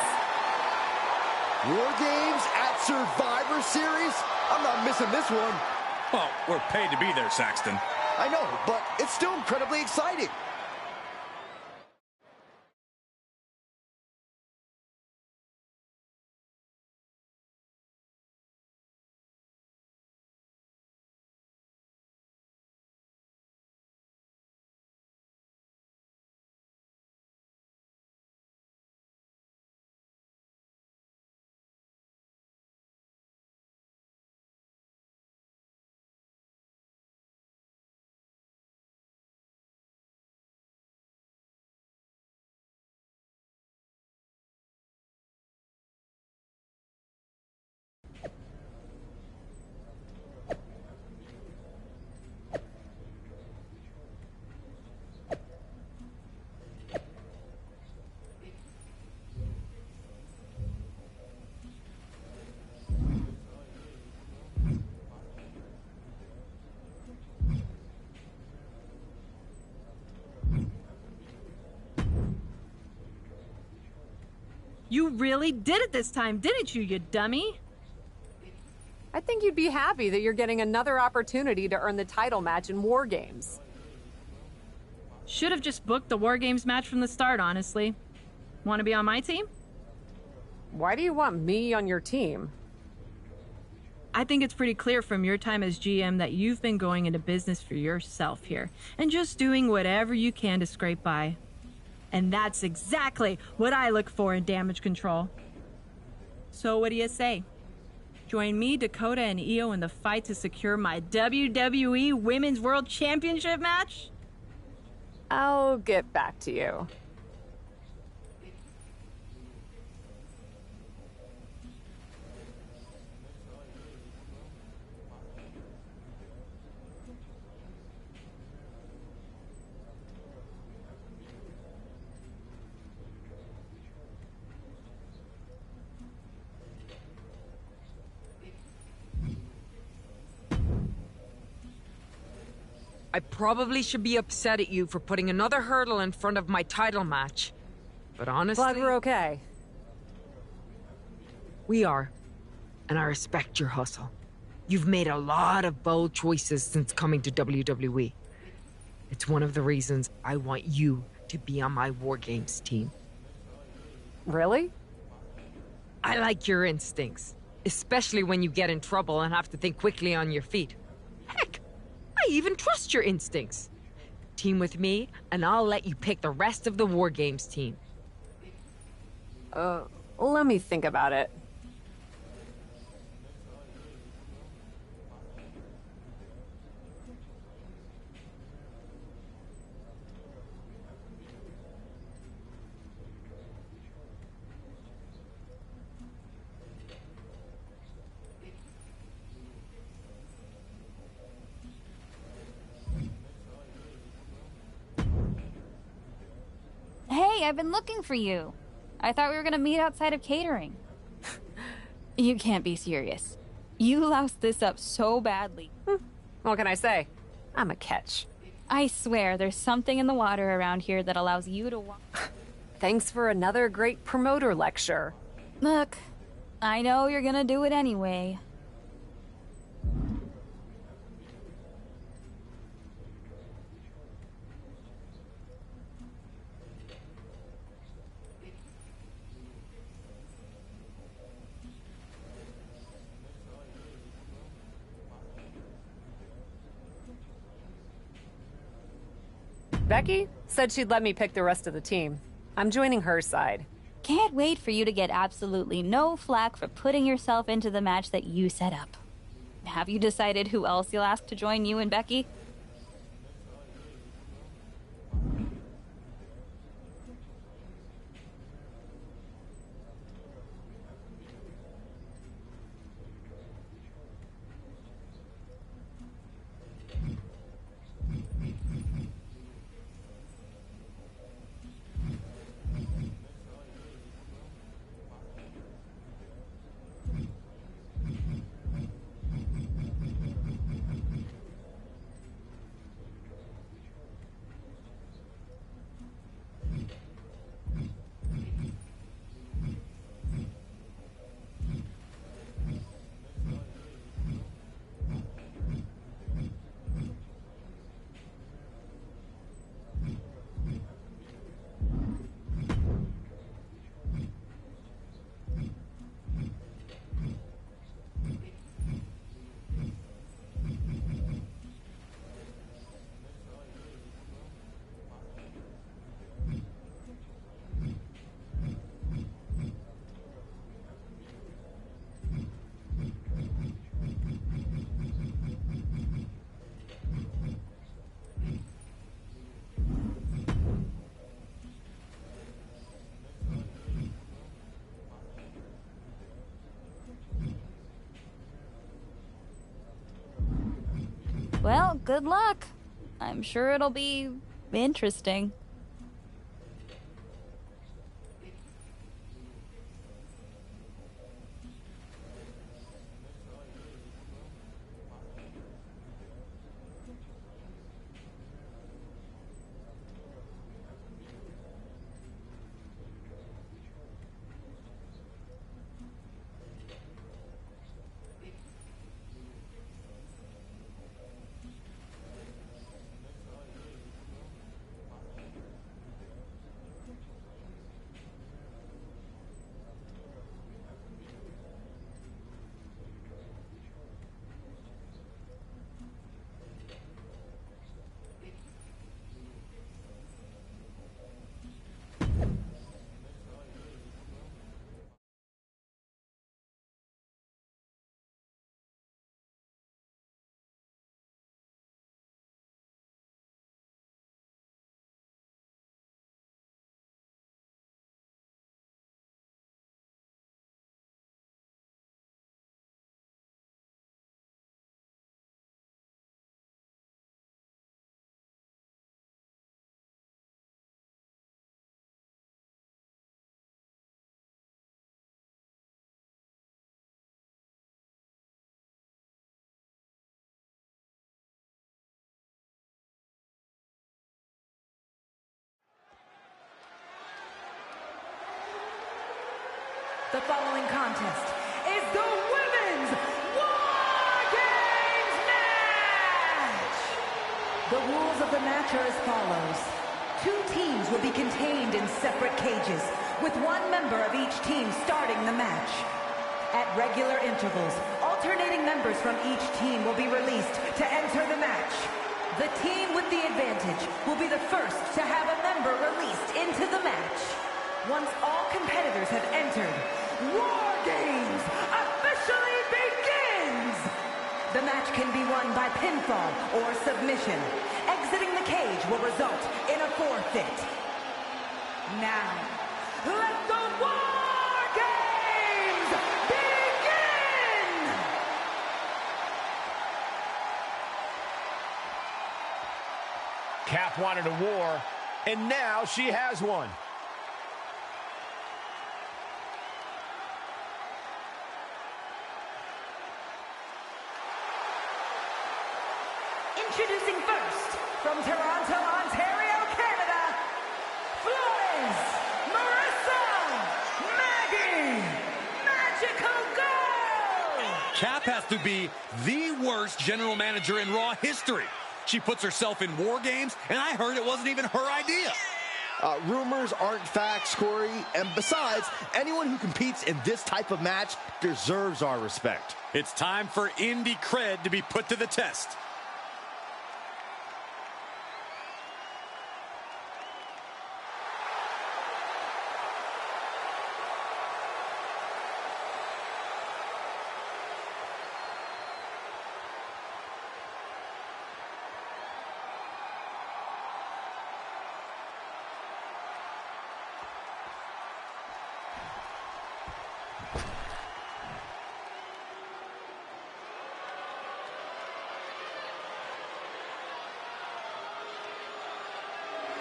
War Games at Survivor Series? I'm not missing this one. Well, we're paid to be there, Saxton. I know, but it's still incredibly exciting. You really did it this time, didn't you, you dummy? I think you'd be happy that you're getting another opportunity to earn the title match in War Games. Should have just booked the War Games match from the start, honestly. Want to be on my team? Why do you want me on your team? I think it's pretty clear from your time as GM that you've been going into business for yourself here, and just doing whatever you can to scrape by. And that's exactly what I look for in Damage Control. So what do you say? Join me, Dakota, and Io in the fight to secure my WWE Women's World Championship match? I'll get back to you. I probably should be upset at you for putting another hurdle in front of my title match. But honestly... Glad we're okay. We are. And I respect your hustle. You've made a lot of bold choices since coming to WWE. It's one of the reasons I want you to be on my War Games team. Really? I like your instincts. Especially when you get in trouble and have to think quickly on your feet. Heck! I even trust your instincts. Team with me, and I'll let you pick the rest of the War Games team. Let me think about it. Hey, I've been looking for you. I thought we were gonna meet outside of catering. You can't be serious. You loused this up so badly. What can I say? I'm a catch. I swear, there's something in the water around here that allows you to walk. Thanks for another great promoter lecture. Look, I know you're gonna do it anyway. Becky said she'd let me pick the rest of the team. I'm joining her side. Can't wait for you to get absolutely no flack for putting yourself into the match that you set up. Have you decided who else you'll ask to join you and Becky? Well, good luck. I'm sure it'll be interesting. The following contest is the Women's War Games match! The rules of the match are as follows. 2 teams will be contained in separate cages, with 1 member of each team starting the match. At regular intervals, alternating members from each team will be released to enter the match. The team with the advantage will be the first to have a member released into the match. Once all competitors have entered, War Games officially begins! The match can be won by pinfall or submission. Exiting the cage will result in a forfeit. Now, let the War Games begin! Cap wanted a war, and now she has one. Introducing first, from Toronto, Ontario, Canada, Flores, Marissa, Maggie, Magical Girl! Cap has to be the worst general manager in Raw history. She puts herself in War Games, and I heard it wasn't even her idea. Rumors aren't facts, Corey. And besides, anyone who competes in this type of match deserves our respect. It's time for indie cred to be put to the test.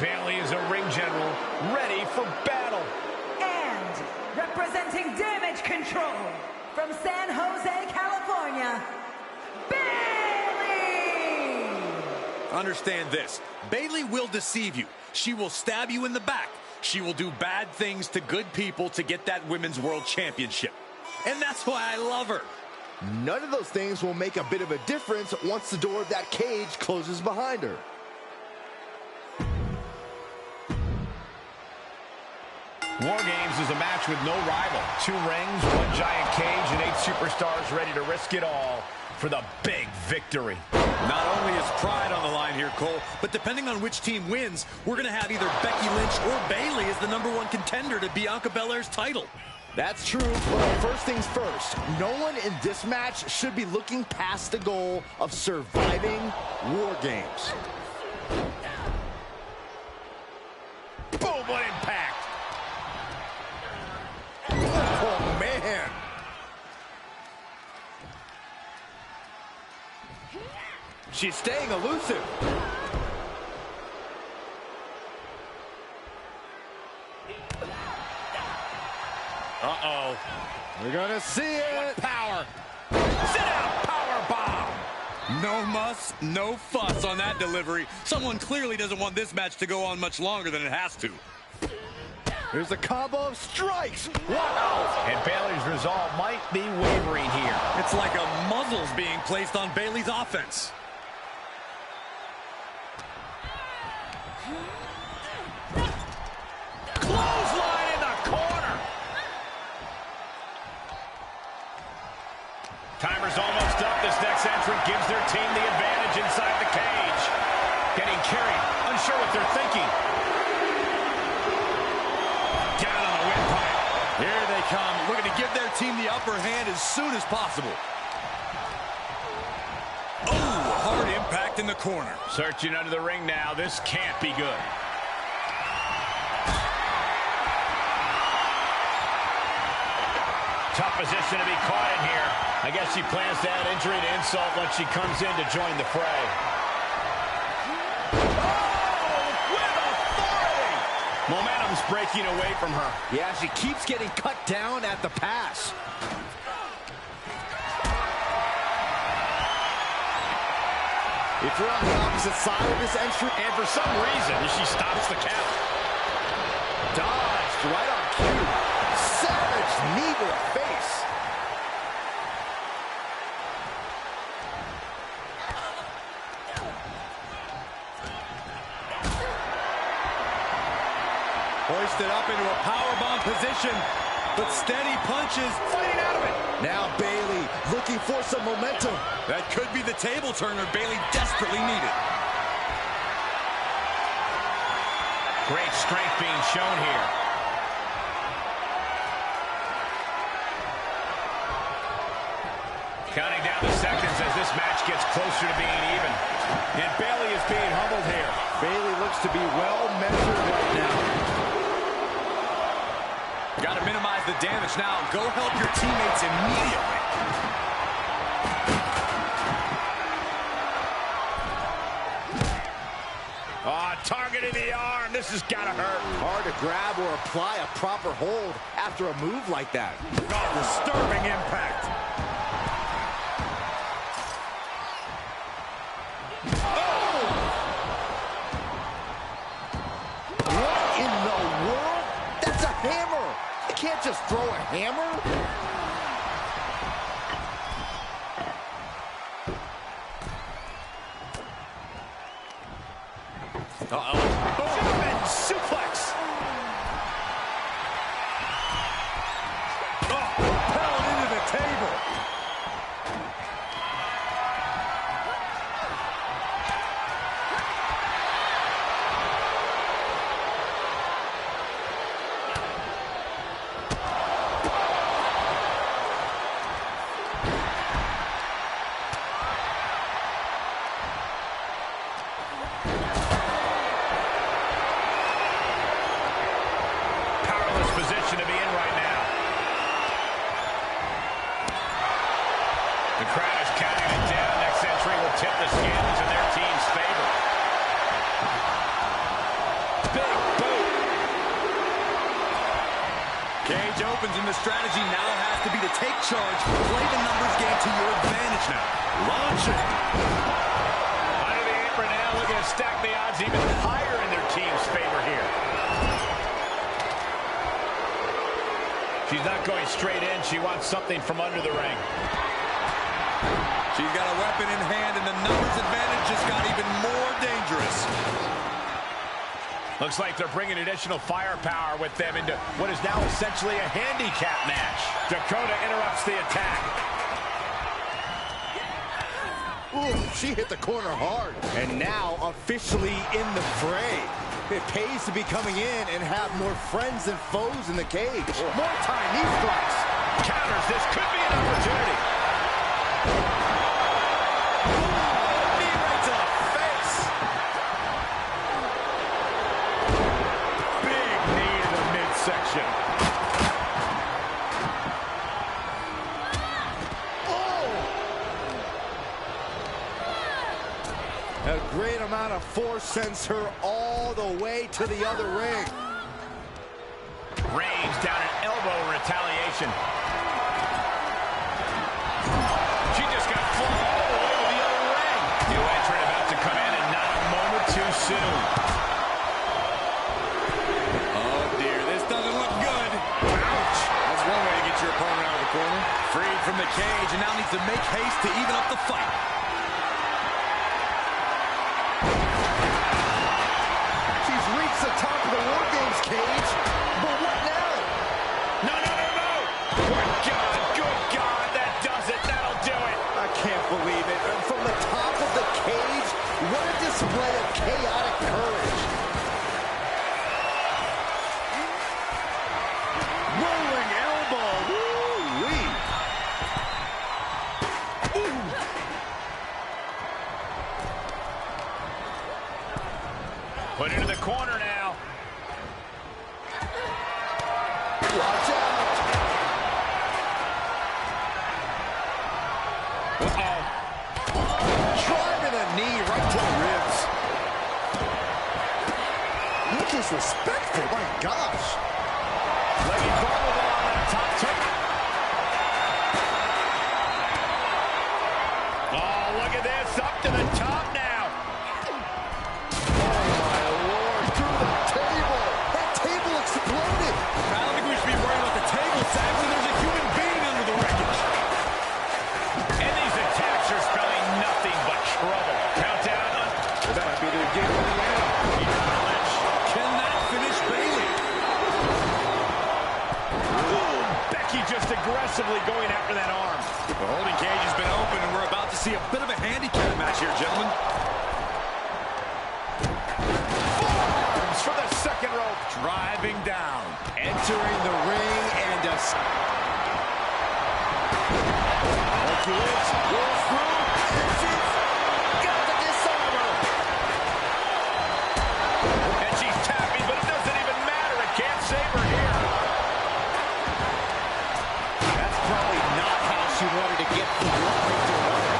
Bayley is a ring general, ready for battle. And representing Damage Control from San Jose, California, Bayley! Understand this. Bayley will deceive you. She will stab you in the back. She will do bad things to good people to get that Women's World Championship. And that's why I love her. None of those things will make a bit of a difference once the door of that cage closes behind her. War Games is a match with no rival. 2 rings, 1 giant cage, and 8 superstars ready to risk it all for the big victory. Not only is pride on the line here, Cole, but depending on which team wins, we're going to have either Becky Lynch or Bayley as the #1 contender to Bianca Belair's title. That's true, but first things first, no one in this match should be looking past the goal of surviving War Games. Boom, what impact! Oh, man. She's staying elusive. Uh-oh. We're gonna see it. Power. Sit out, power bomb. No muss, no fuss on that delivery. Someone clearly doesn't want this match to go on much longer than it has to. Here's a combo of strikes. Wow. And Bayley's resolve might be wavering here. It's like a muzzle's being placed on Bayley's offense. Clothesline in the corner. Timer's almost up. This next entrant gives their team the advantage inside the cage. Getting carried, unsure what they're thinking. Down on the windpipe. Here they come, looking to give their team the upper hand as soon as possible. Oh, hard impact in the corner. Searching under the ring now. This can't be good. Tough position to be caught in here. I guess she plans to add injury to insult when she comes in to join the fray. Oh, with authority! Momentum's breaking away from her. Yeah, she keeps getting cut down at the pass. If you're on the opposite side of this entry, and for some reason, she stops the count. Dodged right on cue. Savage knee to the face. Hoisted up into a powerbomb position, but steady punches, fighting out of it. Now Bayley looking for some momentum. That could be the table turner Bayley desperately needed. Great strength being shown here. Counting down the seconds as this match gets closer to being even. And Bayley is being humbled here. Bayley looks to be well measured right now. Got to minimize the damage now. Go help your teammates immediately. Targeting the arm. This has got to hurt. Hard to grab or apply a proper hold after a move like that. Oh, disturbing impact. Oh! What in the world? That's a hammer. You can't just throw a hammer. German suplex. Oh, propelled into the table. Position to be in right now. The crowd is counting it down. Next entry will tip the scales in their team's favor. Big boot. Cage opens and the strategy now has to be to take charge, play the numbers game to your advantage now. Launch it. Under the apron now, looking to stack the odds even higher in their team's favor here. She's not going straight in. She wants something from under the ring. She's got a weapon in hand, and the numbers advantage just got even more dangerous. Looks like they're bringing additional firepower with them into what is now essentially a handicap match. Dakota interrupts the attack. Ooh, she hit the corner hard. And now officially in the fray. It pays to be coming in and have more friends than foes in the cage. More time, knee strikes. Counters, this could be an opportunity. Knee right to the face. Big knee to the midsection. a force sends her all the way to the other ring. Reigns down an elbow in retaliation. She just got flung all the way to the other ring. New entrant about to come in and not a moment too soon. Oh dear, this doesn't look good. Ouch! That's one way to get your opponent out of the corner. Freed from the cage and now needs to make haste to even up the fight. She's reached the top of the War Games cage. But what now? No. Good God, that does it. That'll do it. I can't believe it. And from the top of the cage, what a display of chaotic courage. Rolling elbow. Woo-wee. Put into the corner now. Watch out. Driving a knee right to the ribs. Not disrespectful, my gosh. Leggy vulnerable on that top turn. Oh, look at this. Up to the top now. Oh, my Lord. Through the table. That table exploded. I don't think we should be worried about the table, Sam, when there's a human being under the wreckage. And these attacks are spelling nothing but trouble. Countdown. That might be the beginning of the end. Can that finish Bayley? Ooh, Becky just aggressively going after that arm. The holding cage has been open, and we're about to see a bit of a handicap match here, gentlemen. Forearms for the second rope. Driving down. Entering the ring and a... Hercules rolls through, and she's got the disarmer. And she's tapping, but it doesn't even matter. It can't save her here. That's probably not how she wanted to get from one ring to another.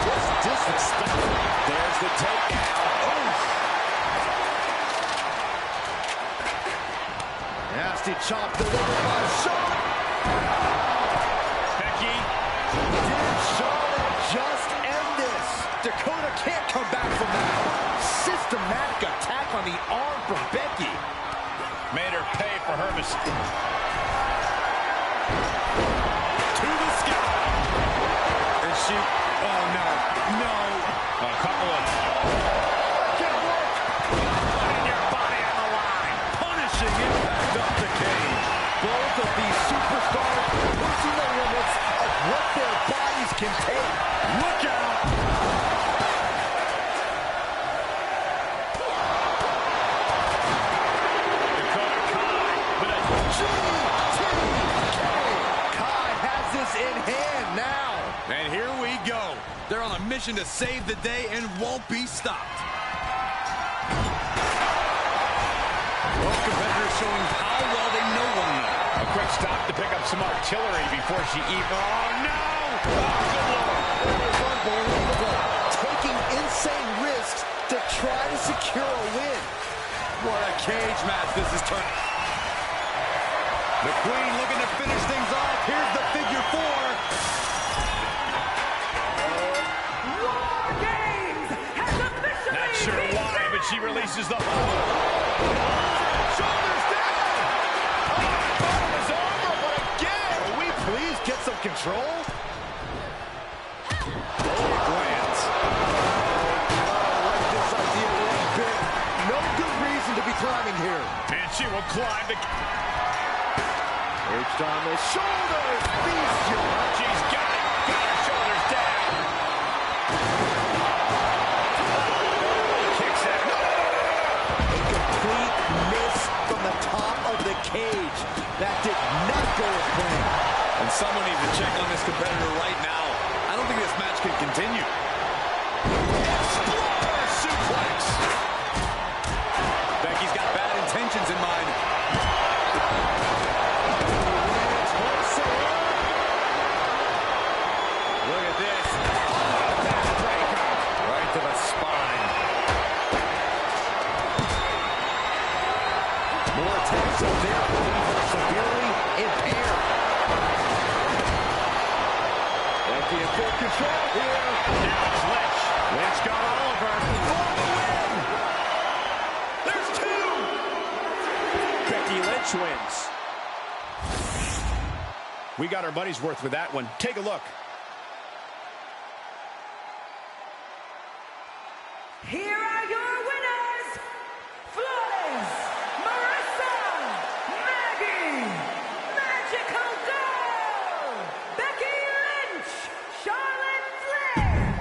What's disrespectful? There's the takedown. Oh! Nasty chop delivered by Charlotte. Becky. Did Charlotte just end this? Dakota can't come back from that. Systematic attack on the arm from Becky. Made her pay for her mistake. To the sky. And she... Oh, no. No. A couple of... Can't work. Putting your body on the line. Punishing impact off the cage. Both of these superstars pushing the limits of what their bodies can take. Look out. Dakota Kai with a... GTK. Kai has this in hand now. And here we go. They're on a mission to save the day and won't be stopped. Both competitors showing how well they know one another. A quick stop to pick up some artillery before she even... Oh, no! Oh, good Lord. It was unbelievable. Taking insane risks to try to secure a win. What a cage match this is turning. The Queen looking to finish things off. Here's the figure 4. War Games has officially Not sure why, but she releases the hold. Shoulders down. Oh, I thought it was over, but again. Will we please get some control? Glance. Like this idea was big. No good reason to be climbing here. And she will climb the... Perched on the shoulders. Bestial. She's got it. Got her shoulders down. Kicks out. A complete miss from the top of the cage. That did not go as planned. And someone needs to check on this competitor right now. I don't think this match can continue. Explorer suplex. Becky's got bad intentions in mind. Look at this. Backbreaker. Right to the spine. Multiple attacks of their belief are severely impaired. Becky in full control here. Now it's Lynch. Lynch got Oliver for the win. There's two. Becky Lynch wins. We got our money's worth with that one. Take a look. Here are your winners, Flawless, Marissa, Maggie, Magical Girl, Becky Lynch, Charlotte Flair.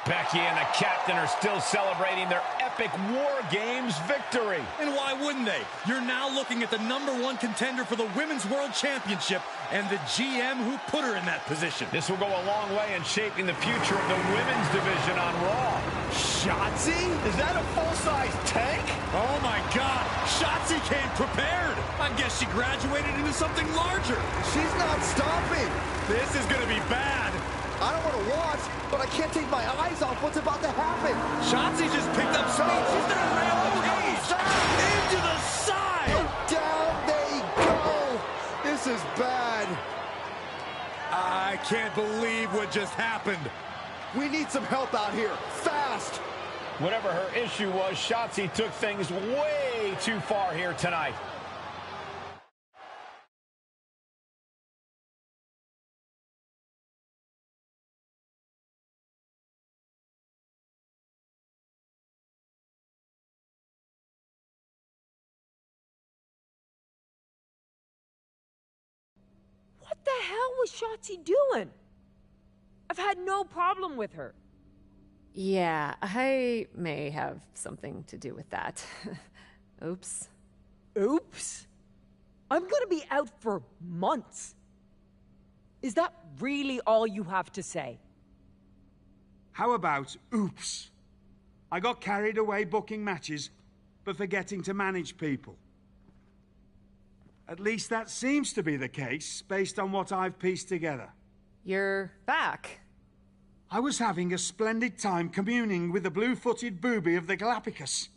Becky and the captain are still celebrating their epic War Games victory. And why wouldn't they? You're now looking at the #1 contender for the Women's World Championship and the GM who put her in that position. This will go a long way in shaping the future of the women's division on Raw. Shotzi? Is that a full-size tank? Oh my God, Shotzi came prepared. I guess she graduated into something larger. She's not stopping. This is gonna be bad. I don't want to watch, but I can't take my eyes off what's about to happen. Shotzi just picked up speed. She's gonna rail the cage. Into the side. And down they go. This is bad. I can't believe what just happened. We need some help out here, fast. Whatever her issue was, Shotzi took things way too far here tonight. What the hell was Shotzi doing? I've had no problem with her. Yeah, I may have something to do with that. Oops. Oops? I'm gonna be out for months. Is that really all you have to say? How about oops? I got carried away booking matches, but forgetting to manage people. At least that seems to be the case, based on what I've pieced together. You're back. I was having a splendid time communing with the blue-footed booby of the Galapagos.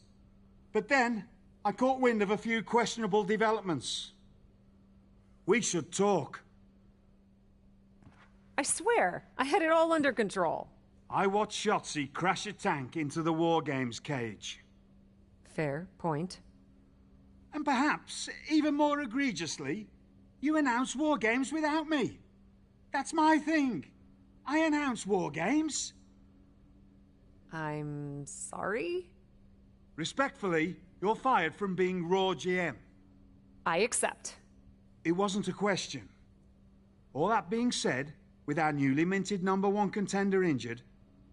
But then, I caught wind of a few questionable developments. We should talk. I swear, I had it all under control. I watched Shotzi crash a tank into the War Games cage. Fair point. And perhaps, even more egregiously, you announce War Games without me. That's my thing. I announce War Games. I'm sorry? Respectfully, you're fired from being Raw GM. I accept. It wasn't a question. All that being said, with our newly minted #1 contender injured,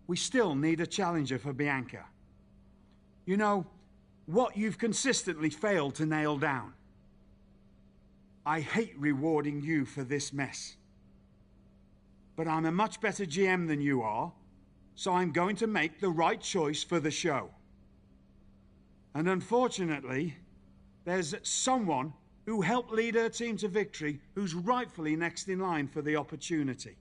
we still need a challenger for Bianca. You know, what you've consistently failed to nail down. I hate rewarding you for this mess. But I'm a much better GM than you are, so I'm going to make the right choice for the show. And unfortunately, there's someone who helped lead her team to victory who's rightfully next in line for the opportunity.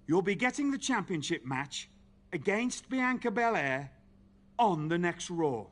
You'll be getting the championship match against Bianca Belair on the next Raw.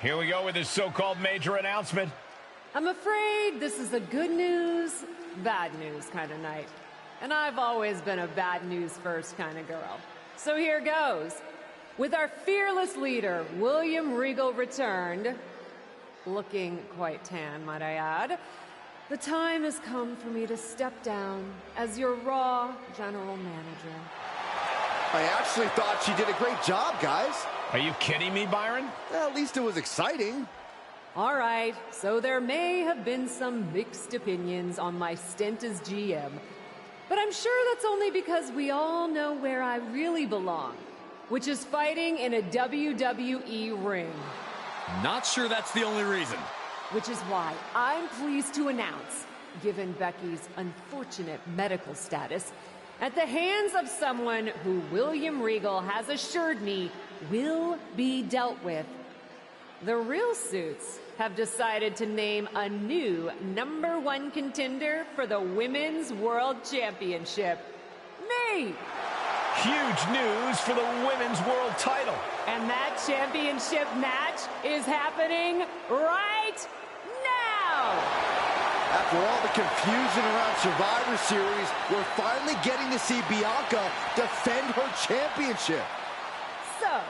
Here we go with this so-called major announcement. I'm afraid this is a good news, bad news kind of night. And I've always been a bad news first kind of girl. So here goes. With our fearless leader, William Regal, returned, looking quite tan, might I add, the time has come for me to step down as your Raw General Manager. I actually thought she did a great job, guys. Are you kidding me, Byron? Well, at least it was exciting. All right, so there may have been some mixed opinions on my stint as GM, but I'm sure that's only because we all know where I really belong, which is fighting in a WWE ring. Not sure that's the only reason. Which is why I'm pleased to announce, given Becky's unfortunate medical status, at the hands of someone who William Regal has assured me will be dealt with, the Real Suits have decided to name a new #1 contender for the Women's World Championship. Me! Huge news for the Women's World title. And that championship match is happening right now! After all the confusion around Survivor Series, we're finally getting to see Bianca defend her championship. So,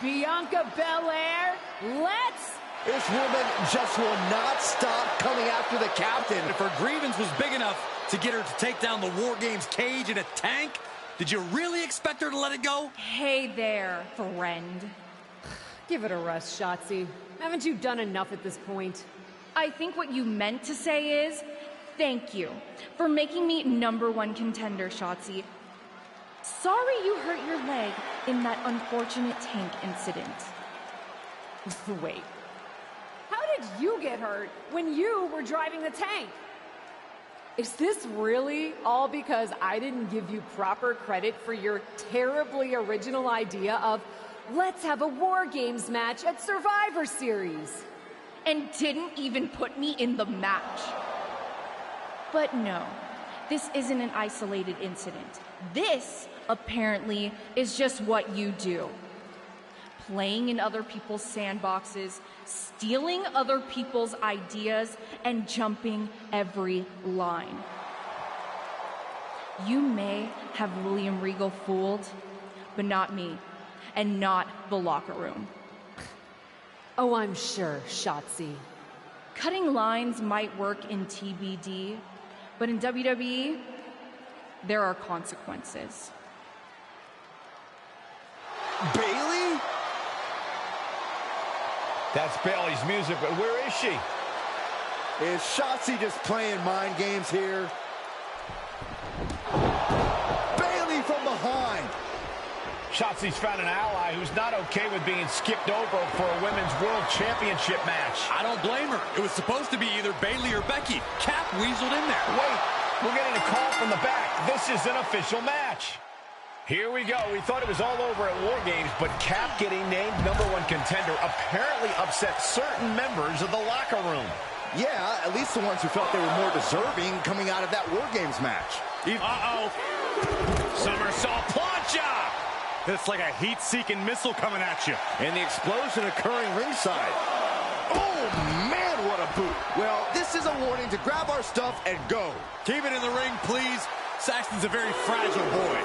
Bianca Belair, let's... This woman just will not stop coming after the captain. If her grievance was big enough to get her to take down the War Games cage in a tank, did you really expect her to let it go? Hey there, friend. Give it a rest, Shotzi. Haven't you done enough at this point? I think what you meant to say is, thank you for making me #1 contender, Shotzi. Sorry you hurt your leg in that unfortunate tank incident. Wait. How did you get hurt when you were driving the tank? Is this really all because I didn't give you proper credit for your terribly original idea of, let's have a War Games match at Survivor Series? And didn't even put me in the match. But no, this isn't an isolated incident. This, apparently, is just what you do. Playing in other people's sandboxes, stealing other people's ideas, and jumping every line. You may have William Regal fooled, but not me, and not the locker room. Oh, I'm sure, Shotzi. Cutting lines might work in TBD, but in WWE, there are consequences. Bayley? That's Bayley's music, but where is she? Is Shotzi just playing mind games here? Bayley from behind. Shotzi's found an ally who's not okay with being skipped over for a Women's World Championship match. I don't blame her. It was supposed to be either Bayley or Becky. Cap weaseled in there. Wait, we're getting a call from the back. This is an official match. Here we go. We thought it was all over at War Games, but Cap getting named #1 contender apparently upset certain members of the locker room. Yeah, at least the ones who felt they were more deserving coming out of that War Games match. Uh-oh. Somersault plancha. It's like a heat-seeking missile coming at you. And the explosion occurring ringside. Oh, man, what a boot. Well, this is a warning to grab our stuff and go. Keep it in the ring, please. Saxton's a very fragile boy.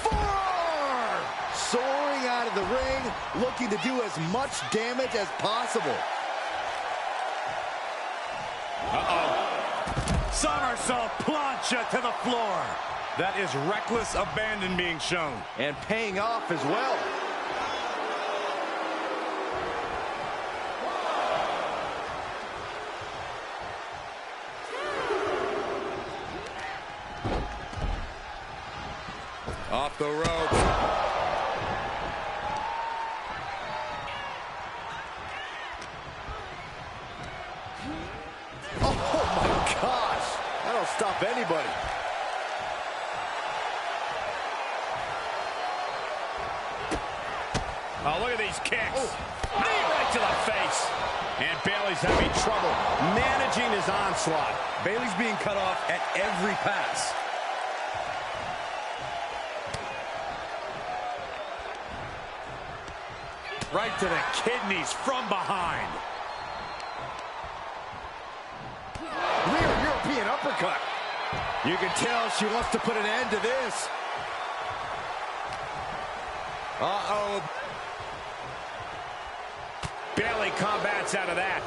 Forearm! Soaring out of the ring, looking to do as much damage as possible. Uh-oh. Somersault plancha to the floor. That is reckless abandon being shown. And paying off as well. Off the ropes. Oh my gosh. That'll stop anybody. Oh, look at these kicks. Knee right to the face. And Bayley's having trouble managing his onslaught. Bayley's being cut off at every pass. Right to the kidneys from behind. Rear European uppercut. You can tell she wants to put an end to this. Uh-oh. Bayley combats out of that.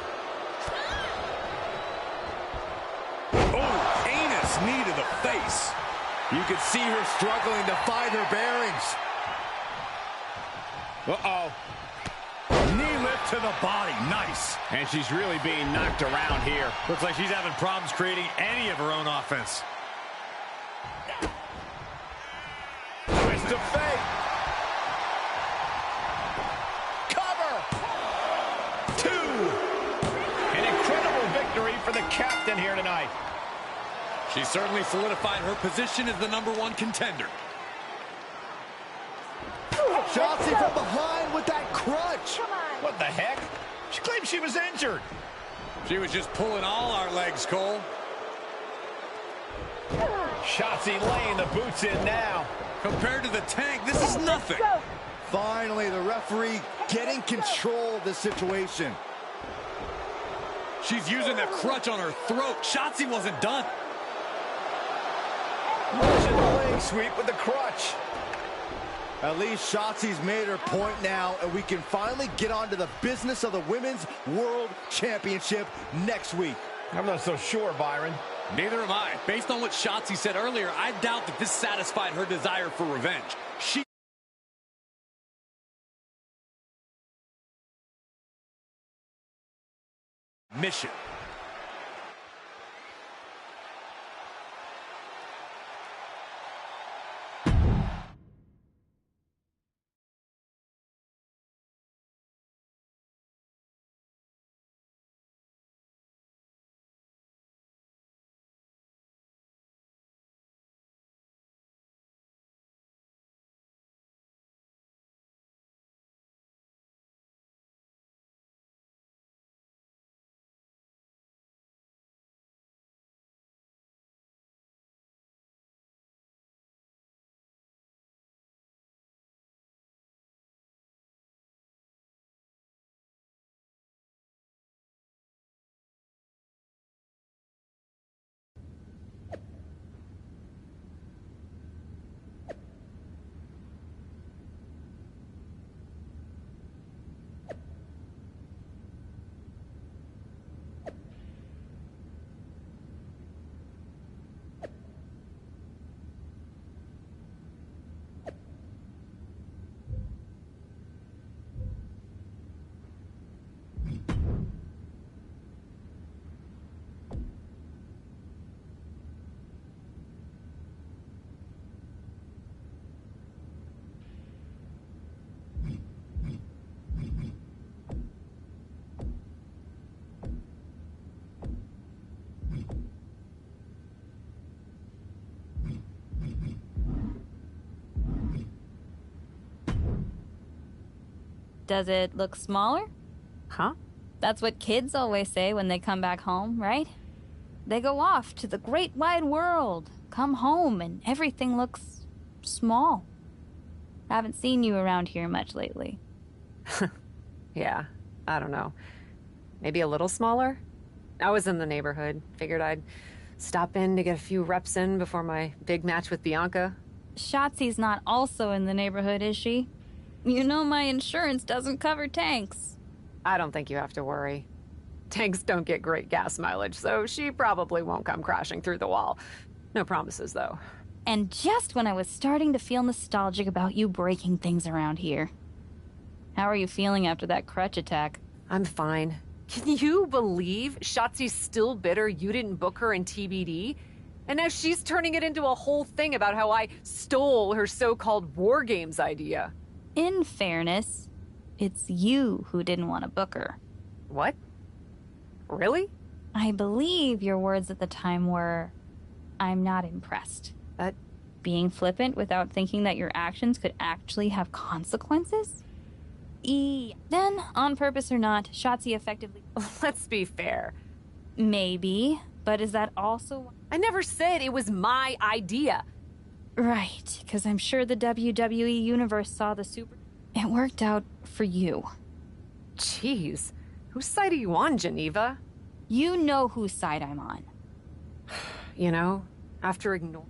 Oh, heinous knee to the face. You can see her struggling to find her bearings. Uh-oh. Knee lift to the body. Nice. And she's really being knocked around here. Looks like she's having problems creating any of her own offense. Twist of fate. Cover. 2. An incredible victory for the captain here tonight. She certainly solidified her position as the #1 contender. Shotzi from behind with that crutch. What the heck? She claimed she was injured. She was just pulling all our legs, Cole. Shotzi laying the boots in now. Compared to the Tank, this is nothing. Finally, the referee getting control of the situation. She's using the crutch on her throat. Shotzi wasn't done. Russian leg sweep with the crutch. At least Shotzi's made her point now, and we can finally get on to the business of the Women's World Championship next week. I'm not so sure, Byron. Neither am I. Based on what Shotzi said earlier, I doubt that this satisfied her desire for revenge. Mission. Does it look smaller? Huh? That's what kids always say when they come back home, right? They go off to the great wide world, come home, and everything looks small. I haven't seen you around here much lately. Yeah, I don't know. Maybe a little smaller? I was in the neighborhood. Figured I'd stop in to get a few reps in before my big match with Bianca. Shotzi's not also in the neighborhood, is she? You know my insurance doesn't cover tanks. I don't think you have to worry. Tanks don't get great gas mileage, so she probably won't come crashing through the wall. No promises, though. And just when I was starting to feel nostalgic about you breaking things around here. How are you feeling after that crutch attack? I'm fine. Can you believe Shotzi's still bitter you didn't book her in TBD? And now she's turning it into a whole thing about how I stole her so-called War Games idea. In fairness, it's you who didn't want to book her. What? Really? I believe your words at the time were, I'm not impressed. Being flippant without thinking that your actions could actually have consequences? Then, on purpose or not, Shotzi effectively... Let's be fair. Maybe, but is that also... I never said it was my idea. Right, because I'm sure the WWE Universe saw the super... It worked out for you. Jeez, whose side are you on, Geneva? You know whose side I'm on. You know, after ignoring...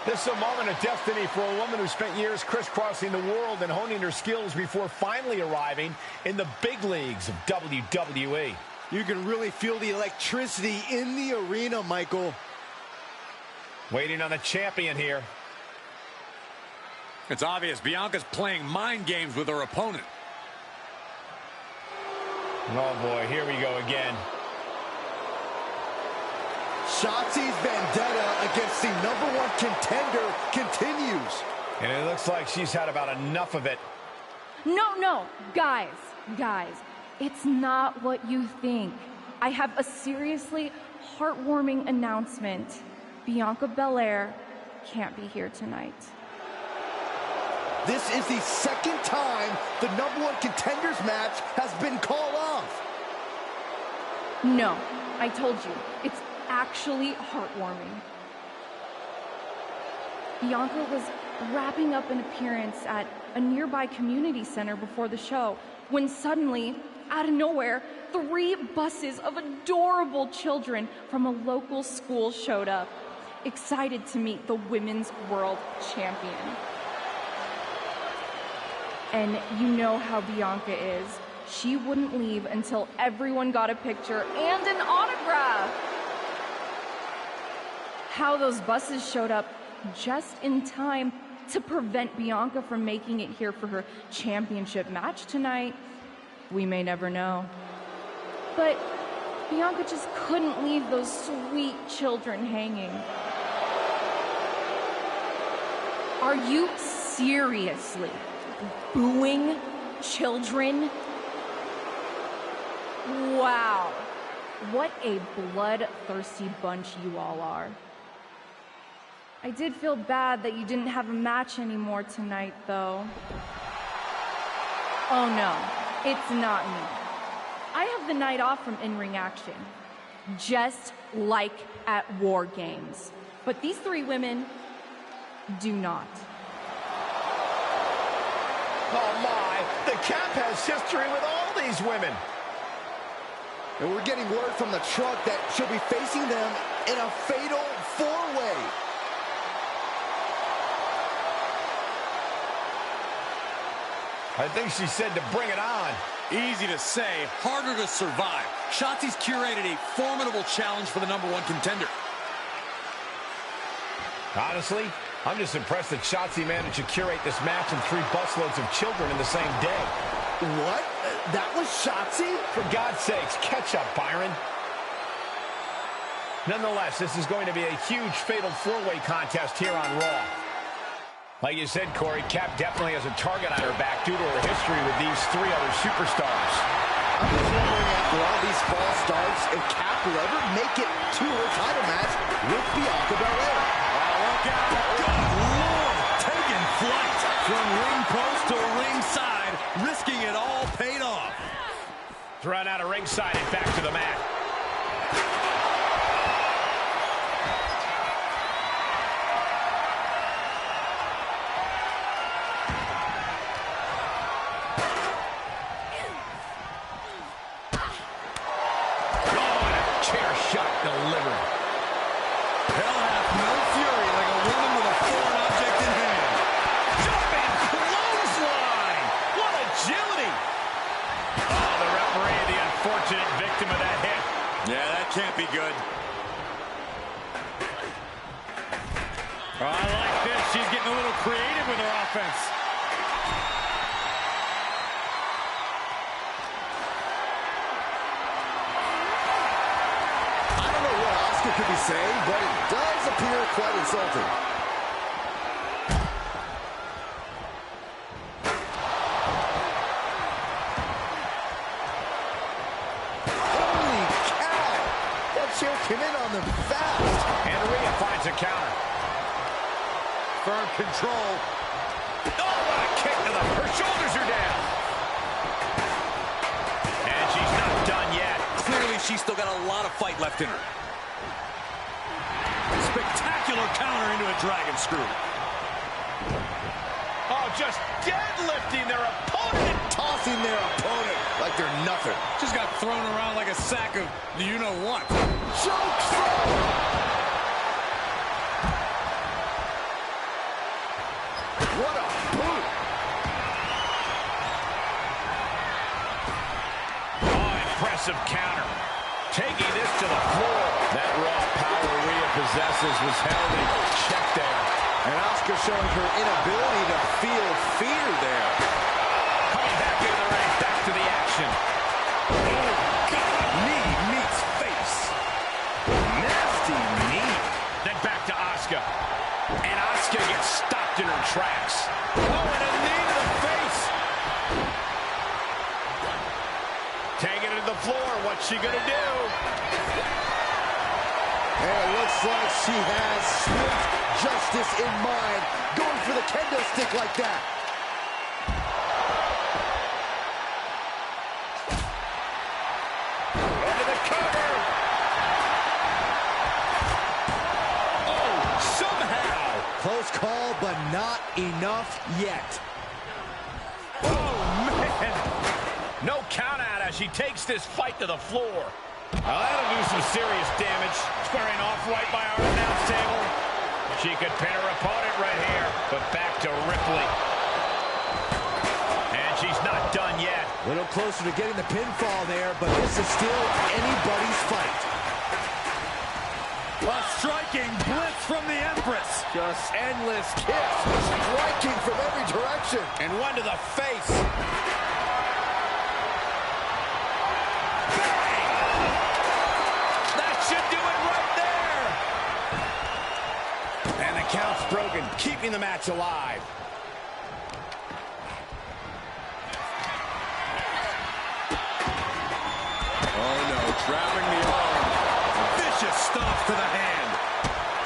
This is a moment of destiny for a woman who spent years crisscrossing the world and honing her skills before finally arriving in the big leagues of WWE. You can really feel the electricity in the arena, Michael. Waiting on the champion here. It's obvious Bianca's playing mind games with her opponent. Oh boy, here we go again. Shotzi's vendetta against the #1 contender continues. And it looks like she's had about enough of it. No, guys, it's not what you think. I have a seriously heartwarming announcement. Bianca Belair can't be here tonight. This is the second time the #1 contenders match has been called off. No, I told you, it's actually heartwarming. Bianca was wrapping up an appearance at a nearby community center before the show when suddenly, out of nowhere, 3 buses of adorable children from a local school showed up, excited to meet the Women's World Champion. And you know how Bianca is. She wouldn't leave until everyone got a picture and an autograph. How those buses showed up just in time to prevent Bianca from making it here for her championship match tonight, we may never know. But Bianca just couldn't leave those sweet children hanging. Are you seriously booing children? Wow, what a bloodthirsty bunch you all are. I did feel bad that you didn't have a match anymore tonight, though. Oh no, it's not me. I have the night off from in-ring action, just like at War Games. But these 3 women do not. Oh my, the Cap has history with all these women. And we're getting word from the truck that she'll be facing them in a fatal 4-way. I think she said to bring it on. Easy to say, harder to survive. Shotzi's curated a formidable challenge for the #1 contender. Honestly, I'm just impressed that Shotzi managed to curate this match and 3 busloads of children in the same day. What? That was Shotzi? For God's sakes, catch up, Byron. Nonetheless, this is going to be a huge fatal 4-way contest here on Raw. Like you said, Corey, Cap definitely has a target on her back due to her history with these 3 other superstars. I'm just wondering, after all these false starts, if Cap will ever make it to her title match with Bianca Belair. Look out. Good Lord. Taking flight from ring post to ringside. Risking it all paid off. Thrown out of ringside and back to the mat. Hell unfortunate victim of that hit. Yeah, that can't be good. Oh, I like this. She's getting a little creative with her offense. I don't know what Asuka could be saying, but it does appear quite insulting. Holy cow! That chair came in on them fast. And Rhea finds a counter. Firm control. Oh, what a kick to the... Her shoulders are down. And she's not done yet. Clearly, she's still got a lot of fight left in her. Spectacular counter into a dragon screw. Oh, just deadlifting their opponent. Tossing their opponent like they're nothing. Just got thrown around like a sack of you-know-what. Choke slam! What a boot! Oh, impressive counter. Taking this to the floor. That raw power Rhea possesses was held in check there. And Asuka showing her inability to feel fear there. Coming back into the ring, back to the action. Oh, God. Knee meets face. Nasty knee. Then back to Asuka. And Asuka gets stopped in her tracks. Oh, and a knee to the face. Taking it to the floor. What's she gonna do? And it looks like she has swift justice in mind. Going for the kendo stick like that. Into the cover. Oh, somehow. Close call, but not enough yet. Oh, man. No count out as she takes this fight to the floor. That'll do some serious damage. Squaring off right by our announce table. She could pin her opponent right here. But back to Ripley. And she's not done yet. A little closer to getting the pinfall there, but this is still anybody's fight. A striking blitz from the Empress. Just endless kicks, striking from every direction. And one to the face. Count's broken, keeping the match alive. Oh no, trapping the arm. Vicious stomp to the hand.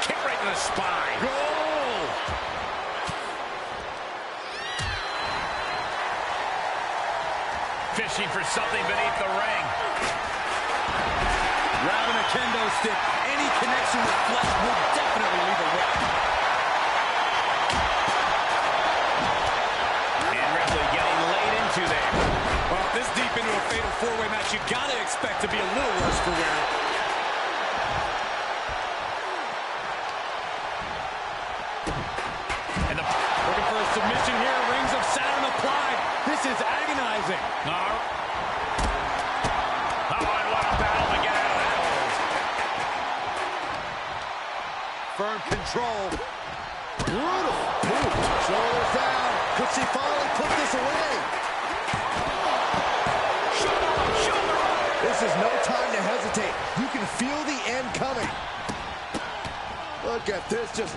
Kick right to the spine. Goal! Fishing for something beneath the ring. Grabbing a kendo stick. Any connection with flesh will definitely leave a rip. There. Well, this deep into a fatal four-way match, you gotta expect to be a little worse for wear. And looking for a submission here. Rings of Saturn applied. This is agonizing. Oh, and what a battle to get out of that hold. Firm control. Brutal boot. Shoulders down. Could she finally put this away? This is no time to hesitate. You can feel the end coming. Look at this, just...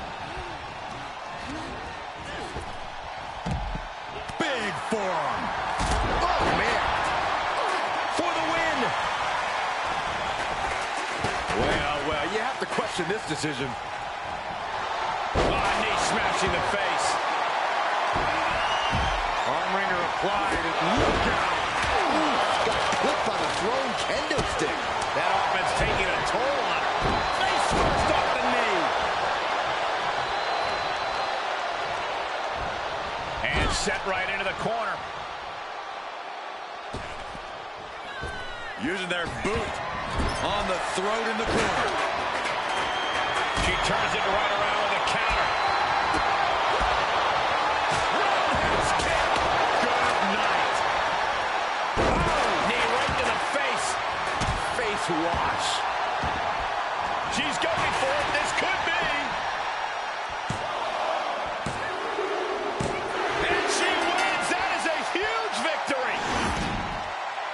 Big forearm. Oh, man. For the win. Well, you have to question this decision. Oh, knee smashing the face. Arm wringer applied. Look out. Got clipped by the thrown kendo stick. That offense taking a toll on her. Face first off the knee. And set right into the corner. Using their boot on the throat in the corner. She turns it right around with a counter. Roundhouse kick. Good night. Oh, knee right to the face.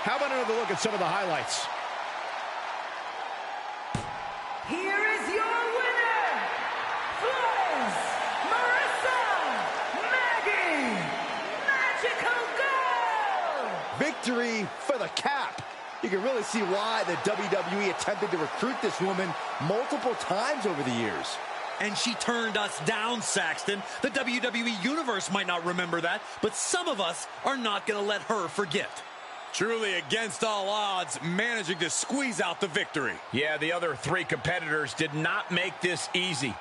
How about another look at some of the highlights? Here is your winner, Flawless Marissa Maggie Magical Girl! Victory for the cap. You can really see why the WWE attempted to recruit this woman multiple times over the years. And she turned us down, Saxton. The WWE Universe might not remember that, but some of us are not going to let her forget. Truly against all odds, managing to squeeze out the victory. Yeah, the other three competitors did not make this easy.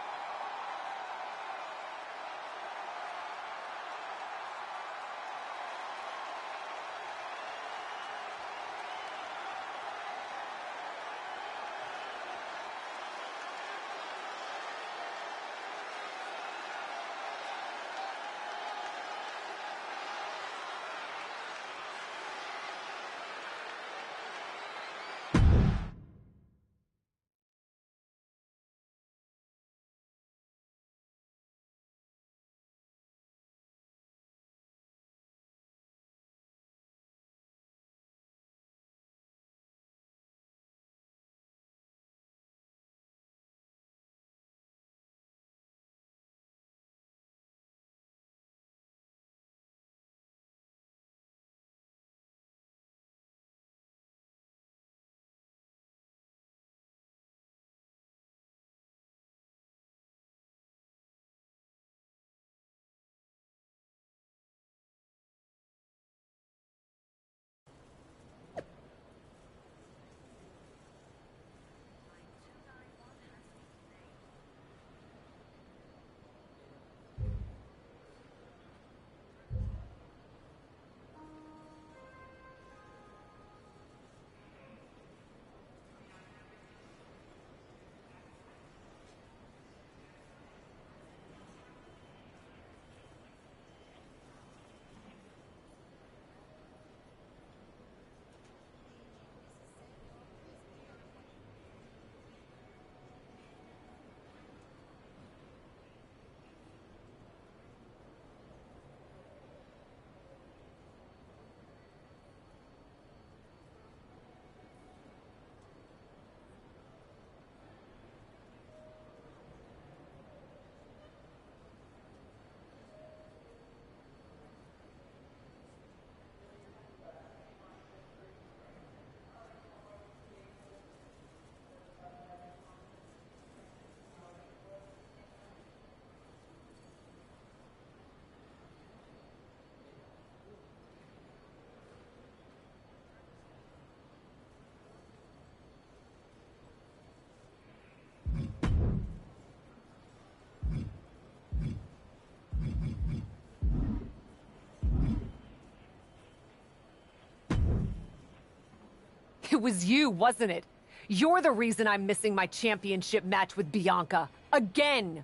It was you, wasn't it? You're the reason I'm missing my championship match with Bianca. Again!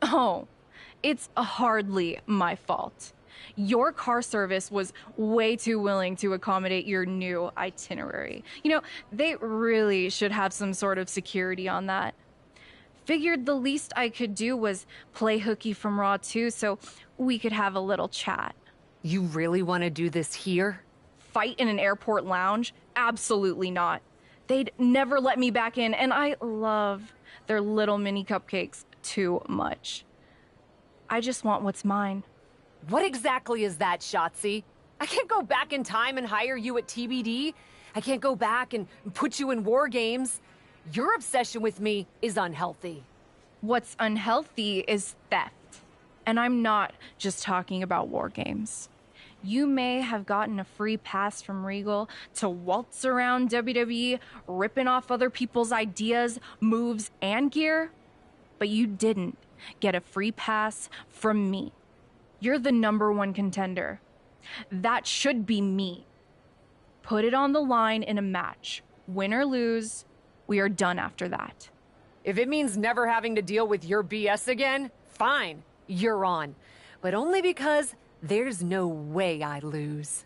Oh, it's hardly my fault. Your car service was way too willing to accommodate your new itinerary. You know, they really should have some sort of security on that. Figured the least I could do was play hooky from Raw 2 so we could have a little chat. You really want to do this here? Fight in an airport lounge? Absolutely not. They'd never let me back in, and I love their little mini cupcakes too much. I just want what's mine. What exactly is that, Shotzi? I can't go back in time and hire you at TBD. I can't go back and put you in War Games. Your obsession with me is unhealthy. What's unhealthy is theft. And I'm not just talking about War Games. You may have gotten a free pass from Regal to waltz around WWE, ripping off other people's ideas, moves, and gear, but you didn't get a free pass from me. You're the #1 contender. That should be me. Put it on the line in a match. Win or lose, we are done after that. If it means never having to deal with your BS again, fine, you're on. But only because there's no way I lose.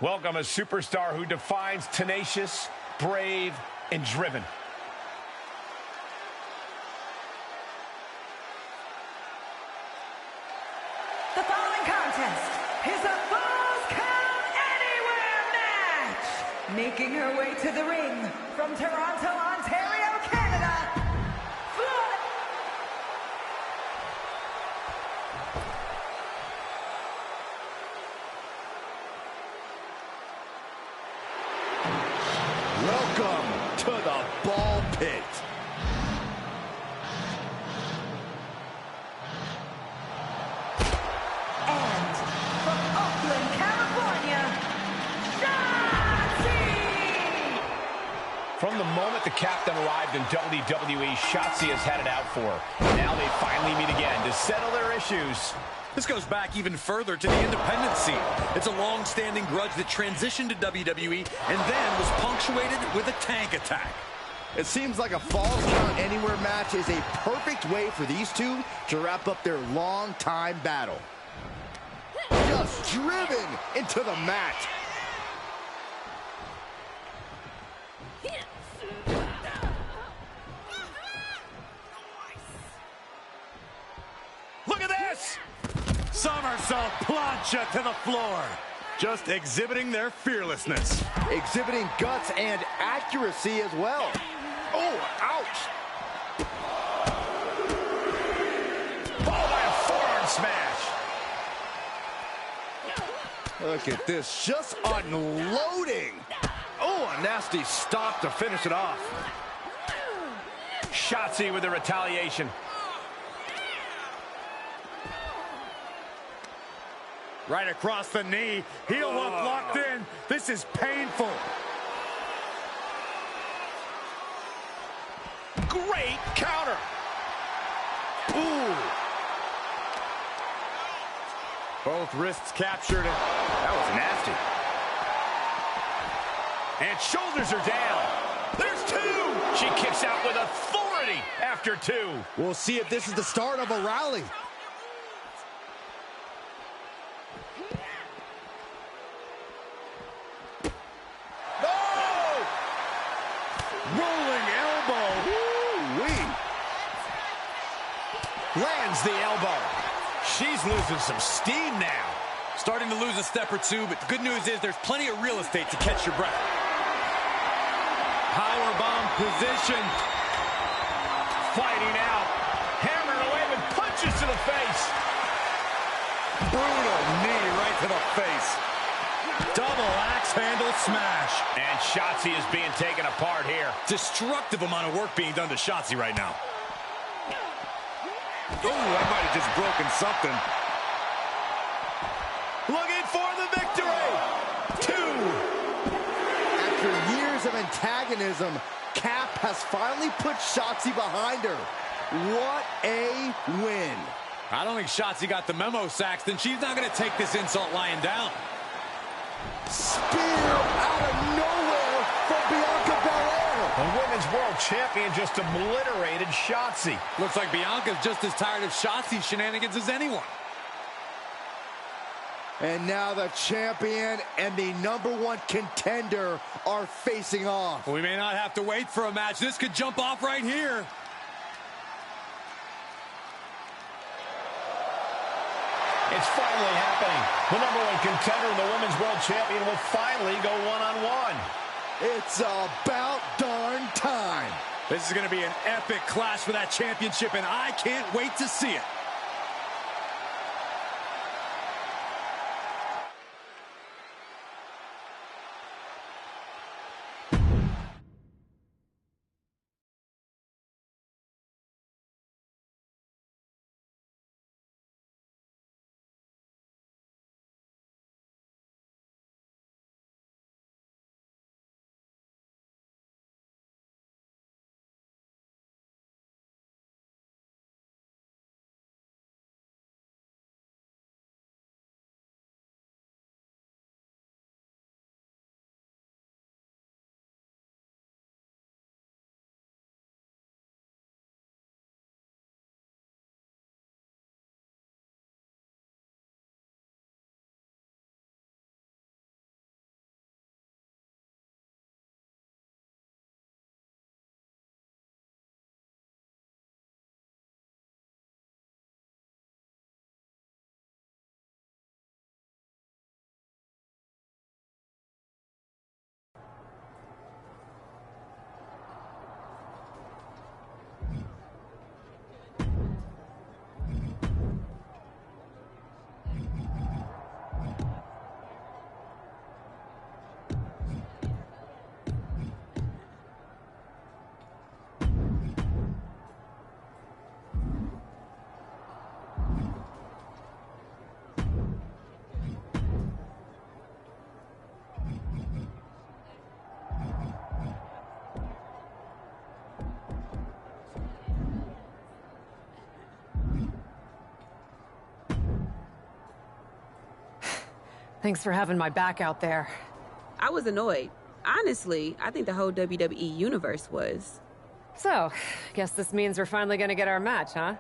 Welcome a superstar who defines tenacious, brave, and driven. The following contest is a Falls Count Anywhere match. Making her way to the ring from Toronto, Ontario, Canada, Flood. Welcome to the ball pit. And from Oakland, California, Shotzi! From the moment the captain arrived in WWE, Shotzi has had it out for her. Now they finally meet again to settle their issues. This goes back even further to the independent scene. It's a long-standing grudge that transitioned to WWE and then was punctuated with a tank attack. It seems like a Falls Count Anywhere match is a perfect way for these two to wrap up their long-time battle. Just driven into the mat. Look at this! Somersault plancha to the floor. Just exhibiting their fearlessness. Exhibiting guts and accuracy as well. Oh, ouch! Followed by a forearm smash. Look at this, just unloading. Oh, a nasty stop to finish it off. Shotzi with the retaliation. Right across the knee. Heel hook locked in. This is painful. Great counter. Ooh. Both wrists captured. That was nasty. And shoulders are down. There's two. She kicks out with authority after two. We'll see if this is the start of a rally. Rolling elbow. Woo-wee. Lands the elbow. She's losing some steam now. Starting to lose a step or two, but the good news is there's plenty of real estate to catch your breath. Powerbomb position. Fighting out. Hammered away with punches to the face. Brutal knee right to the face. Double axe handle smash. And Shotzi is being taken apart here. Destructive amount of work being done to Shotzi right now. Oh, that might have just broken something. Looking for the victory. Two. After years of antagonism, Cap has finally put Shotzi behind her. What a win. I don't think Shotzi got the memo, Saxton. She's not going to take this insult lying down. Spear out of nowhere from Bianca Belair. The Women's World Champion just obliterated Shotzi. Looks like Bianca's just as tired of Shotzi's shenanigans as anyone. And now the champion and the #1 contender are facing off. We may not have to wait for a match. This could jump off right here. It's finally happening. The #1 contender and the Women's World Champion will finally go one-on-one. It's about darn time. This is going to be an epic clash for that championship, and I can't wait to see it. Thanks for having my back out there. I was annoyed. Honestly, I think the whole WWE universe was. So, guess this means we're finally gonna get our match, huh?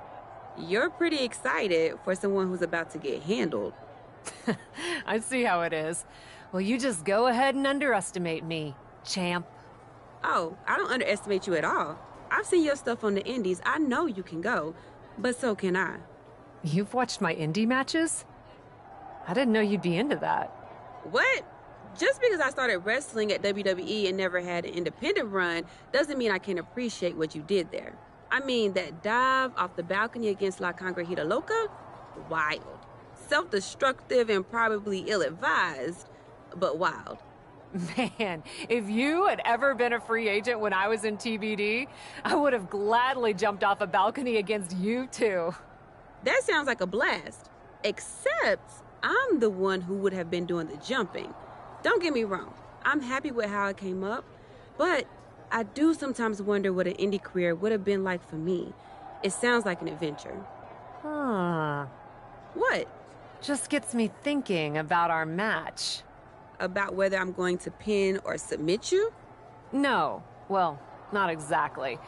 You're pretty excited for someone who's about to get handled. I see how it is. Well, you just go ahead and underestimate me, champ. Oh, I don't underestimate you at all. I've seen your stuff on the indies. I know you can go, but so can I. You've watched my indie matches? I didn't know you'd be into that. What? Just because I started wrestling at WWE and never had an independent run doesn't mean I can't appreciate what you did there. I mean, that dive off the balcony against La Congrejita Loca? Wild. Self-destructive and probably ill-advised, but wild. Man, if you had ever been a free agent when I was in TBD, I would have gladly jumped off a balcony against you too. That sounds like a blast. Except I'm the one who would have been doing the jumping. Don't get me wrong, I'm happy with how it came up, but I do sometimes wonder what an indie career would have been like for me. It sounds like an adventure. Huh. What? Just gets me thinking about our match. About whether I'm going to pin or submit you? No. Well, not exactly.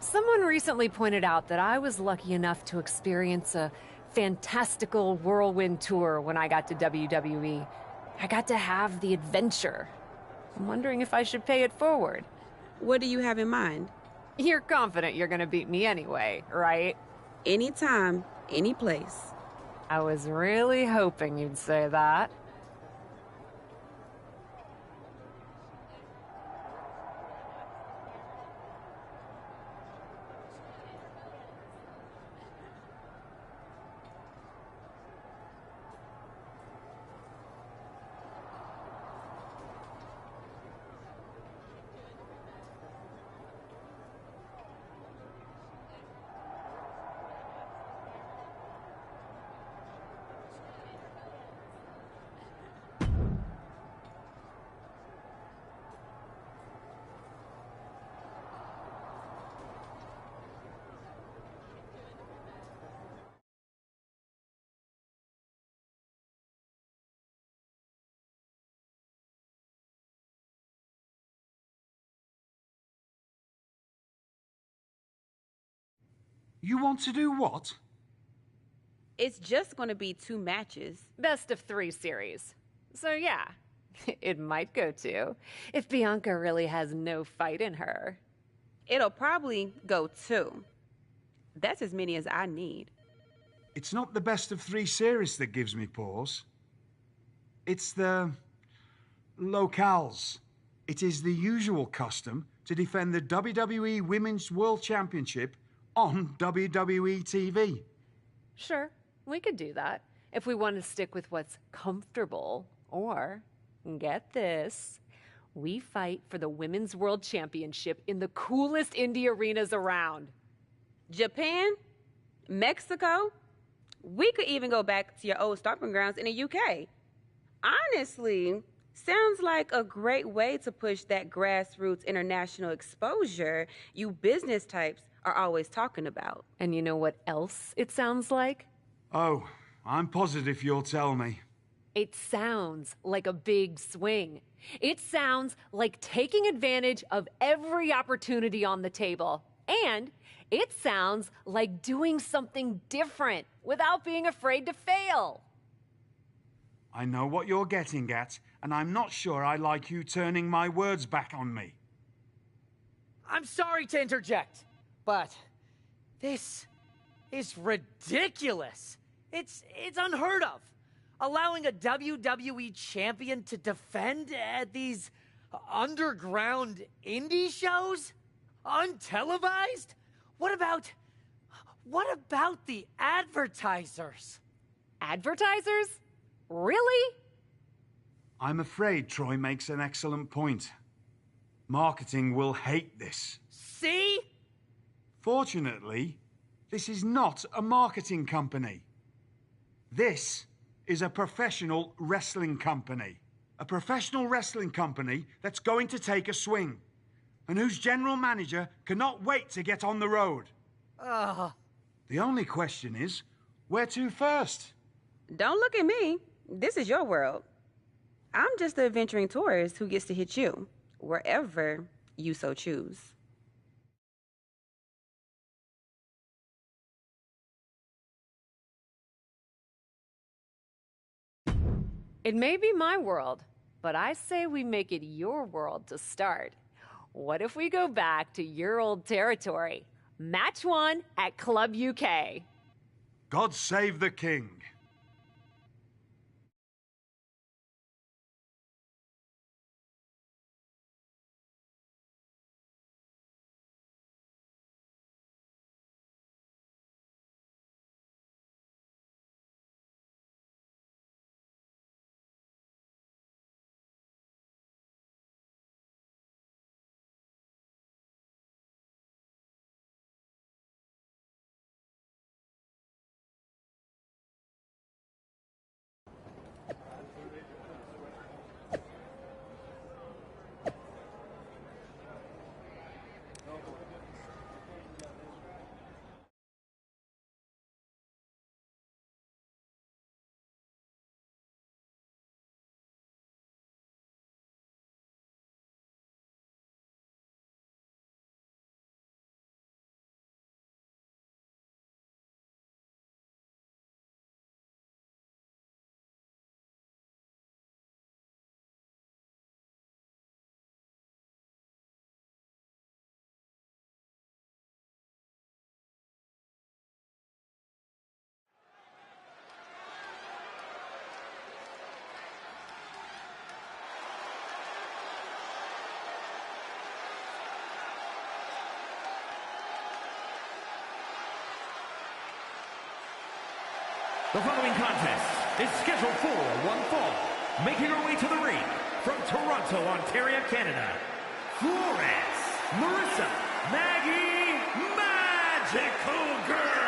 Someone recently pointed out that I was lucky enough to experience a fantastical whirlwind tour when I got to WWE. I got to have the adventure. I'm wondering if I should pay it forward. What do you have in mind? You're confident you're gonna beat me anyway, right? Anytime, any place. I was really hoping you'd say that. You want to do what? It's just going to be 2 matches. Best of 3 series. So yeah, it might go 2, if Bianca really has no fight in her. It'll probably go 2. That's as many as I need. It's not the best of 3 series that gives me pause. It's the locales. It is the usual custom to defend the WWE Women's World Championship on WWE TV. Sure, we could do that if we want to stick with what's comfortable. Or, get this, we fight for the Women's World Championship in the coolest indie arenas around. Japan? Mexico? We could even go back to your old stomping grounds in the UK. Honestly, sounds like a great way to push that grassroots international exposure you business types are always talking about. And you know what else it sounds like? Oh, I'm positive you'll tell me. It sounds like a big swing. It sounds like taking advantage of every opportunity on the table. And it sounds like doing something different without being afraid to fail. I know what you're getting at, and I'm not sure I like you turning my words back on me. I'm sorry to interject, but this is ridiculous. It's unheard of. Allowing a WWE champion to defend at these underground indie shows? Untelevised? What about the advertisers? Advertisers? Really? I'm afraid Troy makes an excellent point. Marketing will hate this. See? Fortunately, this is not a marketing company. This is a professional wrestling company. A professional wrestling company that's going to take a swing, and whose general manager cannot wait to get on the road. The only question is, where to first? Don't look at me. This is your world. I'm just the adventuring tourist who gets to hit you, wherever you so choose. It may be my world, but I say we make it your world to start. What if we go back to your old territory? Match 1 at Club UK. God save the king. The following contest is scheduled for one fall. Making her way to the ring from Toronto, Ontario, Canada, Flores, Marissa Maggie Magical Girl.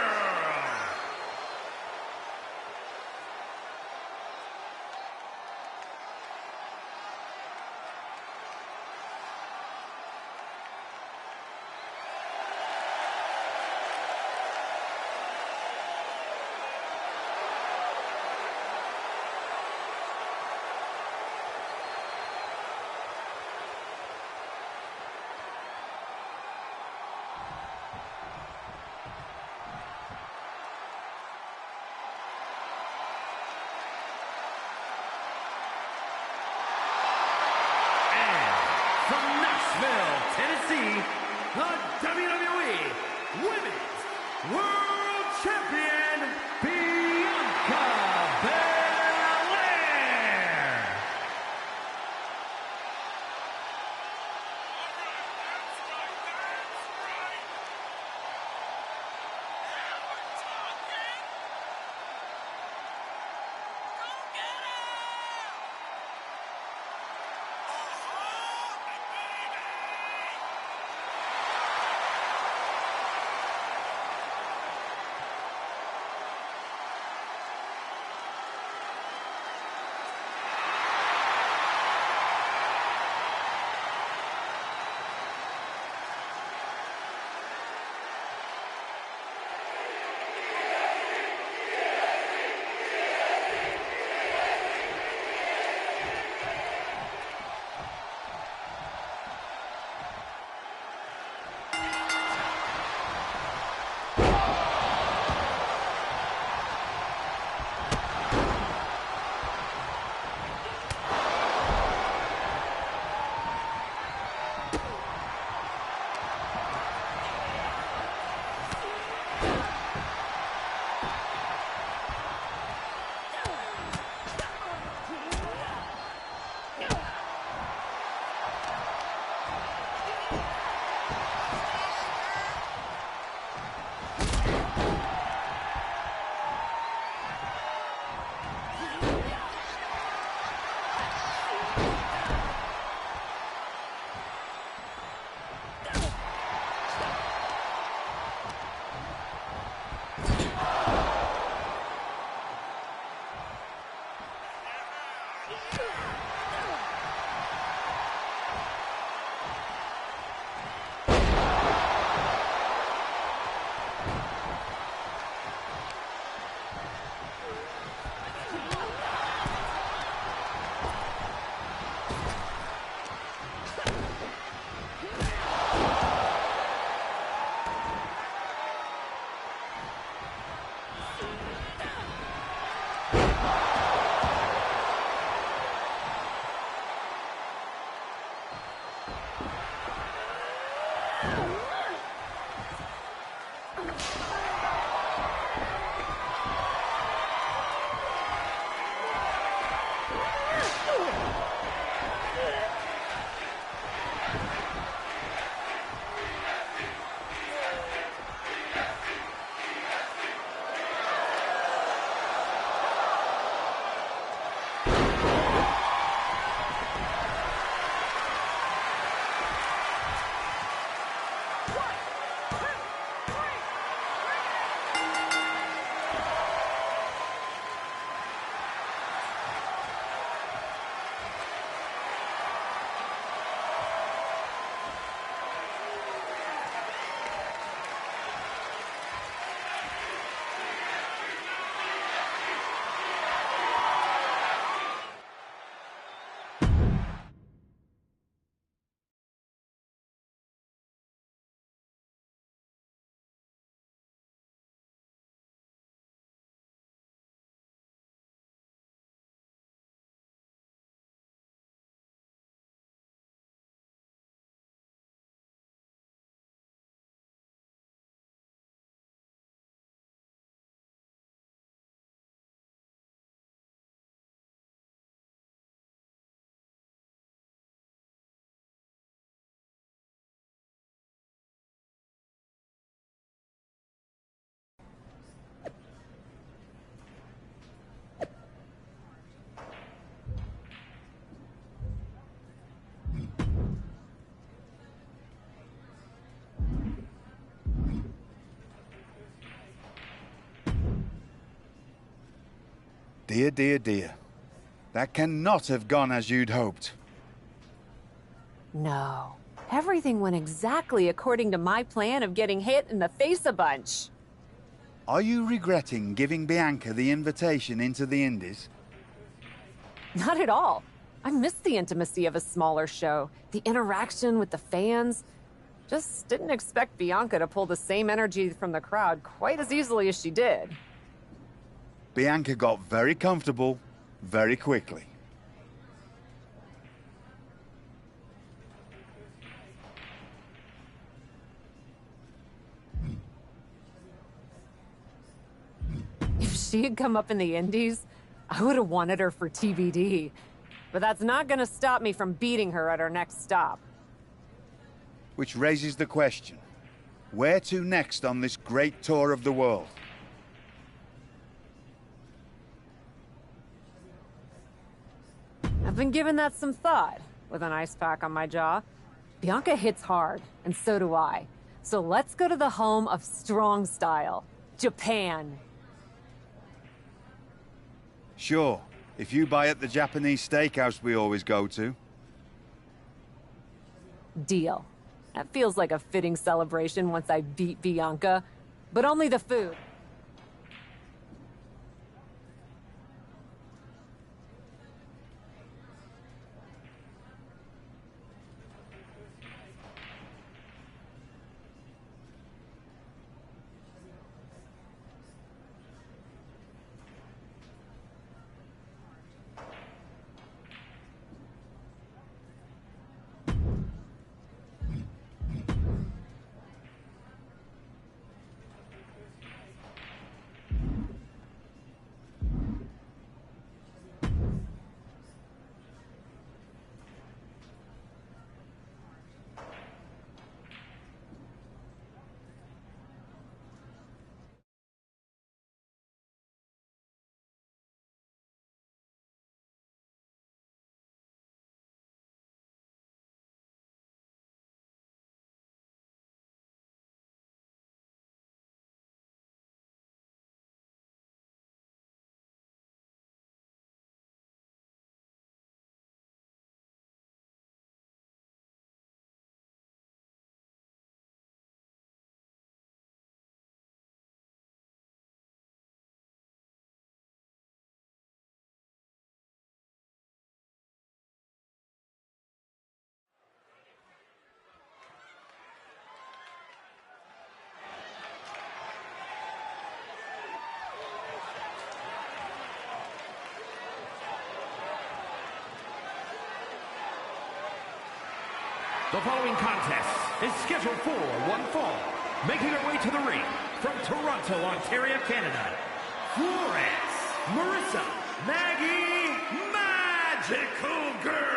Tennessee, the WWE Women's World Champion, Bianca Belair. Dear, dear, dear. That cannot have gone as you'd hoped. No. Everything went exactly according to my plan of getting hit in the face a bunch. Are you regretting giving Bianca the invitation into the Indies? Not at all. I miss the intimacy of a smaller show, the interaction with the fans. Just didn't expect Bianca to pull the same energy from the crowd quite as easily as she did. Bianca got very comfortable very quickly. If she had come up in the Indies, I would have wanted her for TBD. But that's not gonna stop me from beating her at our next stop. Which raises the question, where to next on this great tour of the world? I've been giving that some thought, with an ice pack on my jaw. Bianca hits hard, and so do I. So let's go to the home of strong style, Japan. Sure, if you buy at the Japanese steakhouse we always go to. Deal. That feels like a fitting celebration once I beat Bianca, but only the food. The following contest is scheduled for one fall. Making her way to the ring from Toronto, Ontario, Canada, Florence, Marissa, Maggie, Magical Girl.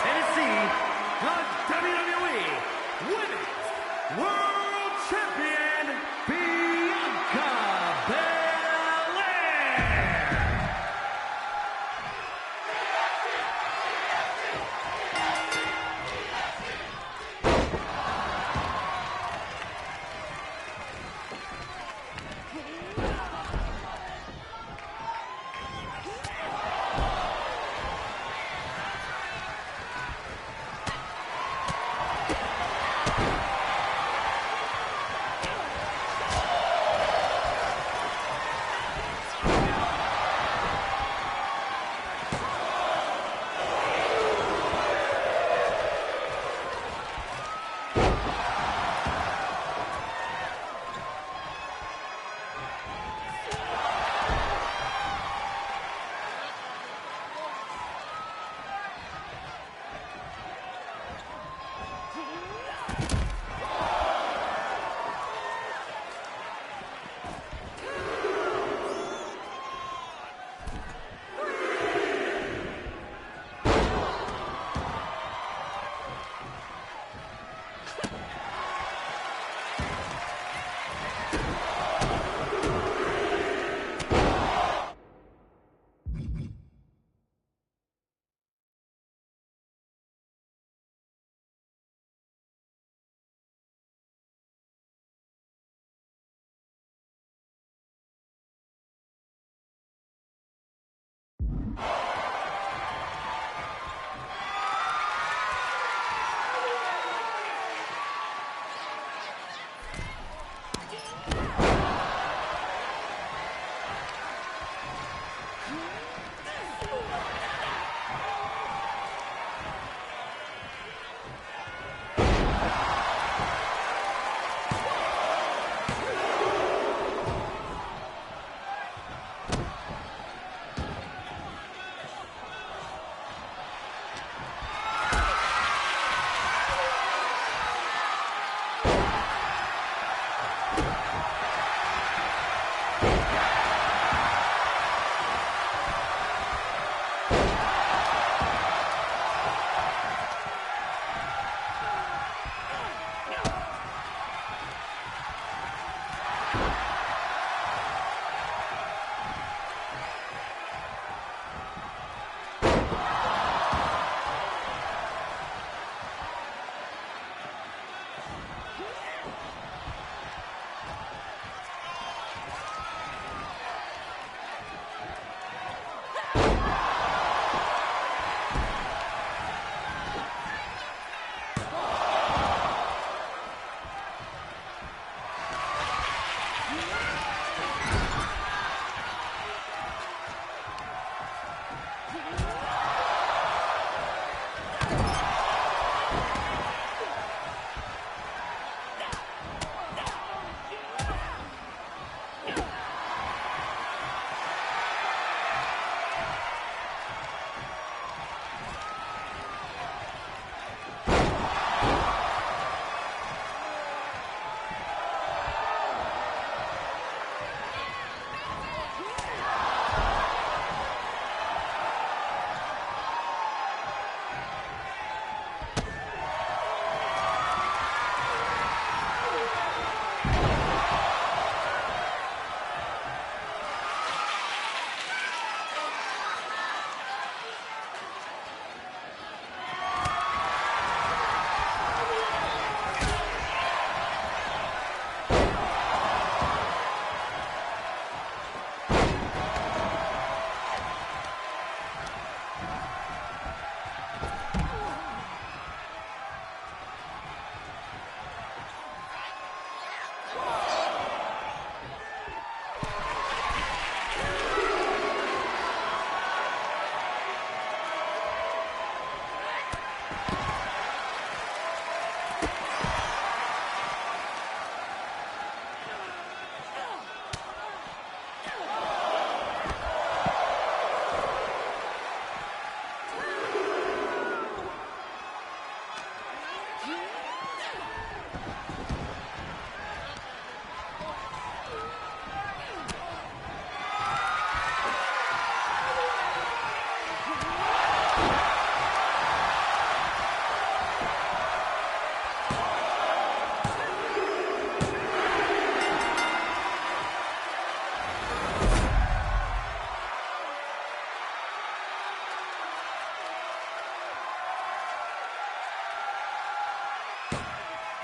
Tennessee, the WWE Women's World Champion, Bianca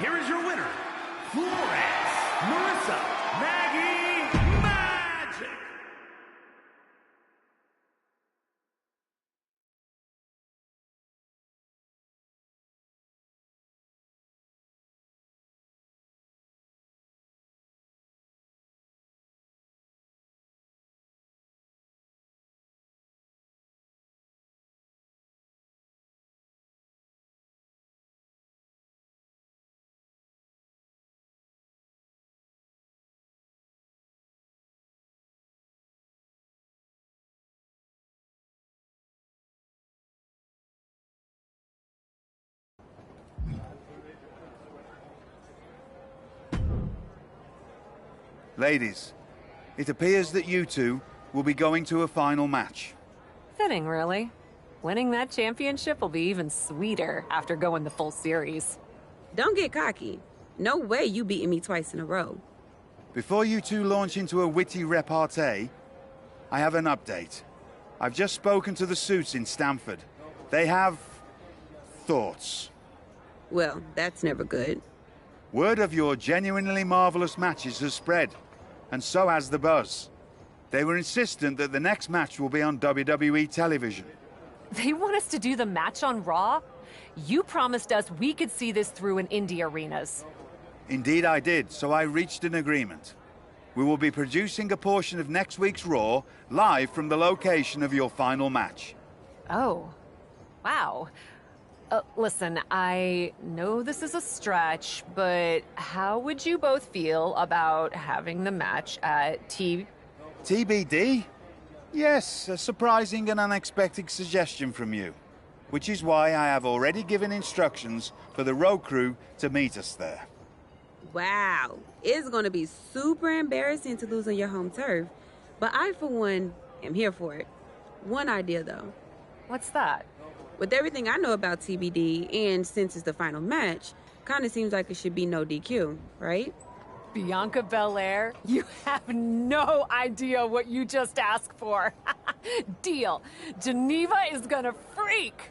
here is your winner, Flores Marissa Maggie Magic. Ladies, it appears that you two will be going to a final match. Fitting, really. Winning that championship will be even sweeter after going the full series. Don't get cocky. No way you beating me twice in a row. Before you two launch into a witty repartee, I have an update. I've just spoken to the suits in Stamford. They have thoughts. Well, that's never good. Word of your genuinely marvelous matches has spread, and so has the buzz. They were insistent that the next match will be on WWE television. They want us to do the match on Raw? You promised us we could see this through in indie arenas. Indeed I did, so I reached an agreement. We will be producing a portion of next week's Raw live from the location of your final match. Oh, wow. Listen, I know this is a stretch, but how would you both feel about having the match at TBD? Yes, a surprising and unexpected suggestion from you. Which is why I have already given instructions for the road crew to meet us there. Wow. It's going to be super embarrassing to lose on your home turf. But I, for one, am here for it. One idea, though. What's that? With everything I know about TBD, and since it's the final match, kind of seems like it should be no DQ, right? Bianca Belair? You have no idea what you just asked for. Deal. Geneva is gonna freak.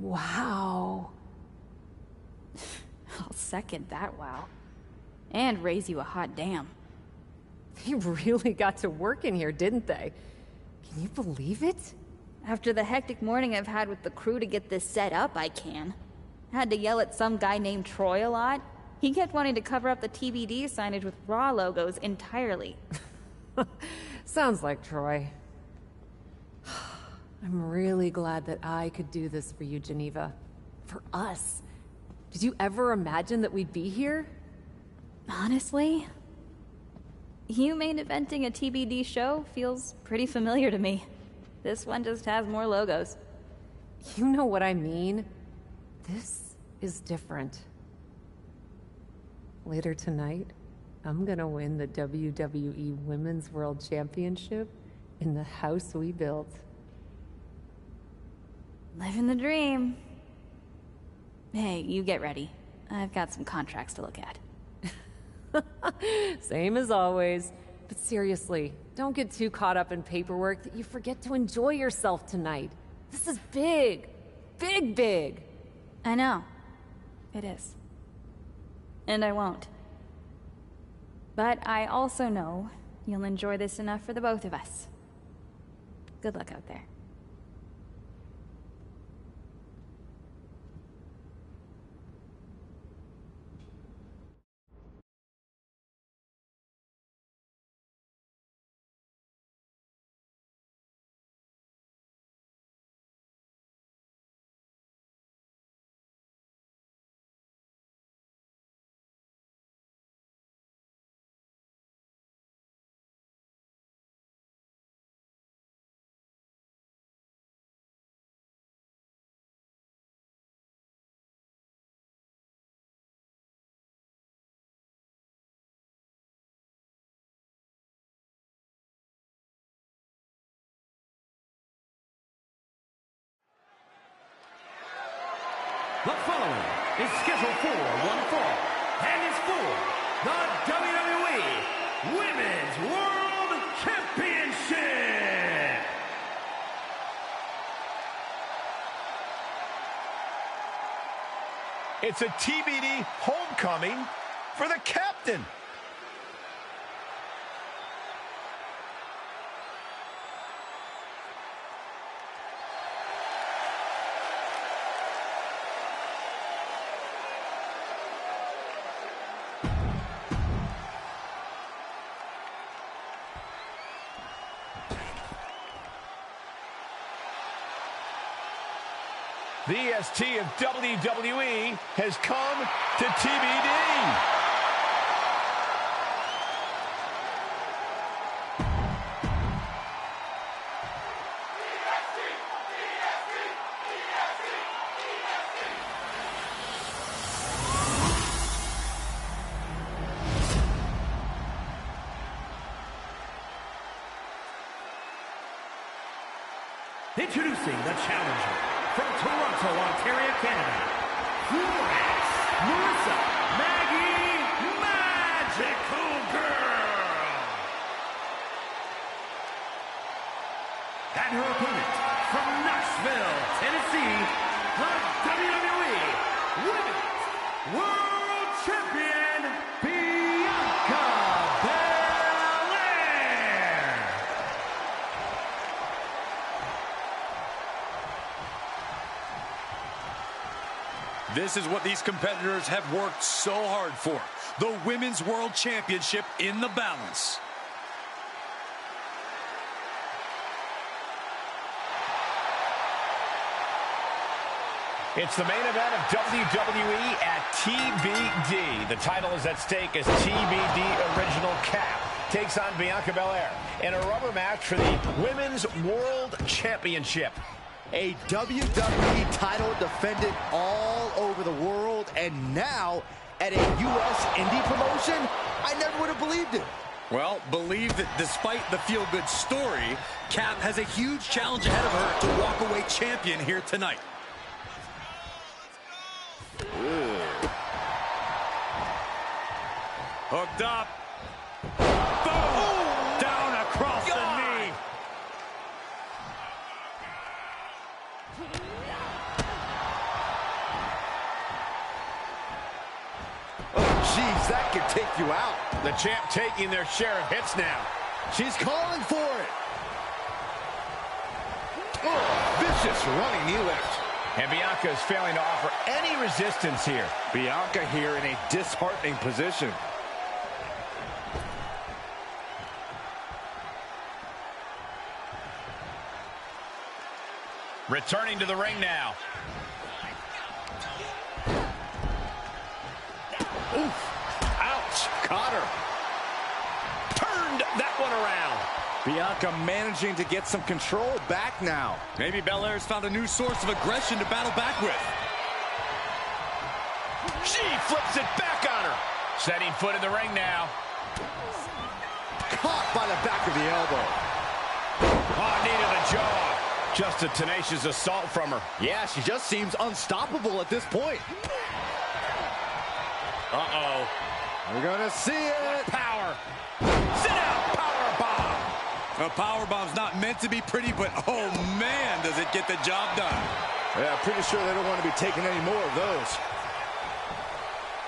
Wow. I'll second that wow. And raise you a hot damn. They really got to work in here, didn't they? Can you believe it? After the hectic morning I've had with the crew to get this set up, I can. Had to yell at some guy named Troy a lot. He kept wanting to cover up the TBD signage with Raw logos entirely. Sounds like Troy. I'm really glad that I could do this for you, Geneva. For us. Did you ever imagine that we'd be here? Honestly, you main eventing a TBD show feels pretty familiar to me. This one just has more logos. You know what I mean? This is different. Later tonight, I'm gonna win the WWE Women's World Championship in the house we built. Living the dream. Hey, you get ready. I've got some contracts to look at. Same as always. But seriously, don't get too caught up in paperwork that you forget to enjoy yourself tonight. This is big. Big, big. I know. It is. And I won't. But I also know you'll enjoy this enough for the both of us. Good luck out there. is scheduled for one fall and is for the WWE Women's World Championship. It's a TBD homecoming for the captain. The EST of WWE has come to TBD. Introducing the challenger from Toronto, Ontario, Canada, Florence Marissa Maggie Magical Girl. And her opponent from Nashville, Tennessee, the WWE Women's World Champion, Bianca Belair. This is what these competitors have worked so hard for. The Women's World Championship in the balance. It's the main event of WWE at TBD. The title is at stake as TBD Original Cap takes on Bianca Belair in a rubber match for the Women's World Championship. A WWE title defended all over the world, and now at a U.S. indie promotion? I never would have believed it. Well, believe that despite the feel-good story, Cap has a huge challenge ahead of her to walk away champion here tonight. Hooked up. Boom! Down across the knee. Oh, jeez, that could take you out. The champ taking their share of hits now. She's calling for it. Oh, vicious running knee lift. And Bianca is failing to offer any resistance here. Bianca here in a disheartening position. Returning to the ring now. Oof. Ouch. Caught her. Turned that one around. Bianca managing to get some control back now. Maybe Belair's found a new source of aggression to battle back with. She flips it back on her. Setting foot in the ring now. Caught by the back of the elbow. Oh, knee to the jaw. Just a tenacious assault from her. Yeah, she just seems unstoppable at this point. Uh-oh. We're gonna see it. Power. Sit out. Power bomb. A power bomb's not meant to be pretty, but oh man, does it get the job done. Yeah, pretty sure they don't want to be taking any more of those.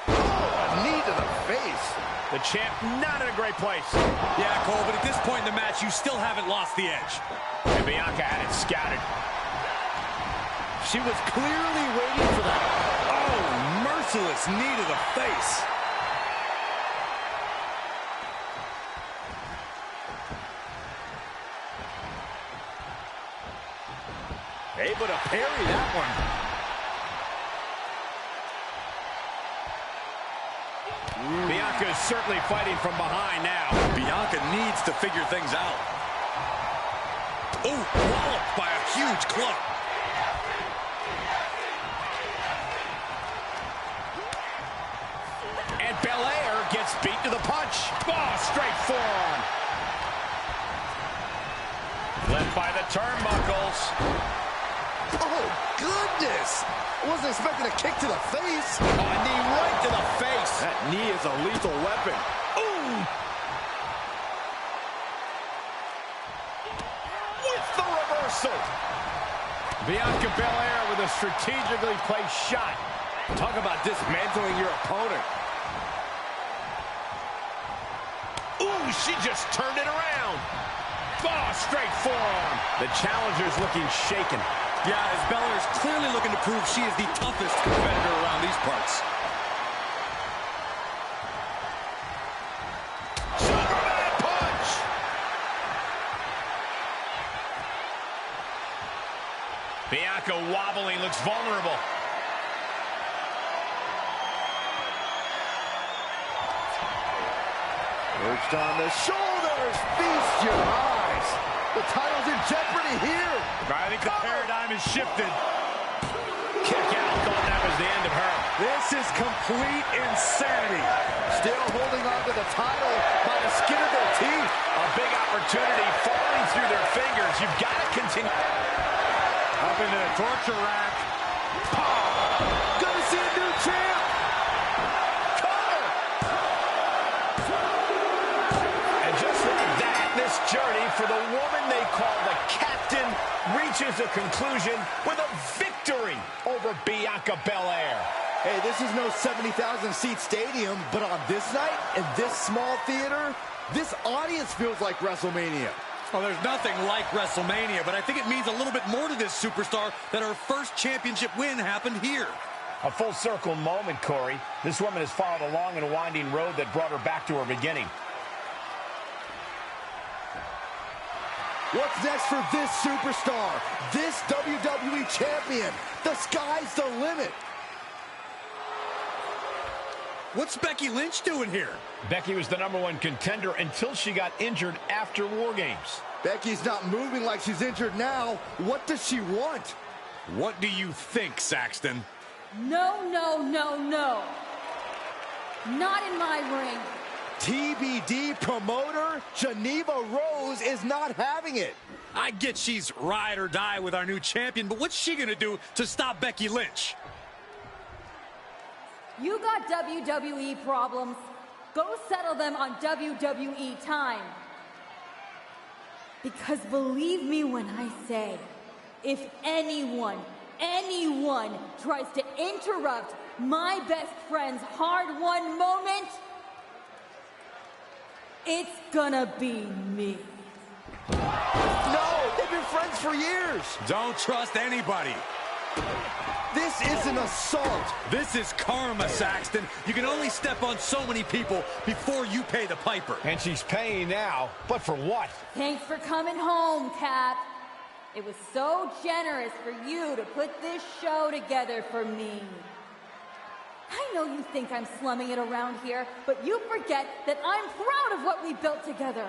Oh, a knee to the face. The champ not in a great place. Yeah, Cole, but at this point in the match, you still haven't lost the edge. And Bianca had it scouted. She was clearly waiting for that. Oh, merciless knee to the face. Able to parry that one. Bianca is certainly fighting from behind now. Bianca needs to figure things out. Oh, walloped by a huge club. And Belair gets beat to the punch. Oh, straight forearm. Left by the turnbuckles. Oh, goodness. Wasn't expecting a kick to the face. Oh, a knee right to the face. That knee is a lethal weapon. Ooh! With the reversal. Bianca Belair with a strategically placed shot. Talk about dismantling your opponent. Ooh, she just turned it around. Oh, straight forearm. The challenger's looking shaken. Yeah, as Belair's clearly looking to prove she is the toughest competitor around these parts. Superman punch! Bianca wobbling, looks vulnerable. Perched on the shoulders, feast your eyes. The title's in jeopardy here. I think the paradigm has shifted. Kick out, thought that was the end of her. This is complete insanity. Still holding on to the title by the skin of their teeth. A big opportunity falling through their fingers. You've got to continue. Up into the torture rack. Gonna see a new champ. Journey for the woman they call the Captain reaches a conclusion with a victory over Bianca Belair. Hey, this is no 70,000-seat stadium, but on this night, in this small theater, this audience feels like WrestleMania. Well, there's nothing like WrestleMania, but I think it means a little bit more to this superstar that her first championship win happened here. A full circle moment, Corey. This woman has followed a long and winding road that brought her back to her beginning. What's next for this superstar, this WWE champion? The sky's the limit. What's Becky Lynch doing here? Becky was the #1 contender until she got injured after War Games. Becky's not moving like she's injured now. What does she want? What do you think, Saxton? No, no, no, no. Not in my ring. TBD promoter Geneva Rose is not having it. I get she's ride or die with our new champion, but what's she gonna do to stop Becky Lynch? You got WWE problems. Go settle them on WWE time. Because believe me when I say, if anyone tries to interrupt my best friend's hard-won moment, it's gonna be me. No, they've been friends for years. Don't trust anybody. This is an assault. This is karma, Saxton. You can only step on so many people before you pay the piper. And she's paying now, but for what? Thanks for coming home, Cap. It was so generous for you to put this show together for me. I know you think I'm slumming it around here, but you forget that I'm proud of what we built together.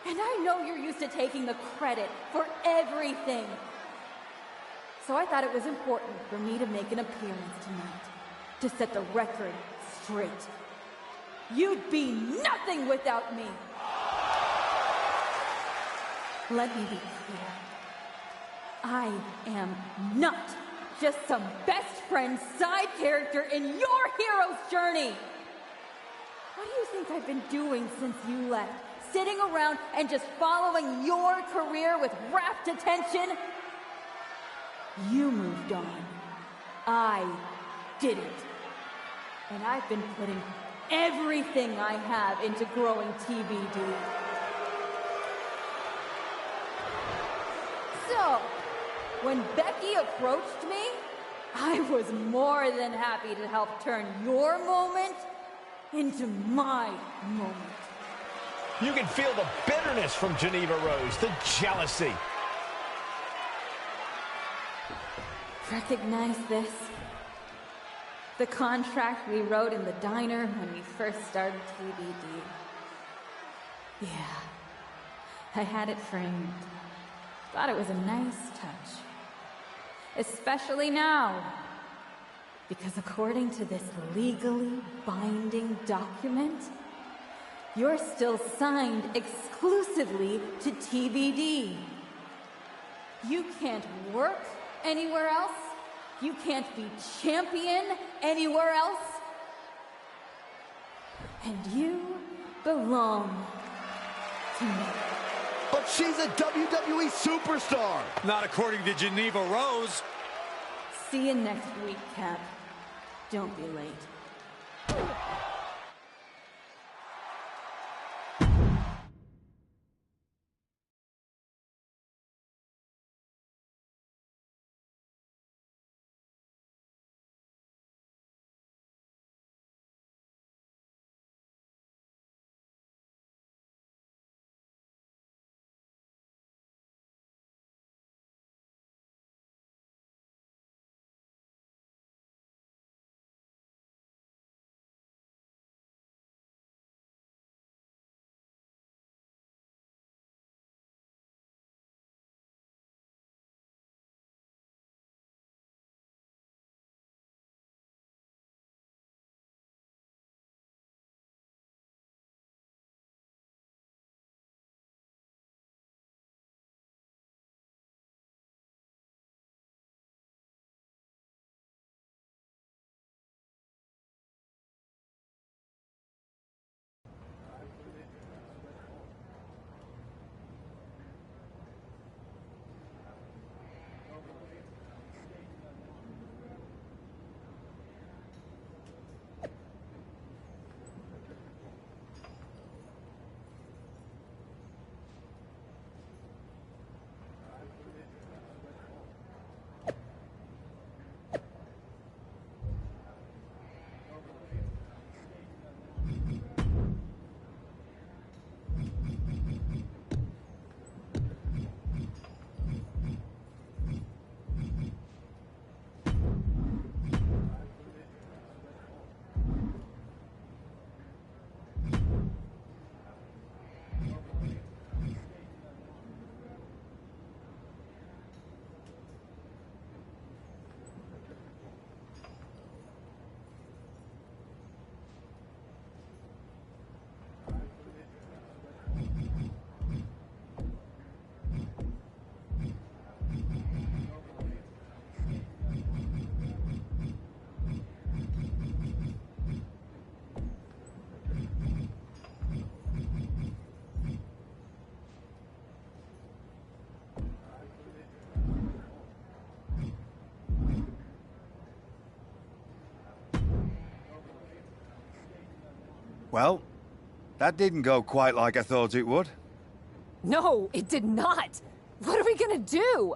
And I know you're used to taking the credit for everything. So I thought it was important for me to make an appearance tonight, to set the record straight. You'd be nothing without me. Let me be clear. I am not just some best friend side character in your hero's journey. What do you think I've been doing since you left? Sitting around and just following your career with rapt attention? You moved on. I didn't. And I've been putting everything I have into growing TBD. So, when Becky approached me, I was more than happy to help turn your moment into my moment. You can feel the bitterness from Geneva Rose, the jealousy. Recognize this? The contract we wrote in the diner when we first started TBD. Yeah, I had it framed. Thought it was a nice touch. Especially now. Because according to this legally binding document, you're still signed exclusively to TBD. You can't work anywhere else You can't be champion anywhere else. And you belong to me. But she's a WWE superstar. Not according to Geneva Rose. See you next week, Cap. Don't be late. Well, that didn't go quite like I thought it would. No, it did not. What are we gonna do?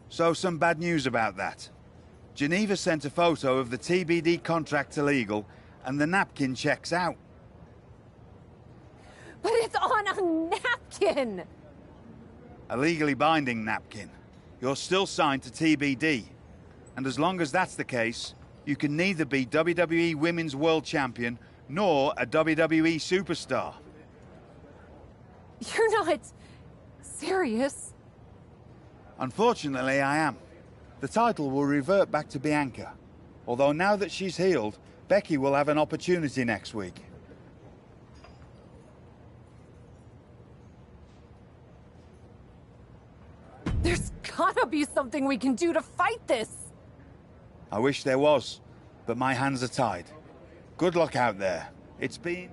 So some bad news about that. Geneva sent a photo of the TBD contract to legal, and the napkin checks out. But it's on a napkin! A legally binding napkin. You're still signed to TBD. And as long as that's the case, you can neither be WWE Women's World Champion nor a WWE superstar. You're not serious? Unfortunately, I am. The title will revert back to Bianca. Although now that she's healed, Becky will have an opportunity next week. There's gotta be something we can do to fight this! I wish there was, but my hands are tied. Good luck out there. It's been...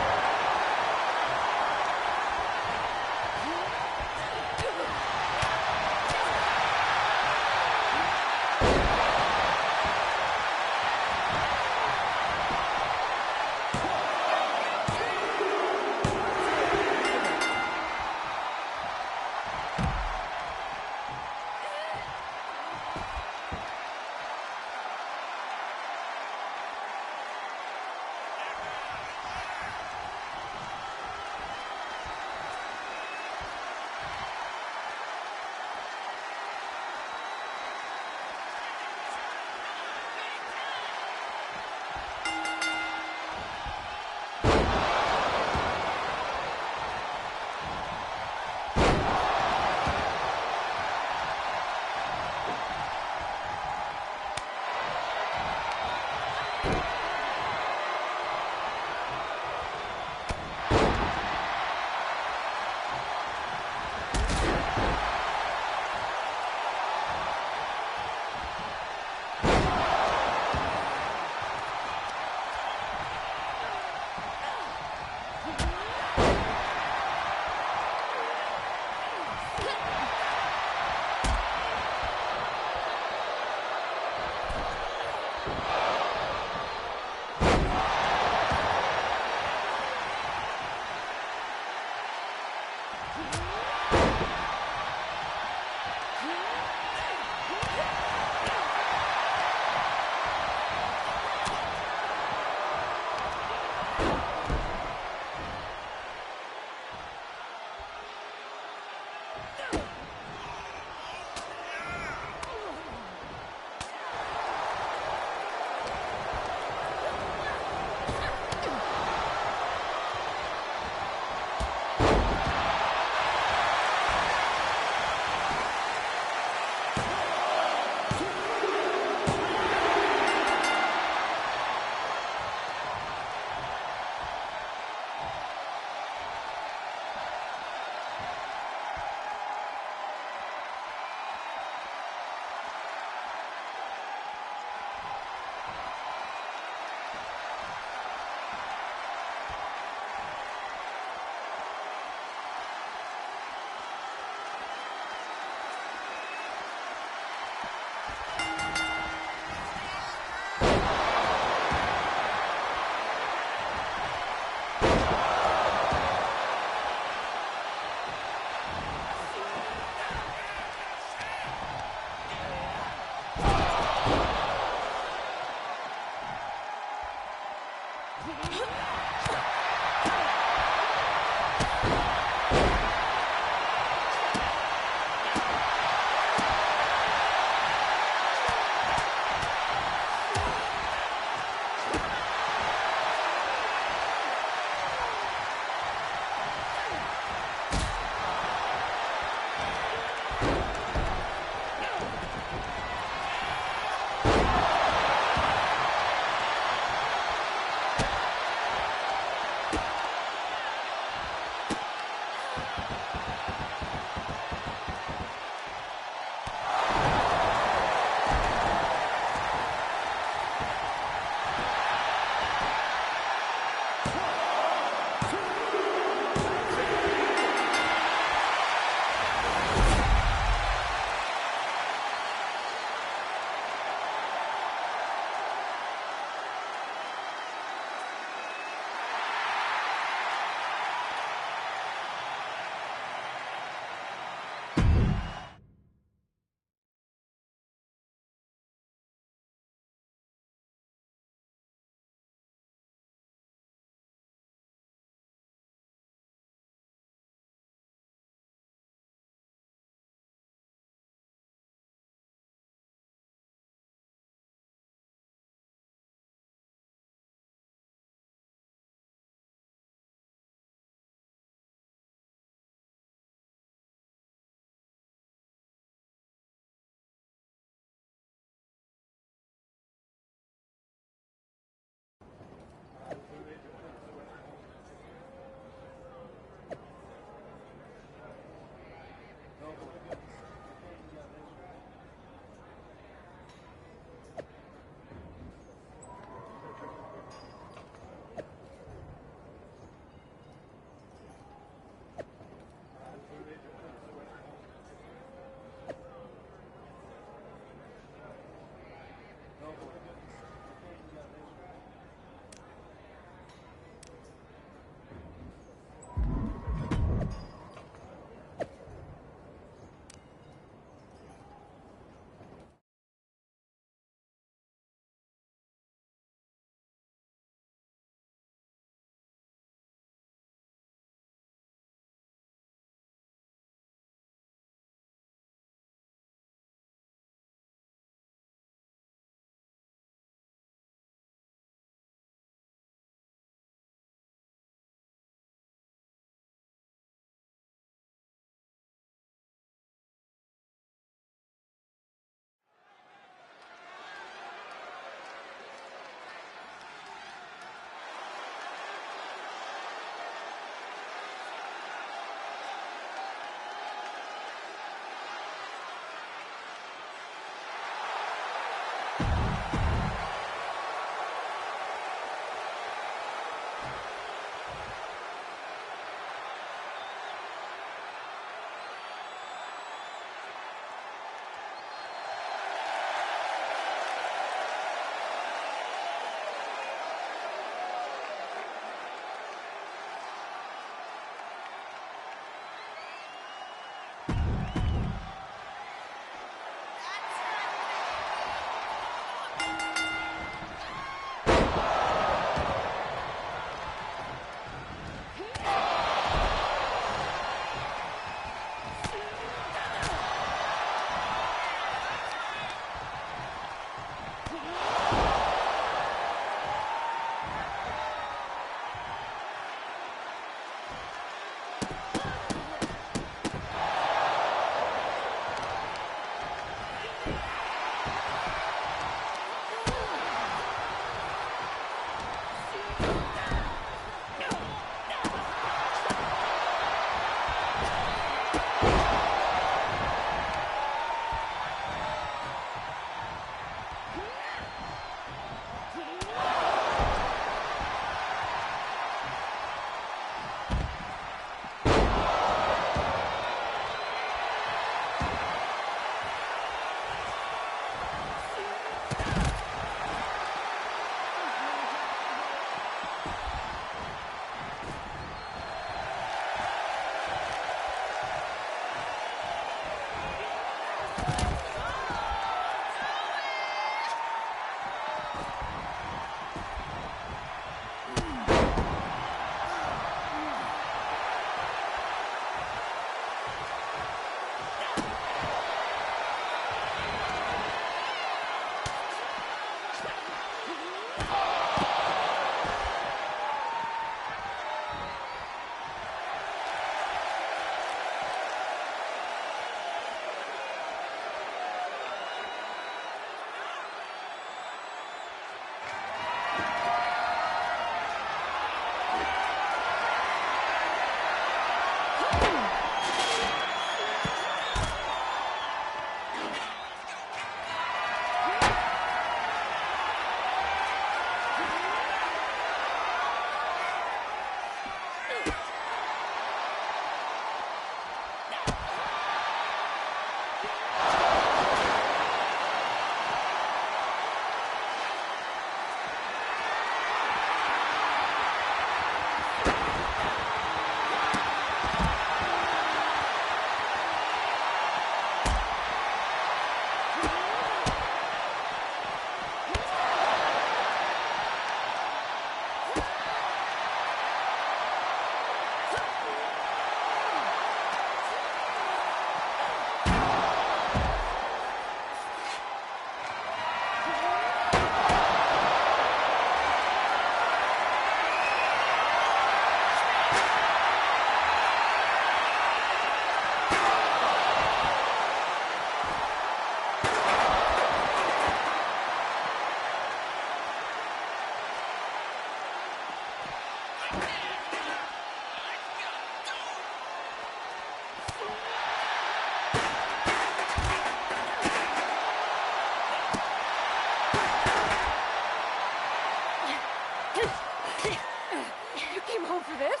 You came home for this?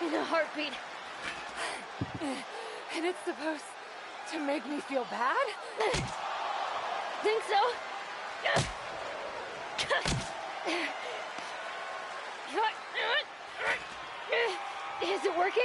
In a heartbeat. And it's supposed to make me feel bad? Think so? Is it working?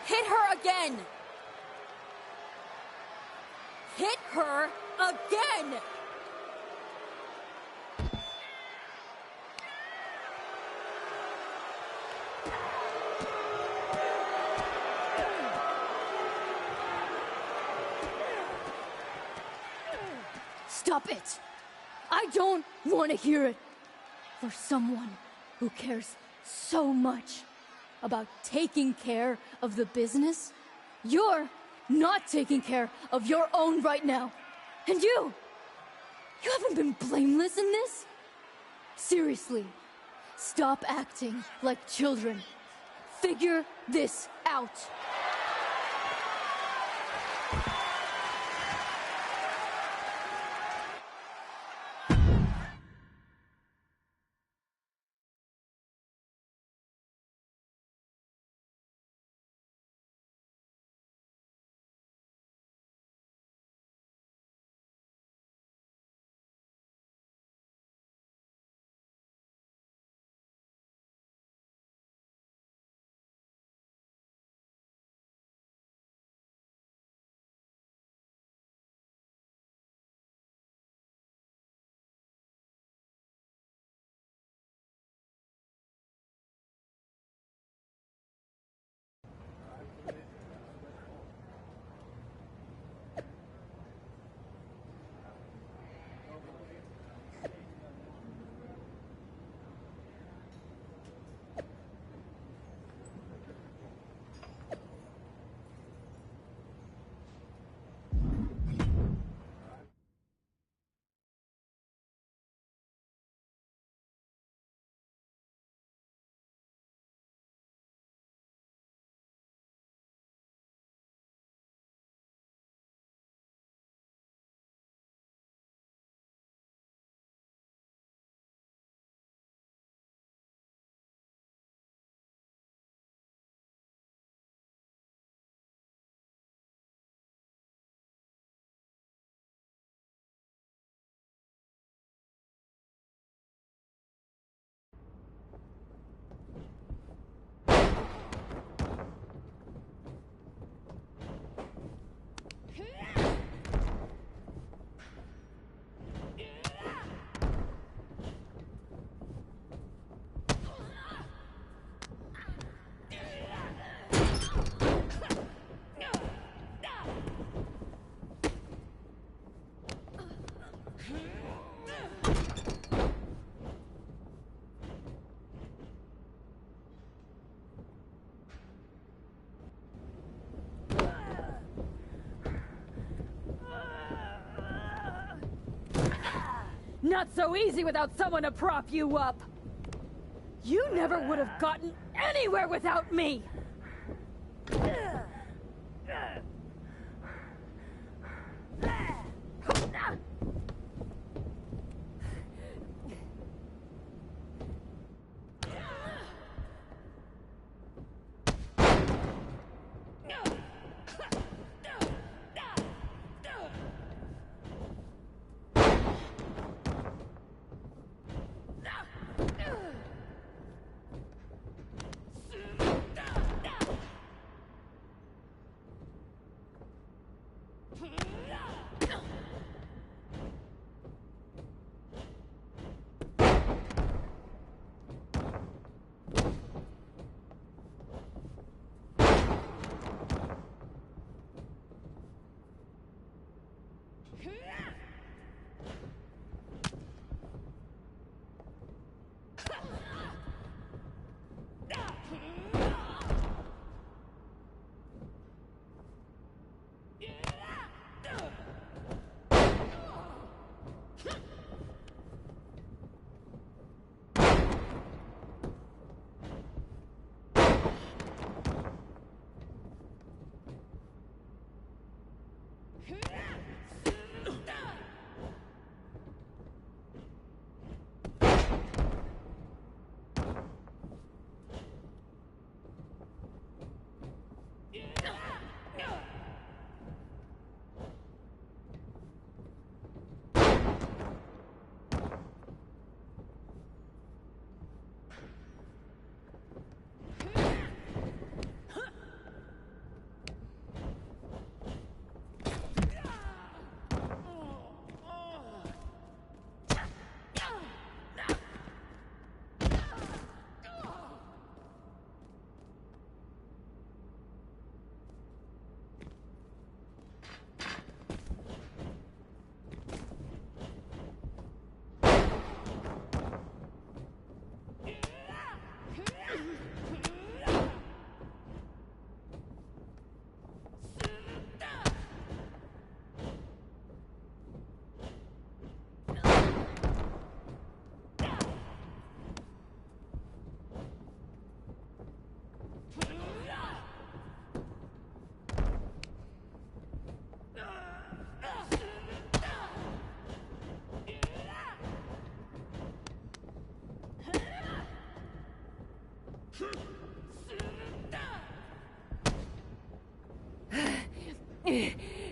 Hit her again! Hit her again! Stop it! I don't want to hear it. For someone who cares so much about taking care of the business, you're not taking care of your own right now. And you haven't been blameless in this? Seriously, stop acting like children. Figure this out. Not so easy without someone to prop you up. You never would have gotten anywhere without me.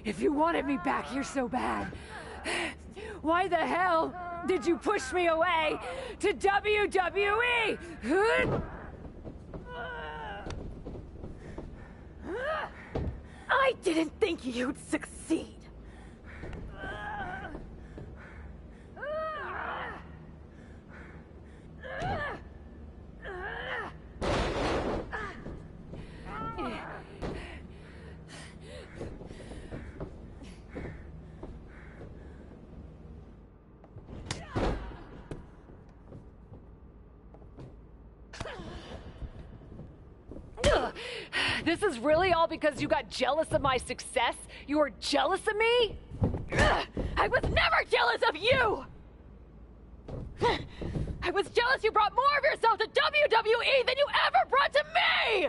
If you wanted me back here so bad, why the hell did you push me away to WWE? I didn't think you'd succeed. This is really all because you got jealous of my success? You were jealous of me? I was never jealous of you! I was jealous you brought more of yourself to WWE than you ever brought to me!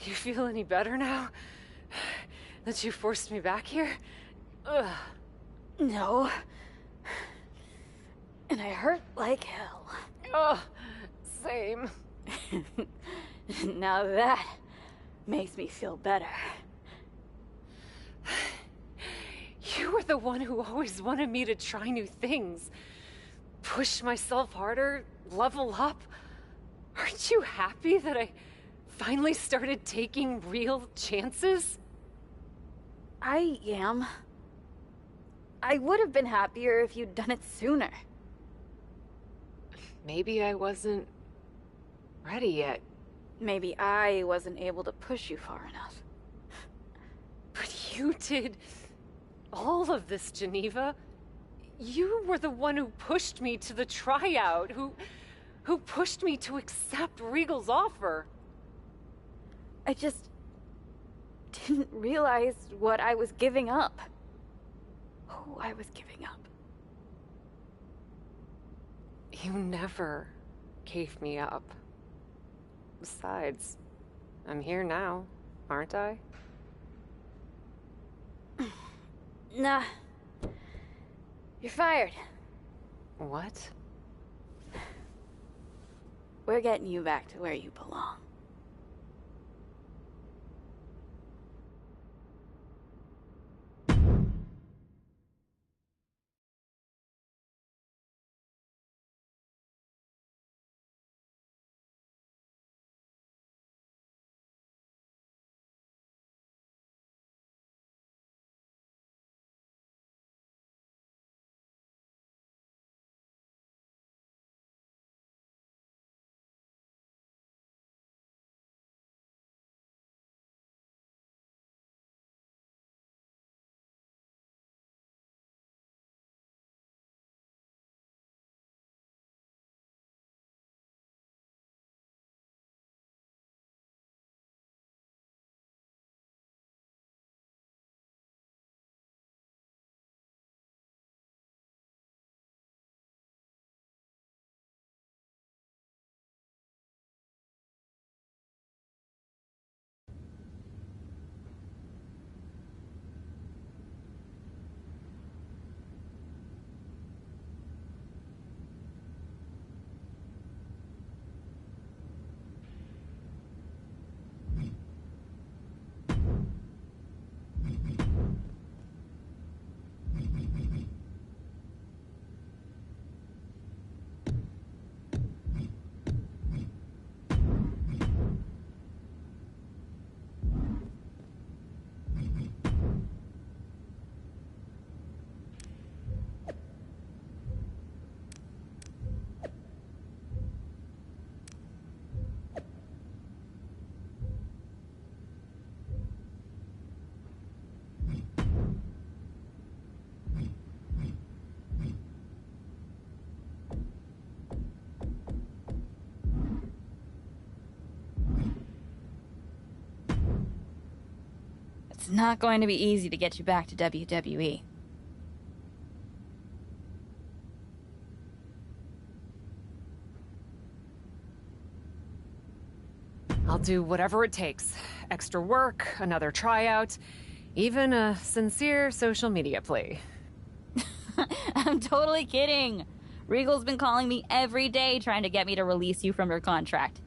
Do you feel any better now? That you forced me back here? Ugh. No. And I hurt like hell. Oh, same. Now that makes me feel better. You were the one who always wanted me to try new things. Push myself harder, level up. Aren't you happy that I finally started taking real chances? I am. I would have been happier if you'd done it sooner. Maybe I wasn't ready yet. Maybe I wasn't able to push you far enough. But you did all of this, Geneva. You were the one who pushed me to the tryout, who pushed me to accept Regal's offer. I just didn't realize what I was giving up. Who I was giving up. You never gave me up. Besides, I'm here now, aren't I? Nah. You're fired. What? We're getting you back to where you belong. It's not going to be easy to get you back to WWE. I'll do whatever it takes. Extra work, another tryout, even a sincere social media plea. I'm totally kidding. Regal's been calling me every day trying to get me to release you from your contract.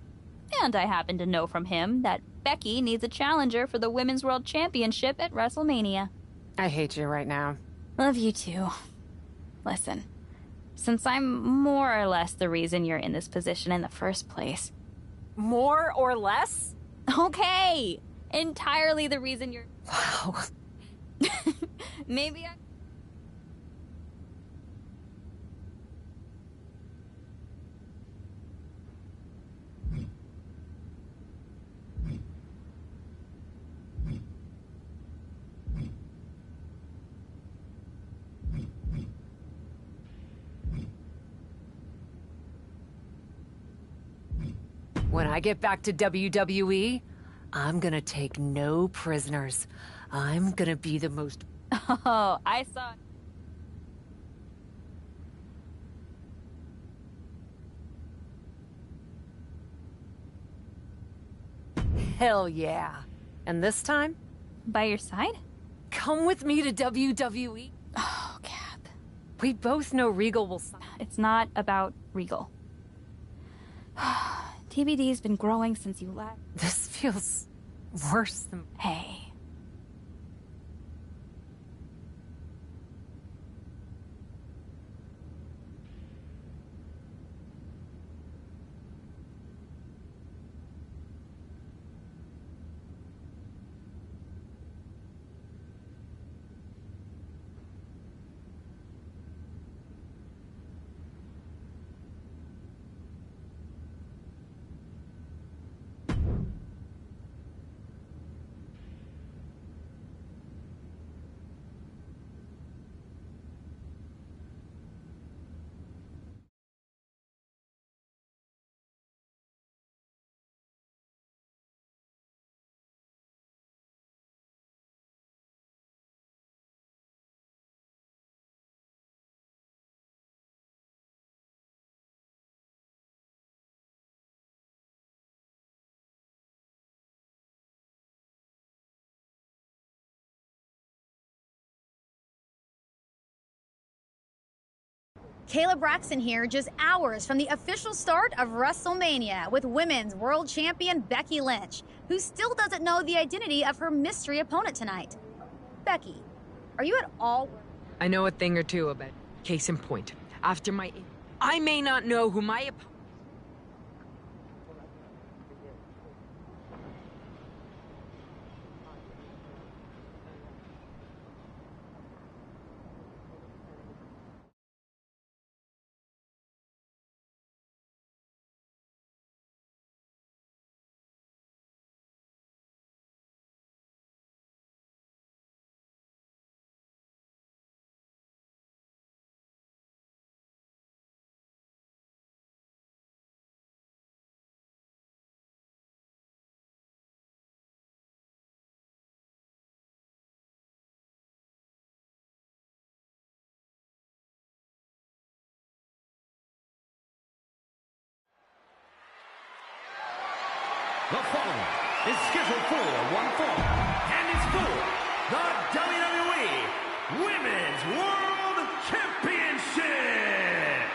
And I happen to know from him that Becky needs a challenger for the Women's World Championship at WrestleMania. I hate you right now. Love you too. Listen, since I'm more or less the reason you're in this position in the first place. More or less? Okay! Entirely the reason you're... Wow. Maybe I... When I get back to WWE, I'm gonna take no prisoners. I'm gonna be the most... Oh, I saw... Hell yeah. And this time? By your side? Come with me to WWE. Oh, Cap. We both know Regal will... It's not about Regal. TBD's been growing since you left. This feels worse than... Hey. Kayla Braxton here, just hours from the official start of WrestleMania with Women's World Champion Becky Lynch, who still doesn't know the identity of her mystery opponent tonight. Becky, are you at all... I know a thing or two about it. Case in point. After my... I may not know who my opponent... The following is scheduled for one fall, and is for the WWE Women's World Championship.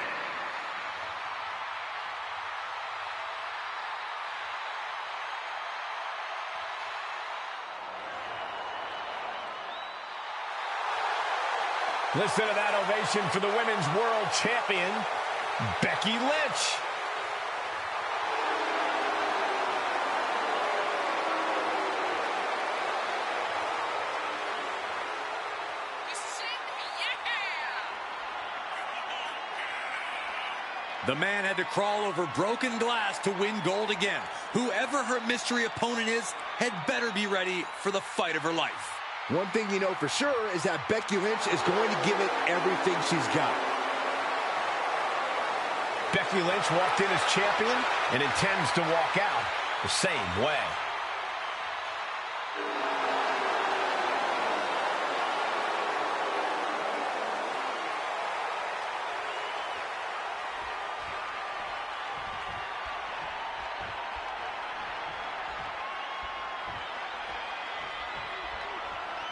Listen to that ovation for the Women's World Champion, Becky Lynch. The man had to crawl over broken glass to win gold again. Whoever her mystery opponent is had better be ready for the fight of her life. One thing you know for sure is that Becky Lynch is going to give it everything she's got. Becky Lynch walked in as champion and intends to walk out the same way.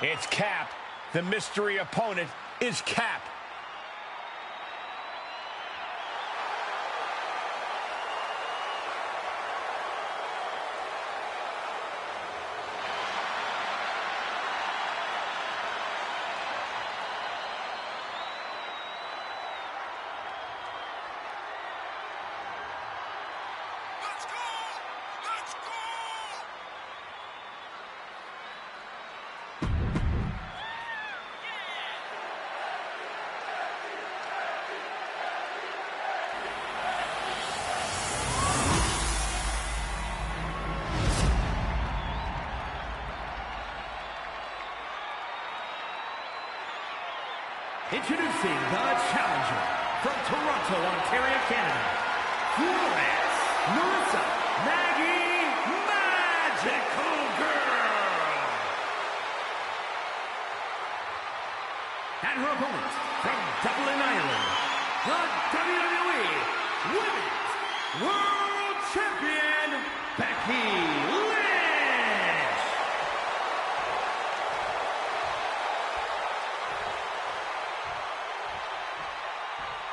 It's Cap. The mystery opponent is Cap. Introducing the challenger from Toronto, Ontario, Canada, Florence Marissa Maggie Magical Girl. And her opponent from Dublin, Ireland, the WWE Women's World Champion, Becky Lynch.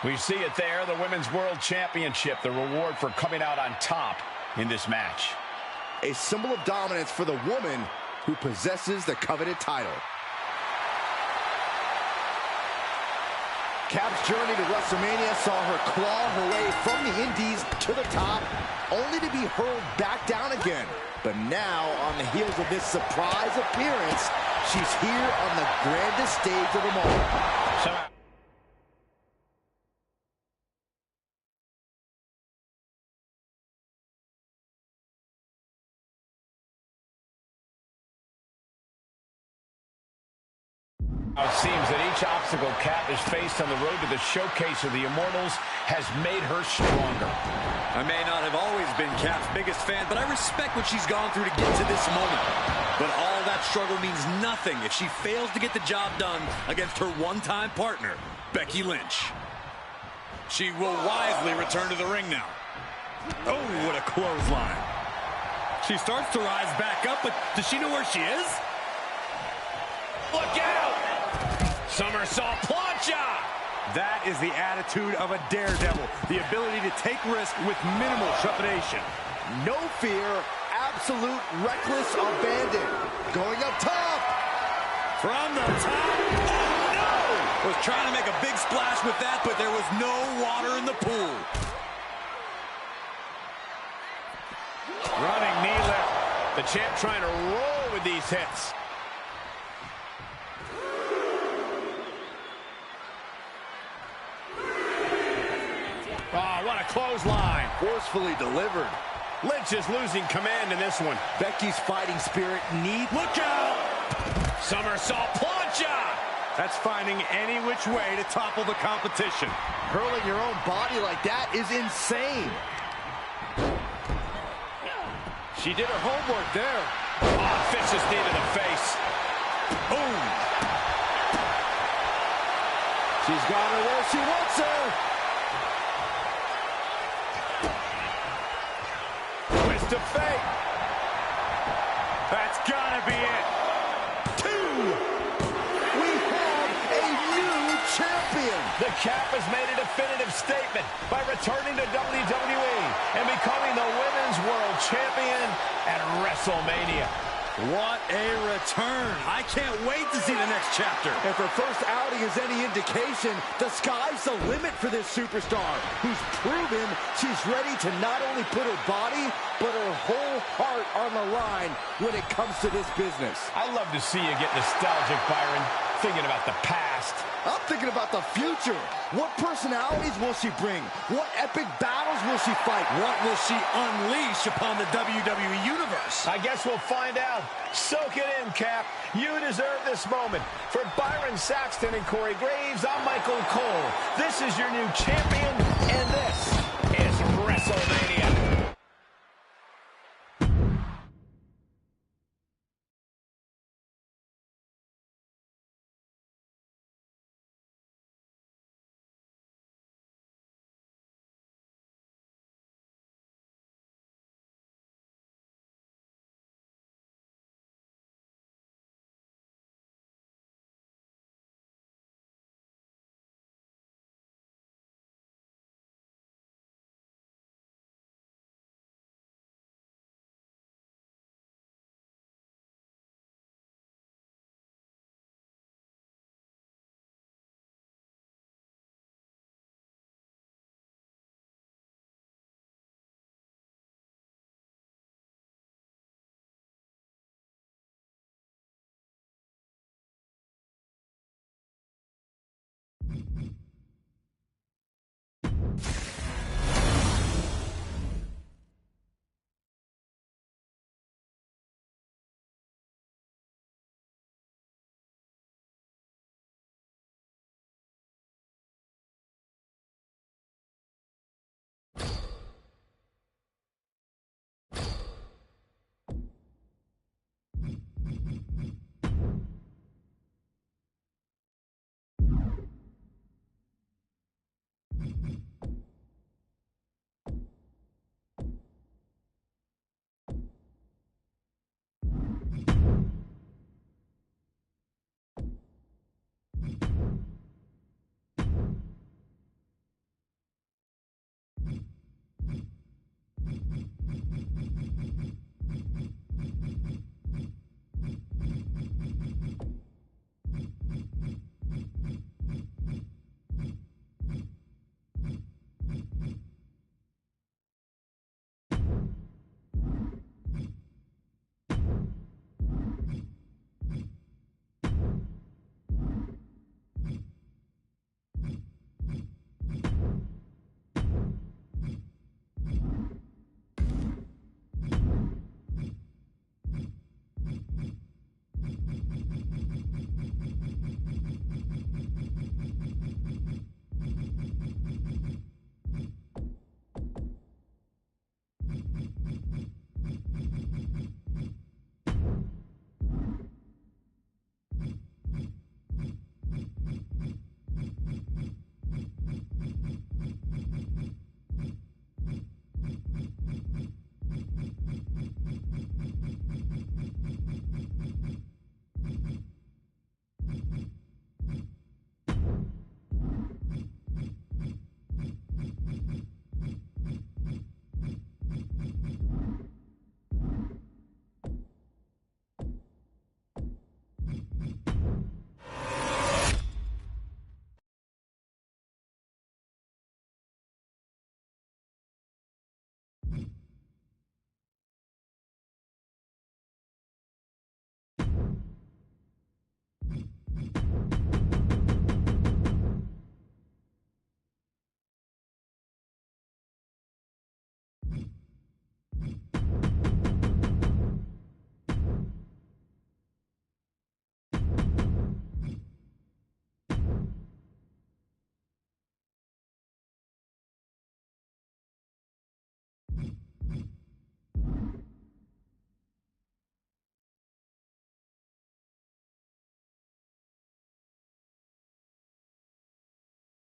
We see it there, the Women's World Championship, the reward for coming out on top in this match. A symbol of dominance for the woman who possesses the coveted title. Cap's journey to WrestleMania saw her claw her way from the Indies to the top, only to be hurled back down again. But now, on the heels of this surprise appearance, she's here on the grandest stage of them all. It seems that each obstacle Cap has faced on the road to the showcase of the Immortals has made her stronger. I may not have always been Cap's biggest fan, but I respect what she's gone through to get to this moment. But all that struggle means nothing if she fails to get the job done against her one-time partner, Becky Lynch. She will wisely return to the ring now. Oh, what a clothesline. She starts to rise back up, but does she know where she is? Look out! Somersault plancha! That is the attitude of a daredevil. The ability to take risk with minimal trepidation. No fear, absolute reckless abandon. Going up top. From the top. Oh, no! Was trying to make a big splash with that, but there was no water in the pool. Running knee lift. The champ trying to roll with these hits. Oh, what a clothesline. Forcefully delivered. Lynch is losing command in this one. Becky's fighting spirit needs... Look out! Somersault plancha! That's finding any which way to topple the competition. Hurling your own body like that is insane. She did her homework there. Oh, vicious knee to the face. Boom! She's got her where she wants her. Twist of fate. That's gotta be it. 2. We have a new champion. The Cap has made a definitive statement by returning to WWE and becoming the Women's World Champion at WrestleMania. What a return. I can't wait to see the next chapter. If her first outing is any indication, the sky's the limit for this superstar, who's proven she's ready to not only put her body, but her whole heart on the line when it comes to this business. I love to see you get nostalgic, Byron, thinking about the past. I'm thinking about the future. What personalities will she bring? What epic battles will she fight? What will she unleash upon the WWE Universe? I guess we'll find out. Soak it in, Cap. You deserve this moment. For Byron Saxton and Corey Graves, I'm Michael Cole. This is your new champion, and this is WrestleMania.